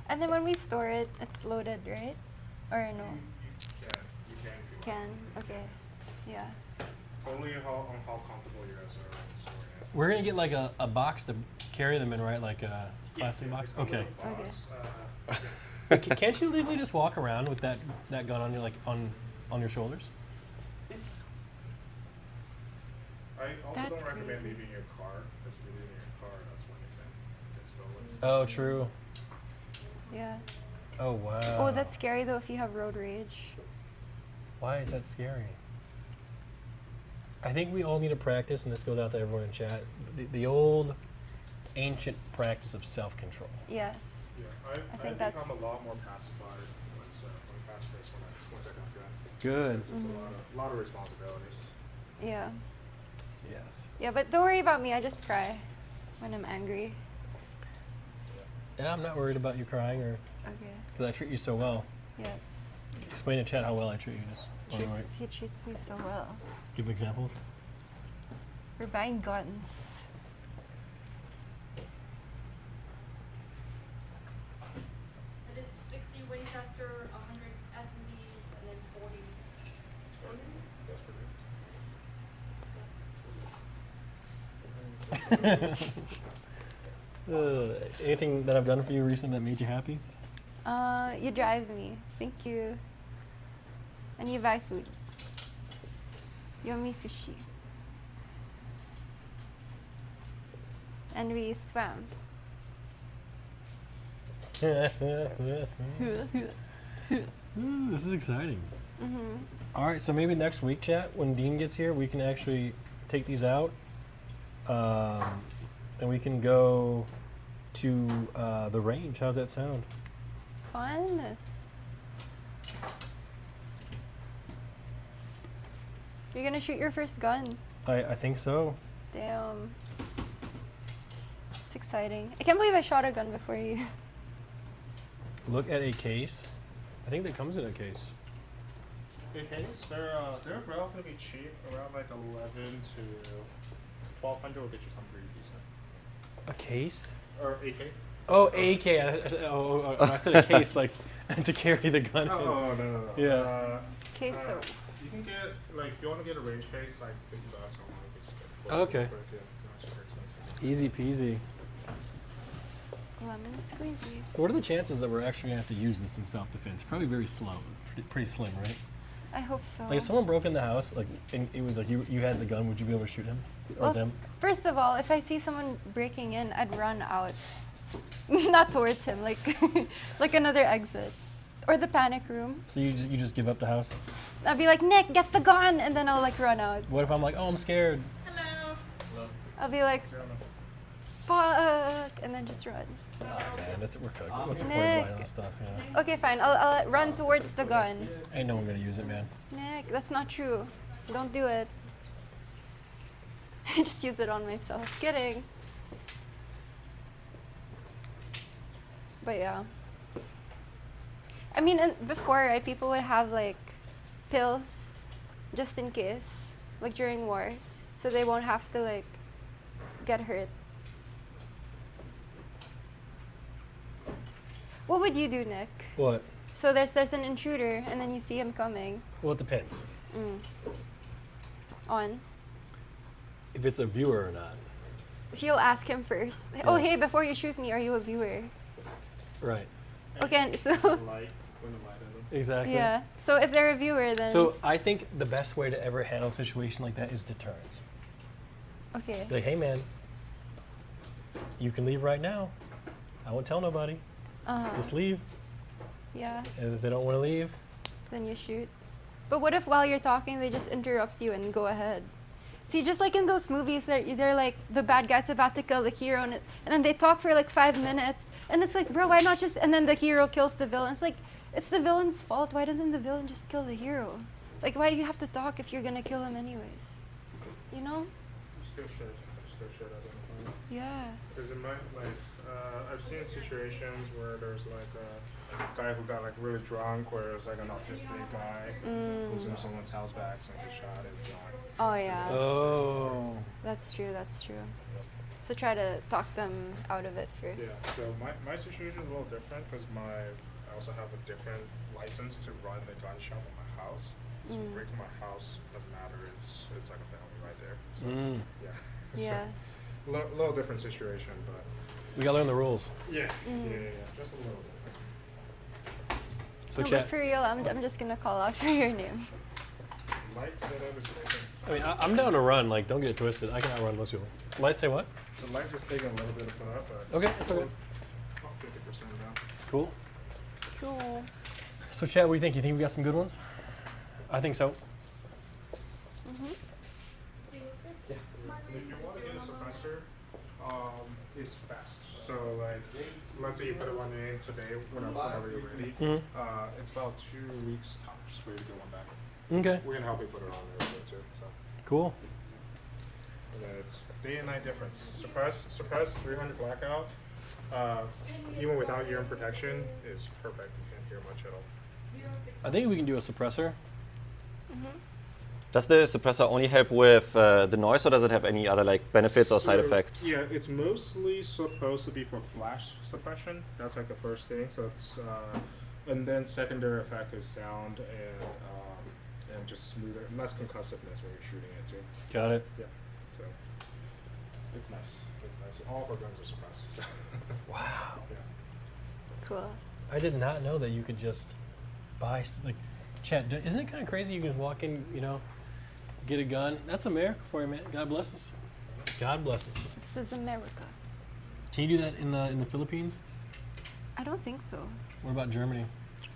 And then when we store it, it's loaded, right? Or no? You can. If you want. Can. Okay. Yeah. Only on how comfortable you guys are storing it. We're gonna get like a box to carry them in, right? Like a plastic box. A little Okay. box, Can't you legally just walk around with that gun on your on your shoulders? I also That's don't recommend crazy. leaving your car, because if you're leaving your car, that's when you can get stolen. Oh, true. Yeah. Oh wow. Oh, that's scary though if you have road rage. Why is that scary? I think we all need to practice, and this goes out to everyone in chat, the old ancient practice of self-control. Yes. Yeah, I I think that's- become a lot more pacified pacifist once I got gun. Good. It's a lot of responsibilities. Yeah. Yes. Yeah, but don't worry about me. I just cry when I'm angry. Yeah, I'm not worried about you crying or Okay. because I treat you so well. Yes. Explain in chat how well I treat you. Just don't worry. He treats me so well. Give examples. We're buying guns. I did 60 Winchester, 100 SMBs, and then 40. That's pretty Anything that I've done for you recently that made you happy? You drive me. Thank you. And you buy food. Yummy sushi. And we swam. This is exciting. Mm-hmm. All right, so maybe next week, chat, when Dean gets here, we can actually take these out, and we can go to the range. How's that sound? Fun. You're gonna shoot your first gun. I think so. Damn. It's exciting. I can't believe I shot a gun before you. Look at a case. I think that comes in a case. AKs, they're relatively cheap, around like 11 to 1200 will get you something pretty decent. A case? Or AK? Oh, AK. I said a case like to carry the gun. Oh, no. Yeah. Okay, so You can get, like, if you want to get a range case, like $50 on one piece of it. Okay. But, yeah, it's not super expensive. Easy peasy. lemon squeezy. So what are the chances that we're actually gonna have to use this in self-defense? Probably very slow, pretty slim, right? I hope so. Like if someone broke in the house, like and it was like you had the gun, would you be able to shoot him or Well, them? first of all, if I see someone breaking in, I'd run out. Not towards him, like like another exit. Or the panic room. So you just give up the house? I'd be like, Nick, get the gun, and then I'll like run out. What if I'm like, oh, I'm scared? Hello. I'll be like, fuck, and then just run. Oh man, we're cooked. What's the point of Nick. buying all this stuff? Yeah. Okay, fine. I'll run towards the gun. Ain't no one gonna use it, man. Nick, that's not true. Don't do it. I just use it on myself. Kidding. But yeah. I mean, before, right, people would have like pills just in case, like during war, so they won't have to like get hurt. What would you do, Nick? What? So there's an intruder, and then you see him coming. Well, it depends. On. If it's a viewer or not. So you'll ask him first. Oh, hey, Yes. before you shoot me, are you a viewer? Right. Okay, and so Light, when the light at them. Exactly. yeah. So if they're a viewer, then So I think the best way to ever handle a situation like that is deterrence. okay. Be like, hey man, you can leave right now. I won't tell nobody. Just leave. Yeah. And if they don't want to leave, Then you shoot. But what if while you're talking, they just interrupt you and go ahead? See, just like in those movies, they're like the bad guy's about to kill the hero, and then they talk for like 5 minutes, and it's like, bro, why not just? And then the hero kills the villain. It's like, it's the villain's fault. Why doesn't the villain just kill the hero? Like, why do you have to talk if you're gonna kill him anyways? You know? Still should identify. Yeah. Because it might, like, I've seen situations where there's like a guy who got like really drunk, where it's like an autistic guy who's in someone's house by accident, get shot. It's not. Oh yeah. oh, That's true. That's true. So try to talk them out of it first. Yeah. So my situation is a little different because I also have a different license to run the gun shop at my house. So breaking my house doesn't matter. It's like a family right there. So yeah. Yeah. So, little different situation, but We gotta learn the rules. yeah, just a little different. So No, but chat. for real, I'm just gonna call out for your name. Light said I was taking. I mean, I'm down to run. Like, don't get it twisted. I can outrun most people. Light say what? The light just taking a little bit of put up, but Okay, it's okay. about 50% down. Cool. Cool. So chat, what do you think? You think we got some good ones? I think so. If you want to get a suppressor, it's fast. So like, let's say you put one in today, whenever you're ready. It's about 2 weeks tops for you to get one back. Okay. We can help you put it on there too. So Cool. and then it's day and night difference. Suppress 300 blackout. Even without ear protection, is perfect. You can't hear much at all. I think we can do a suppressor. Does the suppressor only help with the noise, or does it have any other like benefits or side So, effects? Yeah, it's mostly supposed to be for flash suppression. That's like the first thing. So it's and then secondary effect is sound and just smoother, less concussiveness when you're shooting it too. Got it. Yeah, so it's nice. It's nice. All of our guns are suppressed. So. Wow. Yeah. Cool. I did not know that you could just buy like, chat. Isn't it kind of crazy? You can just walk in, you know, get a gun. That's America for you, man. God bless us. God bless us. This is America. Can you do that in the Philippines? I don't think so. What about Germany?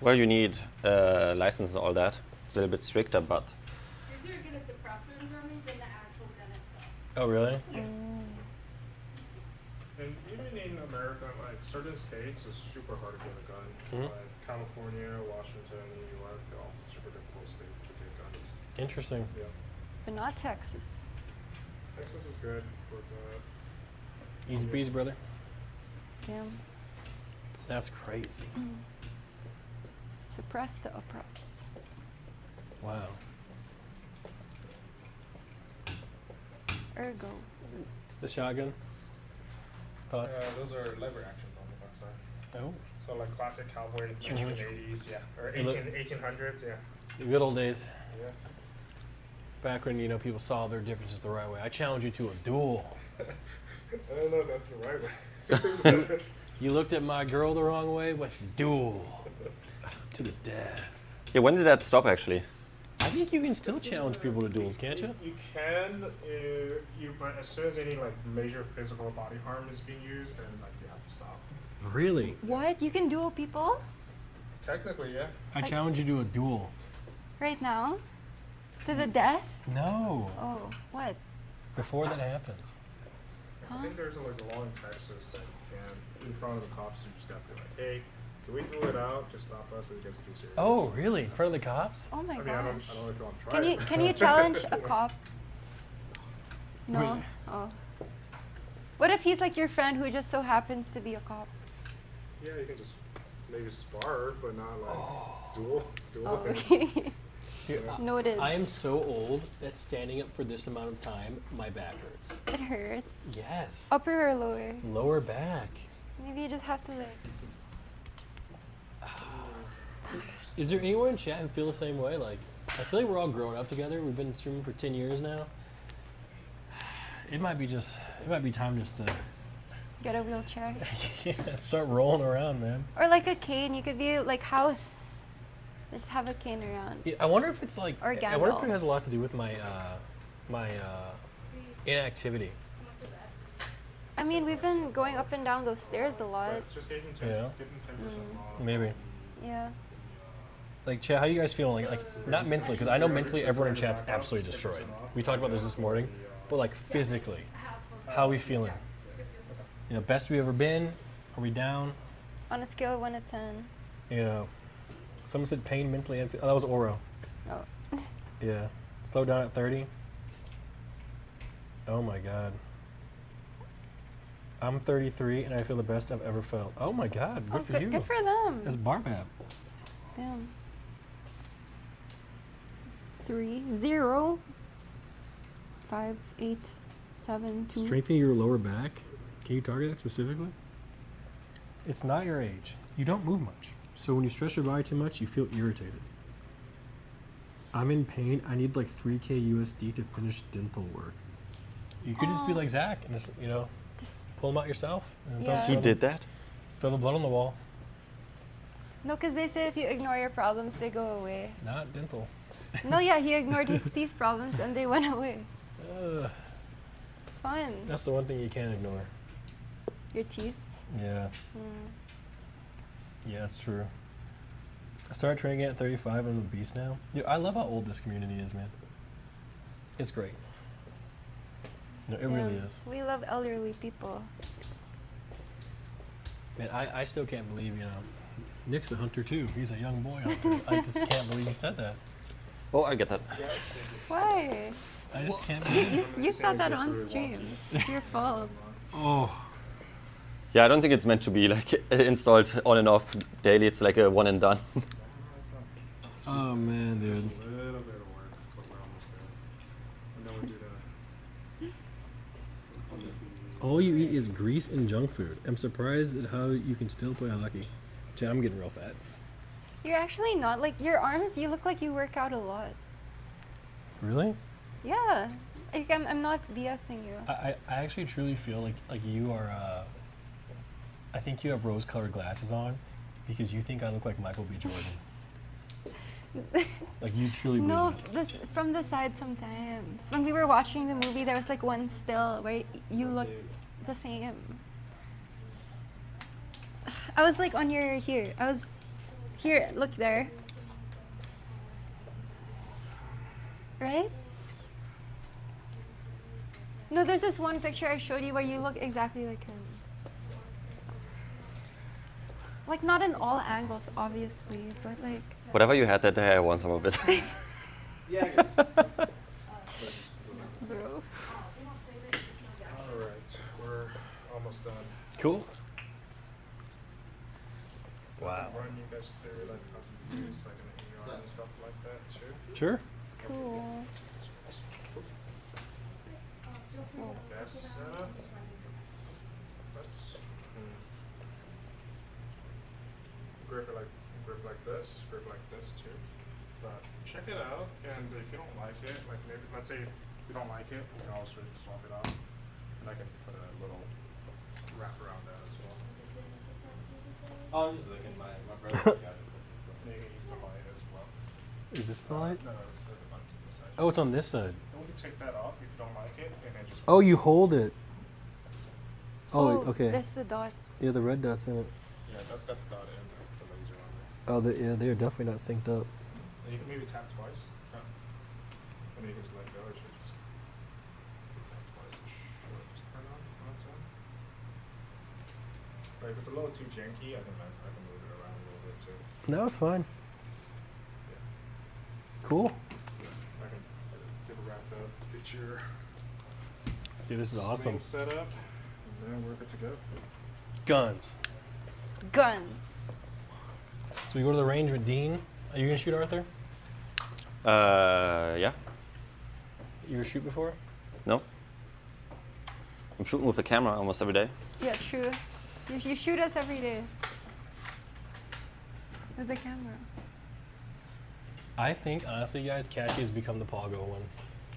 Well, you need license and all that. It's a little bit stricter, but It's easier to get a suppressor in Germany than the actual gun itself. Oh, really? And even in America, like certain states, it's super hard to get a gun. Like California, Washington, New York, they're all super difficult states to get guns. Interesting. Yeah. But not Texas. Texas is good, but Easy peasy, brother. Damn. That's crazy. Suppress to oppress. Wow. Ergo. The shotgun. Thoughts? those are lever actions on the back side. Oh, So like classic cowboy 1980s, yeah, or You look- 1800s, yeah. the good old days. Yeah. Back when, you know, people saw their differences the right way. I challenge you to a duel. I don't know if that's the right way. You looked at my girl the wrong way. Let's duel to the death. yeah, when did that stop actually? I think you can still challenge people to duels, can't you? You can, but as soon as any like major physical body harm is being used, then like you have to stop. Really? What? You can duel people? Technically, yeah. I challenge you to a duel. Right now? To the death? No. Oh, what? Before that happens. I think there's like a law in Texas that you can, in front of the cops, you just have to be like, hey, can we throw it out? Just stop us. It gets too serious. Oh, really? In front of the cops? Oh my I mean, gosh. I don't know if you want to try it. Can you challenge a cop? No. Wait. Oh. What if he's like your friend who just so happens to be a cop? Yeah, you can just maybe spar, but not like duel. Oh, him. okay. Dude, Noted. I am so old that standing up for this amount of time, my back hurts. It hurts. Yes. Upper or lower? Lower back. Maybe you just have to like. Is there anyone in chat who feel the same way? Like, I feel like we're all growing up together. We've been streaming for 10 years now. It might be time just to Get a wheelchair. yeah, start rolling around, man. Or like a cane. You could be like House. Just have a cane around. Yeah, I wonder if it's like. Or I wonder if Gandalf. it has a lot to do with my inactivity. I mean, we've been going up and down those stairs a lot. It's just getting 10%, Yeah. getting 10% off. Maybe. Yeah. Like, chat, how you guys feeling? Like, not mentally, because I know mentally everyone in chat's absolutely destroyed. We talked about this morning, but like physically, how are we feeling? You know, best we ever been? Are we down? On a scale of 1 to 10. You know, someone said pain mentally and oh, that was Oro. Oh. Yeah. Slow down at 30. Oh my God. I'm 33 and I feel the best I've ever felt. Oh my God, good Oh, for you. good for them. That's Barbab. Damn. 3, 0, 5, 8, 7, 2. Strengthening your lower back. Can you target that specifically? It's not your age. You don't move much. So when you stress your body too much, you feel irritated. I'm in pain. I need like 3K USD to finish dental work. You could just be like Zach and just, you know, Just pull them out yourself. And Yeah. He did that? Throw the blood on the wall. no, because they say if you ignore your problems, they go away. Not dental. No, yeah, he ignored his teeth problems and they went away. Fun. That's the one thing you can't ignore. Your teeth. Yeah. Mm. Yeah, that's true. I started training at 35 and I'm a beast now. Dude, I love how old this community is, man. It's great. No, it really is. We love elderly people. Man, I still can't believe, you know, Nick's a hunter too. He's a young boy hunter. I just can't believe you said that. Oh, I get that. Why? I just can't believe it. You said that on stream. It's your fault. Oh. Yeah, I don't think it's meant to be like installed on and off daily. It's like a one and done. Oh, man, dude. A little bit of work, but we're almost there. And then we do the. All you eat is grease and junk food. I'm surprised at how you can still play hockey. Chad, I'm getting real fat. You're actually not. Like, your arms, you look like you work out a lot. Really? Yeah. Like, I'm not BSing you. I actually truly feel like you are, I think you have rose-colored glasses on because you think I look like Michael B. Jordan. Like, you truly believe No, that. this from the side sometimes. When we were watching the movie, there was like one still where you look the same. I was like on your here. I was here. Look there. Right? No, there's this one picture I showed you where you look exactly like him. Like not in all angles, obviously, but like. Whatever you had that day, I want some of it. Bro. Alright, we're almost done. Cool. Wow. Run you guys through like how to use like an AR and stuff like that too. Sure. Cool. Best setup. Let's grip like this, grip like this too. But check it out, and if you don't like it, like maybe let's say you don't like it, we can also swap it out, and I can put a little wrap around that as well. Oh, I'm just looking. My brother got it. And you can use the light as well. Is this the light? No, the button's on the side. Oh, it's on this side. And we can take that off if you don't like it, and then just. Oh, you hold it. Oh, okay. That's the dot. Yeah, the red dot's in it. Yeah, that's got the dot and the laser on there. Oh, yeah, they're definitely not synced up. And you can maybe tap twice. And then you can just let go. It should just tap twice. It should just turn on its own. But if it's a little too janky, I can move it around a little bit too. That was fine. Yeah. Cool. I can get it wrapped up, get your Dude, this is awesome. swing set up, and then we're good to go. Guns. Guns. So we go to the range with Dean. Are you gonna shoot Arthur? Yeah. You ever shoot before? No. I'm shooting with a camera almost every day. Yeah, true. You shoot us every day. With the camera. I think, honestly, guys, Katchii has become the Pogo one.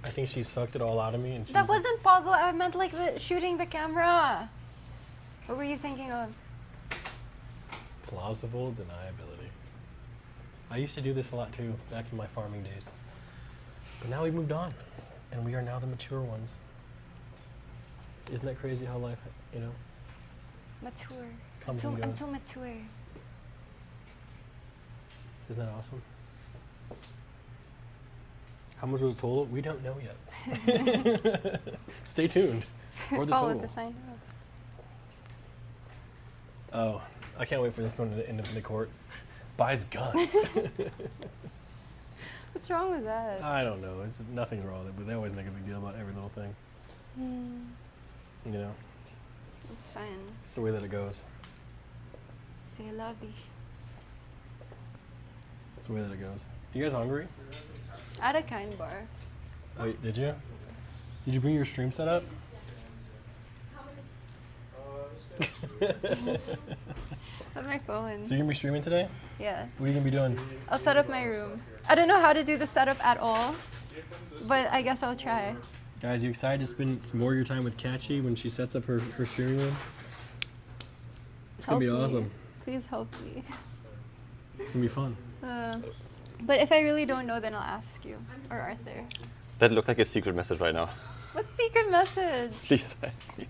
I think she sucked it all out of me. And That wasn't Pogo. I meant like the shooting the camera. What were you thinking of? Plausible deniability. I used to do this a lot too, back in my farming days. But now we've moved on, and we are now the mature ones. Isn't that crazy how life, you know? Mature. Comes and I'm goes. so mature. Isn't that awesome? How much was the total? We don't know yet. Stay tuned for the Follow total. to find out. Oh, I can't wait for this one to end up in the court. Buys guns. What's wrong with that? I don't know. It's nothing wrong with it, but they always make a big deal about every little thing. You know, It's fine. it's the way that it goes. C'est la vie. It's the way that it goes. You guys hungry? At a kind bar. Oh, did you? Did you bring your stream set up? On my phone. So you're gonna be streaming today? Yeah. What are you gonna be doing? I'll set up my room. I don't know how to do the setup at all, but I guess I'll try. Guys, you excited to spend some more of your time with Katchii when she sets up her streaming room? It's gonna be Help me. awesome. Please help me. It's gonna be fun. But if I really don't know, then I'll ask you or Arthur. That looked like a secret message right now. What secret message? Please help me.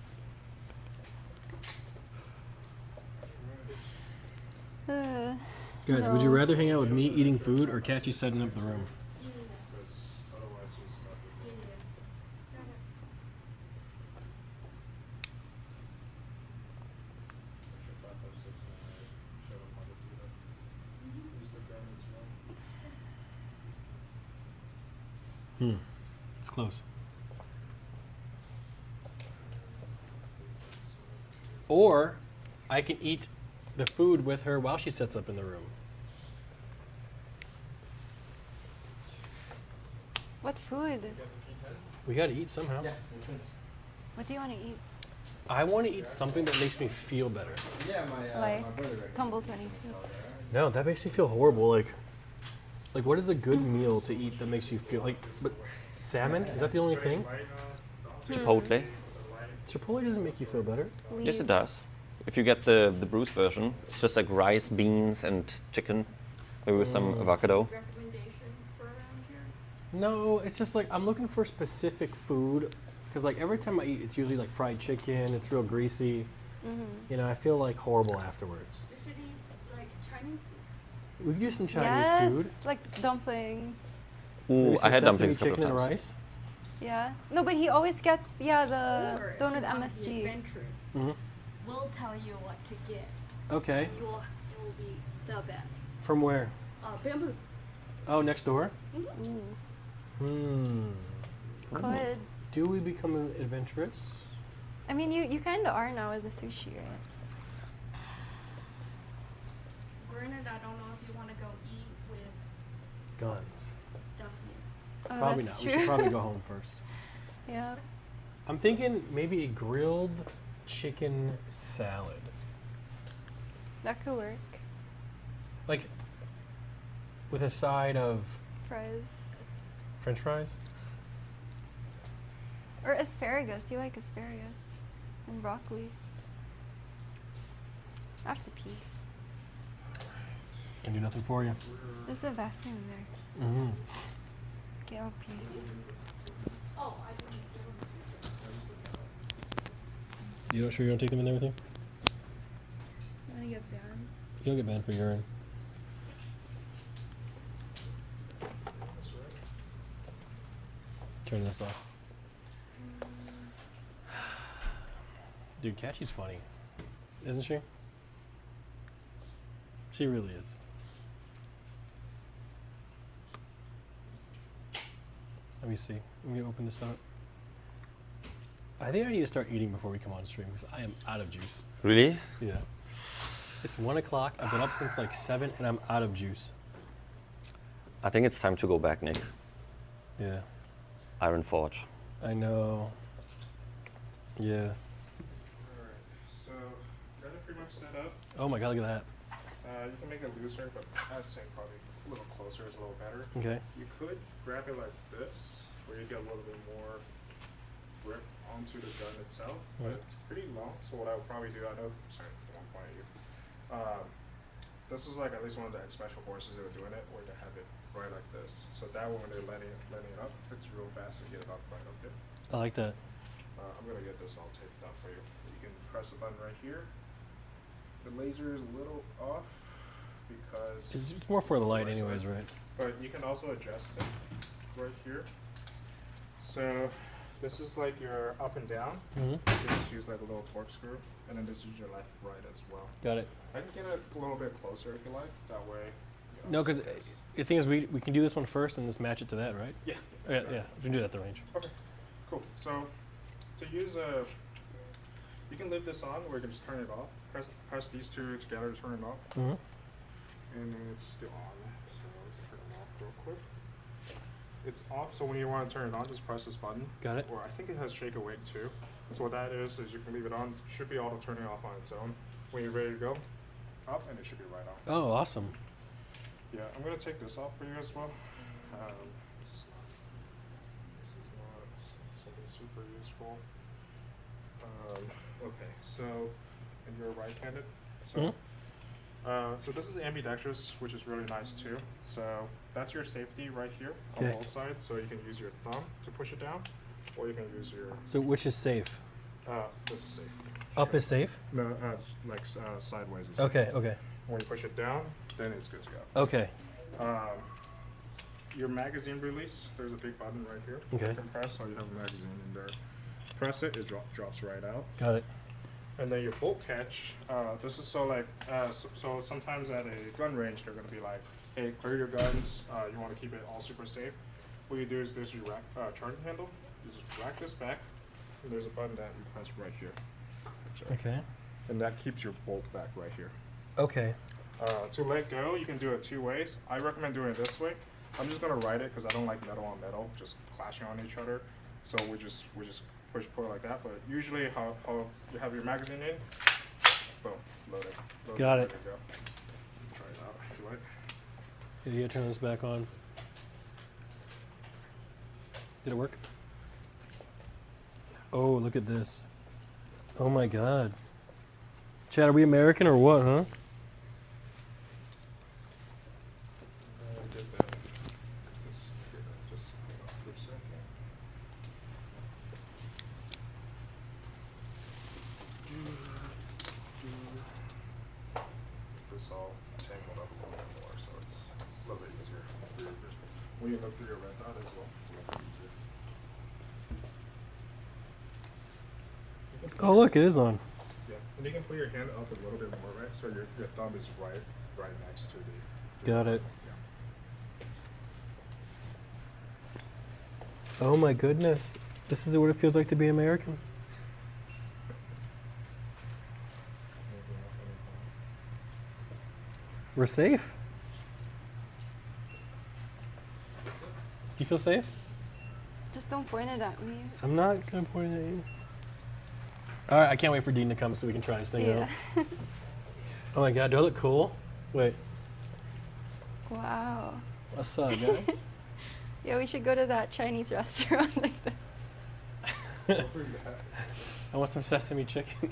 Guys, would you rather hang out with me eating food or Katchii setting up the room? Because otherwise you're stuck with it. It's close. Or I can eat the food with her while she sets up in the room. What food? We gotta eat somehow. What do you want to eat? I want to eat something that makes me feel better. Like Tumble 22. No, that makes me feel horrible. Like what is a good meal to eat that makes you feel like? But salmon, is that the only thing? Chipotle. Chipotle doesn't make you feel better. Yes, it does. If you get the Bruce version, it's just like rice, beans, and chicken, maybe with some avocado. Recommendations for around here? No, it's just like I'm looking for specific food because like every time I eat, it's usually like fried chicken. It's real greasy. You know, I feel like horrible afterwards. You should eat like Chinese food. We could do some Chinese Yes, food. like dumplings. Ooh, Maybe I some had sesame dumplings a chicken couple and times. rice. Yeah. No, but he always gets the Or one with if you wanna be MSG. adventurous, hmm we'll tell you what to get. Okay. It will be the best. From where? Bamboo. Oh, next door. Ooh, could. Do we become adventurous? I mean, you kind of are now with the sushi, right? Granted, I don't know if you want to go eat with Guns. stuff here. Oh, Probably that's not. true. We should probably go home first. Yeah. I'm thinking maybe a grilled chicken salad. That could work. Like with a side of Fries. French fries? Or asparagus. You like asparagus. And broccoli. I have to pee. Can do nothing for you. There's a bathroom there. Mm-hmm. Okay, I'll pee. Oh, I didn't. You don't sure you don't take them in there with you? I'm gonna get banned. You don't get banned for urine. Turn this off. Dude, Katchii's funny. Isn't she? She really is. Let me see. Let me open this up. I think I need to start eating before we come on stream because I am out of juice. Really? Yeah. It's 1 o'clock. I've been up since like 7 and I'm out of juice. I think it's time to go back, Nick. Yeah. Iron Forge. I know. Yeah. Alright, so got it pretty much set up. Oh my god, look at that. You can make it looser, but I'd say probably a little closer is a little better. Okay. You could grab it like this, where you get a little bit more grip onto the gun itself, but Right. it's pretty long. So what I would probably do, I know, sorry, I won't point at you. This is like at least one of the special forces that were doing it, where they have it right like this. So that way when they're letting it up, it's real fast to get it up right up there. I like that. I'm gonna get this all taped up for you. You can press the button right here. The laser is a little off because, It's more for the light anyways, right? but you can also adjust it right here. So this is like your up and down. Mm-hmm. You can just use like a little torque screw, and then this is your left, right as well. Got it. I can get it a little bit closer if you like. That way. You No, know, because it's- the thing is, we can do this one first and just match it to that, right? yeah. Yeah, exactly. yeah. We can do that at the range. Okay, cool. So to use you can leave this on, or you can just turn it off. Press these two together to turn it off, Mm-hmm. and then it's still on. So let's turn it off real quick. it's off, so when you want to turn it on, just press this button. Got it. Or I think it has shake awake too. So what that is you can leave it on. It should be auto turning off on its own. When you're ready to go, up, and it should be right off. Oh, awesome. Yeah, I'm gonna take this off for you as well. This is not something super useful. Okay, so, and you're right-handed. So, so this is ambidextrous, which is really nice too. So that's your safety right here on both sides. So you can use your thumb to push it down, or you can use your. So which is safe? This is safe. Up is safe? No, it's like sideways is safe. Okay, okay. When you push it down, then it's good to go. Okay. Your magazine release, there's a big button right here. Okay. You can press, so you have a magazine in there. Press it, it drops right out. Got it. And then your bolt catch, this is so like, so sometimes at a gun range, they're gonna be like, hey, clear your guns, you wanna keep it all super safe. What you do is there's your rack, charging handle, you just rack this back, and there's a button that you press right here. Okay. And that keeps your bolt back right here. Okay. To let go, you can do it two ways. I recommend doing it this way. I'm just gonna write it because I don't like metal on metal just clashing on each other. So we just push pull like that. But usually, how you have your magazine in, boom, load it. Got it. There you go. Try it out if you like. Did you turn this back on? Did it work? Oh, look at this. Oh my God. Chad, are we American or what, huh? I did that. Just hang on for a second. This all tangled up a little bit more, so it's a little bit easier. When you look through your red dot as well, it's a little easier. Oh, look, it is on. Yeah, and you can put your hand up a little bit more, right? So your thumb is right next to the. Got it. Yeah. Oh my goodness. This is what it feels like to be American. Anything else on your phone? We're safe. You feel safe? Just don't point it at me. I'm not gonna point it at you. All right, I can't wait for Dean to come so we can try this thing out. Oh my God, do I look cool? Wait, Wow. what's up, guys? Yeah, we should go to that Chinese restaurant like that. I want some sesame chicken.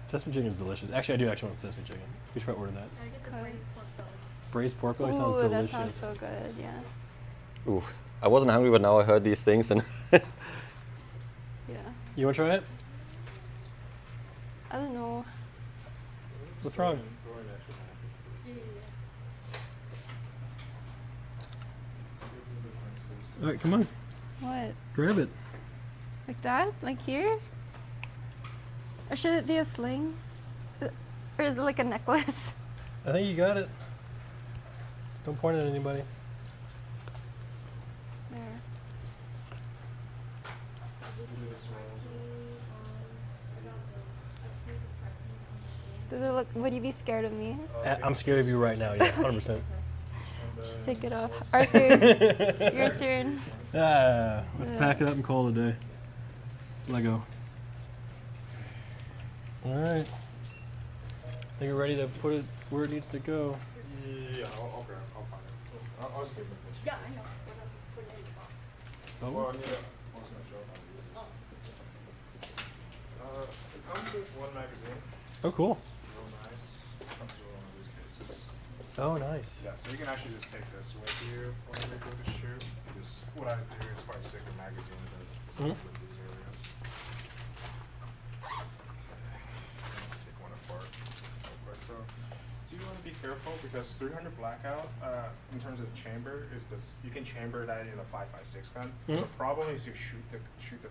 Sesame chicken is delicious. Actually, I do actually want sesame chicken. We should probably order that. I get the Okay. braised pork belly. Braised pork belly sounds Ooh, delicious. that sounds so good, yeah. Ooh, I wasn't hungry, but now I heard these things and. Yeah. You want to try it? I don't know. What's wrong? All right, come on, What? grab it. Like that? Like here? Or should it be a sling? Or is it like a necklace? I think you got it. Just don't point it at anybody. There. Does it look, would you be scared of me? I'm scared of you right now, yeah, 100%. Just take it off. Arthur, your turn. Let's pack it up and call it a day. Lego. All right. I think we're ready to put it where it needs to go. Yeah, I'll grab. I'll find it. I'll just give it this. Yeah, I know. We're not just putting it in the box. Well, Oh, I need a. I was gonna show how to use it. It comes with one magazine. oh cool. Real nice. It comes with one of these cases. Oh, nice. Yeah, so you can actually just take this with you whenever you go to shoot. Just what I do is quite sick of magazines as it's Mhm. in these areas. Take one apart real quick. So, do you want to be careful because 300 blackout in terms of chamber is this? You can chamber that in a 5.56 gun. The problem is you shoot the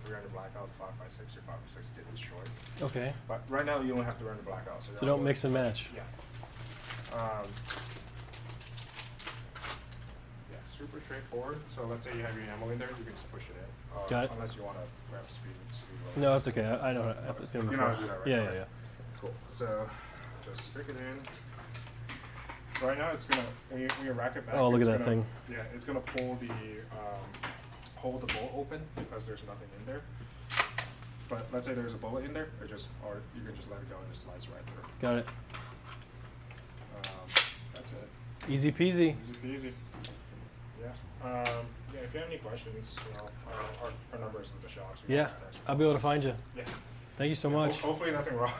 300 blackout, the 5.56, your 5.56 get destroyed. Okay. But right now you only have 300 blackout. So don't mix and match. Yeah. Yeah, super straightforward. So let's say you have your ammo in there, you can just push it in. Got it. Unless you want to grab speed loads. No, it's okay. I know. I've seen them You know before. how to do that, right? Yeah, Right. yeah, yeah. Cool. So just stick it in. right now it's gonna when you rack it back. Oh, look it's at that gonna- thing. Yeah, it's gonna pull the hold the bolt open because there's nothing in there. But let's say there's a bullet in there, or you can just let it go and it slides right through. Got it. That's it. Easy peasy. Easy peasy. Yeah. Yeah. If you have any questions, our number is in the shop. So you can Yeah, just text me. I'll be able to find you. Yeah. Thank you so much. Hopefully nothing wrong.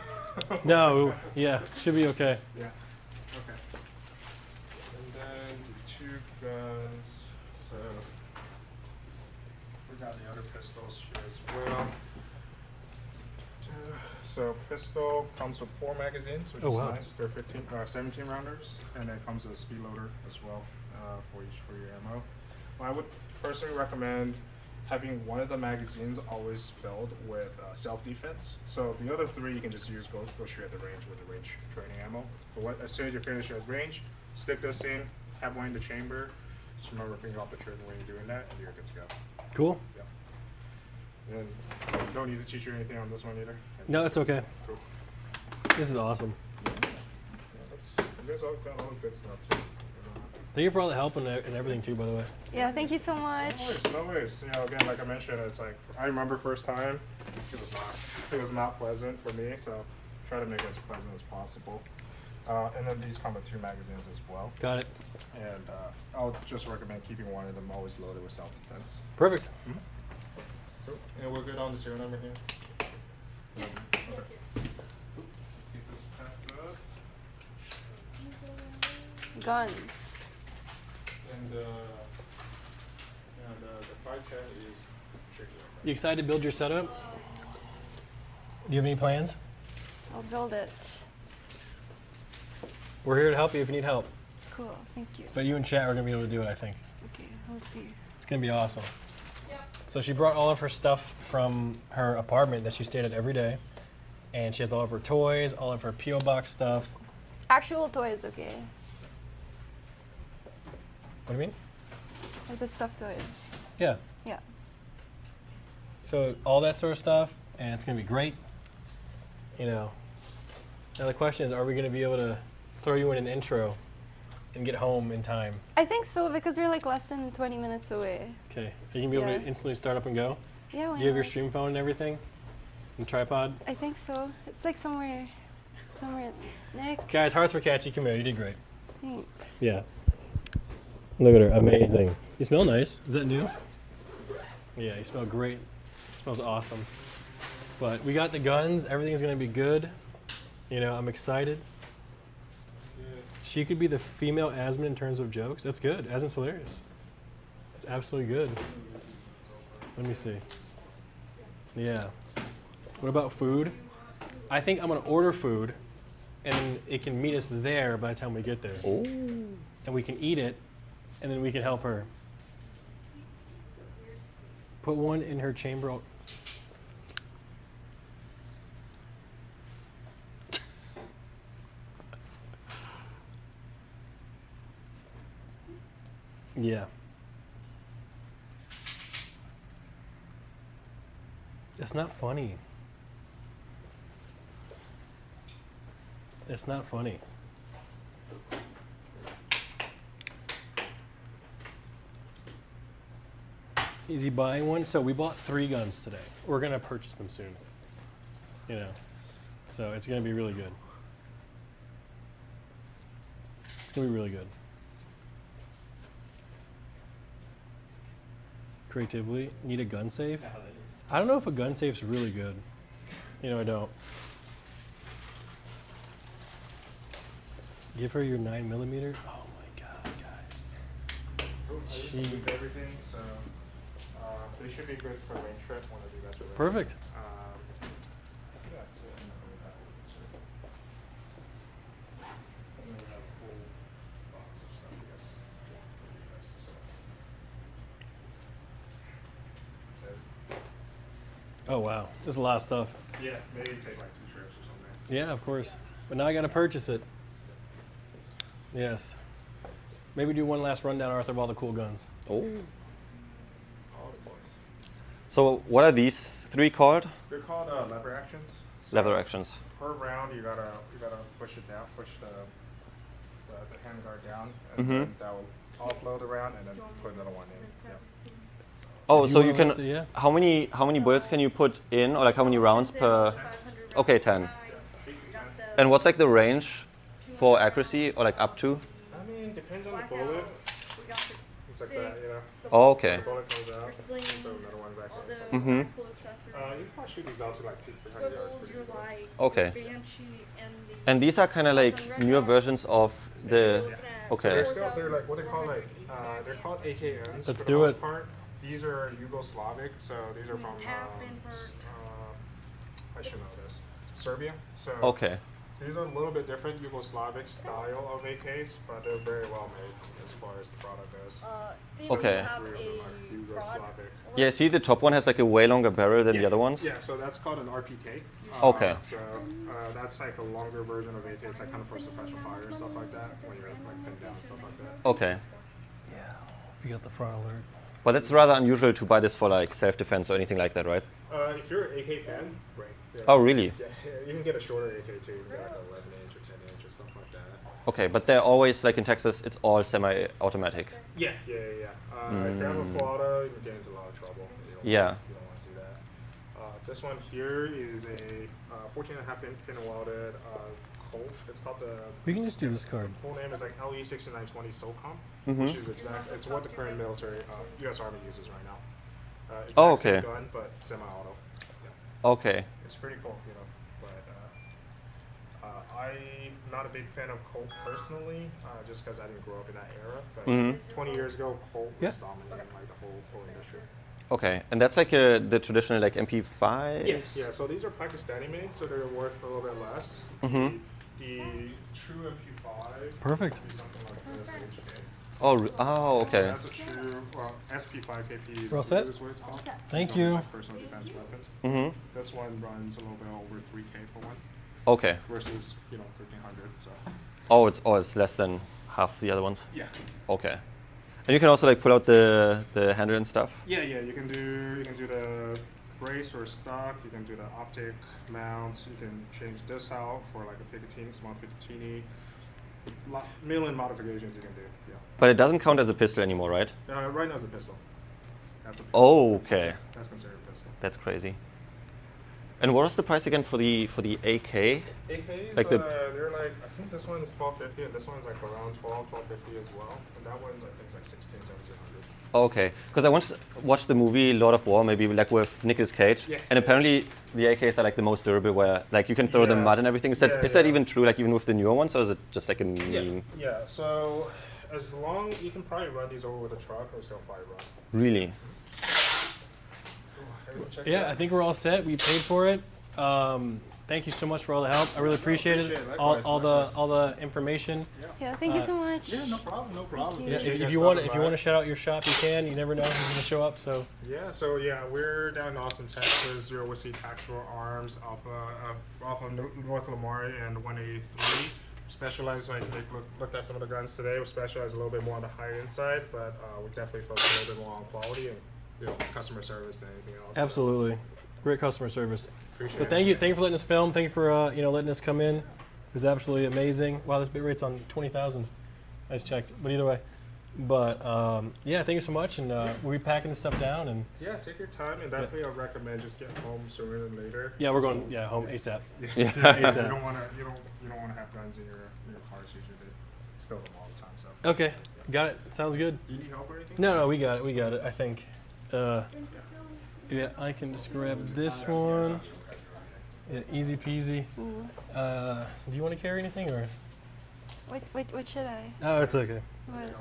No, yeah, should be okay. Yeah. Okay. And then the two guns. So we got the other pistols here as well. So pistol comes with 4 magazines, which Oh, is wow. nice. They're 17 rounders, and then comes with a speed loader as well for your ammo. I would personally recommend having one of the magazines always filled with self-defense. So the other 3 you can just use go straight at the range with the range training ammo. But as soon as you finish at range, stick this in, have one in the chamber. Just remember finger off the trigger when you're doing that, and you're good to go. Cool. Yeah. And you don't need to cheat or anything on this one either. No, it's okay. Cool. This is awesome. Yeah, you guys all got all the good stuff too. Thank you for all the help and everything too, by the way. Yeah, thank you so much. No worries. Again, like I mentioned, it's like I remember first time, it was not pleasant for me. So try to make it as pleasant as possible. And then these come with 2 magazines as well. Got it. And I'll just recommend keeping one of them always loaded with self-defense. Perfect. Mm-hmm. Cool. And we're good on the serial number here. Yes. Okay. Cool. Let's get this packed up. Guns. And the 510 is tricky. You excited to build your setup? Do you have any plans? I'll build it. We're here to help you if you need help. Cool, thank you. But you and chat are gonna be able to do it, I think. Okay, let's see. It's gonna be awesome. Yep. So she brought all of her stuff from her apartment that she stayed at every day. And she has all of her toys, all of her P.O. box stuff. Actual toys, okay. What do you mean? Like the stuffed toys. Yeah. Yeah. So all that sort of stuff, and it's gonna be great. Now the question is, are we gonna be able to throw you in an intro and get home in time? I think so because we're like less than 20 minutes away. Okay. Are you gonna be able to Yeah. instantly start up and go? Yeah, why Do you have your not? stream phone and everything? And tripod? I think so. It's like somewhere. Nick, Guys, hearts for Katchii. Come here. You did great. thanks. Yeah. Look at her. Amazing. You smell nice. Is that new? Yeah, you smell great. It smells awesome. But we got the guns. Everything's going to be good. I'm excited. She could be the female Asmund in terms of jokes. That's good. Asmund's hilarious. It's absolutely good. Let me see. Yeah. What about food? I think I'm going to order food, and then it can meet us there by the time we get there. Oh. And we can eat it, and then we can help her. Put one in her chamber. Yeah. It's not funny. It's not funny. Is he buying one? So we bought 3 guns today. We're gonna purchase them soon. So it's gonna be really good. It's gonna be really good. Creatively, need a gun safe? I don't know if a gun safe's really good. I don't. Give her your 9mm. Oh my god, guys. Jeez. Everything, so they should be good for range trip when they do that. Perfect. I think that's it. And then we have a full box of stuff, I guess. For you guys as well. That's it. Oh wow, there's a lot of stuff. Yeah, maybe take like 2 trips or something. Yeah, of course. But now I gotta purchase it. Yes. Maybe do one last rundown, Arthur, of all the cool guns. Oh. All the toys. So what are these 3 called? They're called lever actions. So Lever actions. per round, you gotta push it down, push the the handguard down, and then that will offload the round, and then put another one in. Yeah. Oh, so wanna you can. list it, yeah. How many bullets can you put in, or like how many rounds per? Okay, 10. And what's like the range for accuracy, or like up to? I mean, depends on the bullet. It's like that, you know. Oh, okay. The bullet comes out, Explain throw another one back all in. the Mhm. cool accessories. You can probably shoot these out to like 300 yards. Squiggles, your light, Okay. Banshee, and the And these are kind of like newer versions of the. So Okay. they're like what they call like they're called AKNs. Let's for do the most it. Part. These are Yugoslavic, so these are from tap insert. I should know this. Serbia. So Okay. these are a little bit different Yugoslavic style of AKs, but they're very well made as far as the product goes. see Okay. if you have Three of them are a fraud. Yugoslavic. Yeah. See, the top one has like a way longer barrel than the other ones. Yeah, so that's called an RPK. Okay. So that's like a longer version of AK. It's like kind of for suppression fire and stuff like that when you're like pinned down and stuff like that. Okay. Yeah. We got the front alert. But it's rather unusual to buy this for like self-defense or anything like that, right? If you're an AK fan, great. Yeah. Oh, really? Yeah, you can get a shorter AK too. You can get like an 11 inch or 10 inch or stuff like that. Okay, but they're always like in Texas. It's all semi-automatic. Yeah. If you have a full auto, you can get into a lot of trouble. You don't Yeah. Want, you don't want to do that. This one here is a 14.5 inch pin welded Colt. It's called the We can just do this card. full name is like LE6920 SOCOM, Mhm. which is it's what the current military U.S. Army uses right now. Oh, exact same okay. Gun, but semi-auto. Yeah. Okay. It's pretty cool, you know. But I'm not a big fan of Colt personally, just because I didn't grow up in that era. But Mhm. 20 years ago, Colt Yeah. was dominating like the whole industry. Okay, and that's like the traditional like MP5s. Yes. Yeah. So these are Pakistani made, so they're worth a little bit less. Mhm. The true MP5 Perfect. would be something like this. HK. Oh, okay. That's a true SP5KP. We're all set? Is what it's called. Thank It's you. like personal defense weapon. Mhm. This one runs a little bit over 3K for one, Okay. versus 1300. So It's less than half the other ones. yeah. Okay. And you can also like pull out the handle and stuff. Yeah. You can do the brace or stock. You can do the optic mounts. You can change this out for like a Picatinny, small Picatinny. Million modifications you can do. Yeah. But it doesn't count as a pistol anymore, right? Right now it's a pistol. That's a pistol. Oh, okay. That's considered a pistol. That's crazy. And what was the price again for the AK? AKs, Like the- they're like, I think this one's $12.50 and this one's like around $12.50 as well. And that one's I think it's like $1600-1700. Okay, because I once watched the movie Lord of War, maybe like with Nicolas Cage, Yeah. and apparently the AKs are like the most durable, where like you can throw the Yeah. mud and everything. Is that Yeah, is that yeah. even true? Like even with the newer ones, or is it just like a meme? Yeah, so as long you can probably run these over with a truck or still probably run. Really? Everyone checks Yeah, out. I think we're all set. We paid for it. Thank you so much for all the help. I really appreciate it. appreciate it. All, Likewise. all the information. Yeah, thank you so much. Yeah, no problem, no problem. you. Yeah, Appreciate if guys you want stopping by. to shout out your shop, you can. You never know who's gonna show up. So Yeah, we're down in Austin, Texas, Zero Whiskey Tactical Arms, Alpha North Lamar and 183. Specialize, like looked at some of the guns today. We specialize a little bit more on the high end side, but we definitely focus a little bit more on quality and customer service than anything else. absolutely, great customer service. Appreciate But it. thank you for letting us film. Thank you for letting us come in. It was absolutely amazing. Wow, this bit rate's on 20,000. I just checked, but either way. But yeah, thank you so much, and we'll be packing this stuff down. And Yeah, take your time, and definitely I recommend just getting home sooner than later. yeah, we're going home ASAP. Yeah. Yeah. You don't want to have guns in your cars usually. They steal them all the time. So. Okay, got it. Sounds good. Do you need help or anything? No, we got it. I think. Yeah, I can just grab this one. Yeah, easy peasy. Ooh. Do you want to carry anything or? What should I? Oh, it's okay. What?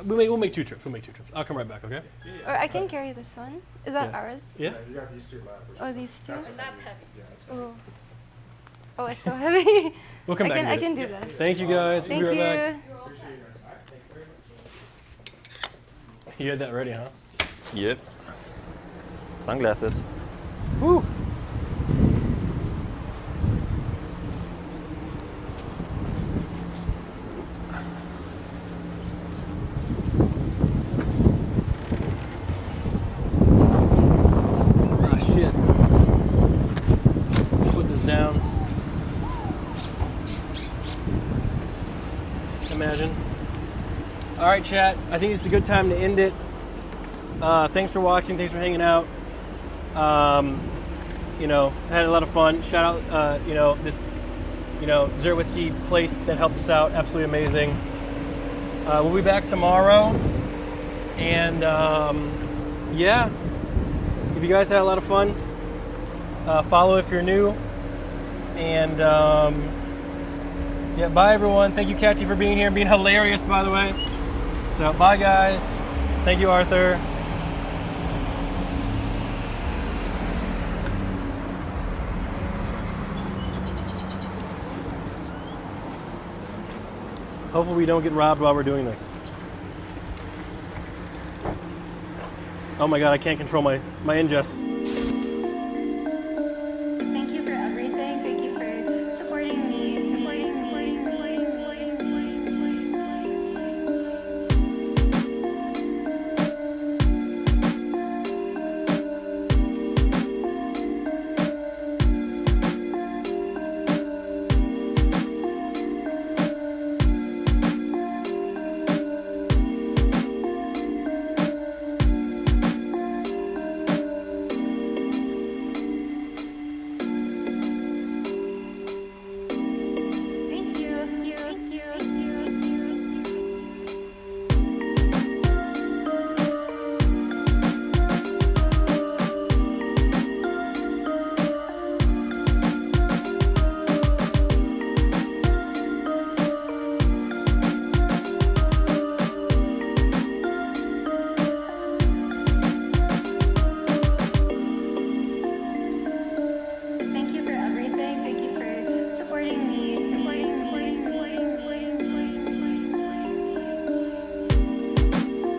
We'll make two trips. I'll come right back. Okay. Or I can carry this one. Is that Yeah. ours? Yeah. You got these two left. which Oh, is- these two? And that's heavy. Yeah, it's fine. Ooh. Oh, it's so heavy. We'll come back. I and can get do it. this. Thank you guys. Thank we'll you. be right back. You had that ready, huh? Yep. Sunglasses. Woo. Ah, shit. Put this down. right, chat. I think it's a good time to end it. Thanks for watching. Thanks for hanging out. You know, had a lot of fun. Shout out, you know, this, you know, Zero Whiskey place that helped us out. Absolutely amazing. We'll be back tomorrow. And yeah, if you guys had a lot of fun, follow if you're new. And yeah, bye everyone. Thank you, Katchii, for being here and being hilarious, by the way. So bye, guys. Thank you, Arthur. Hopefully we don't get robbed while we're doing this. Oh my god, I can't control my ingest.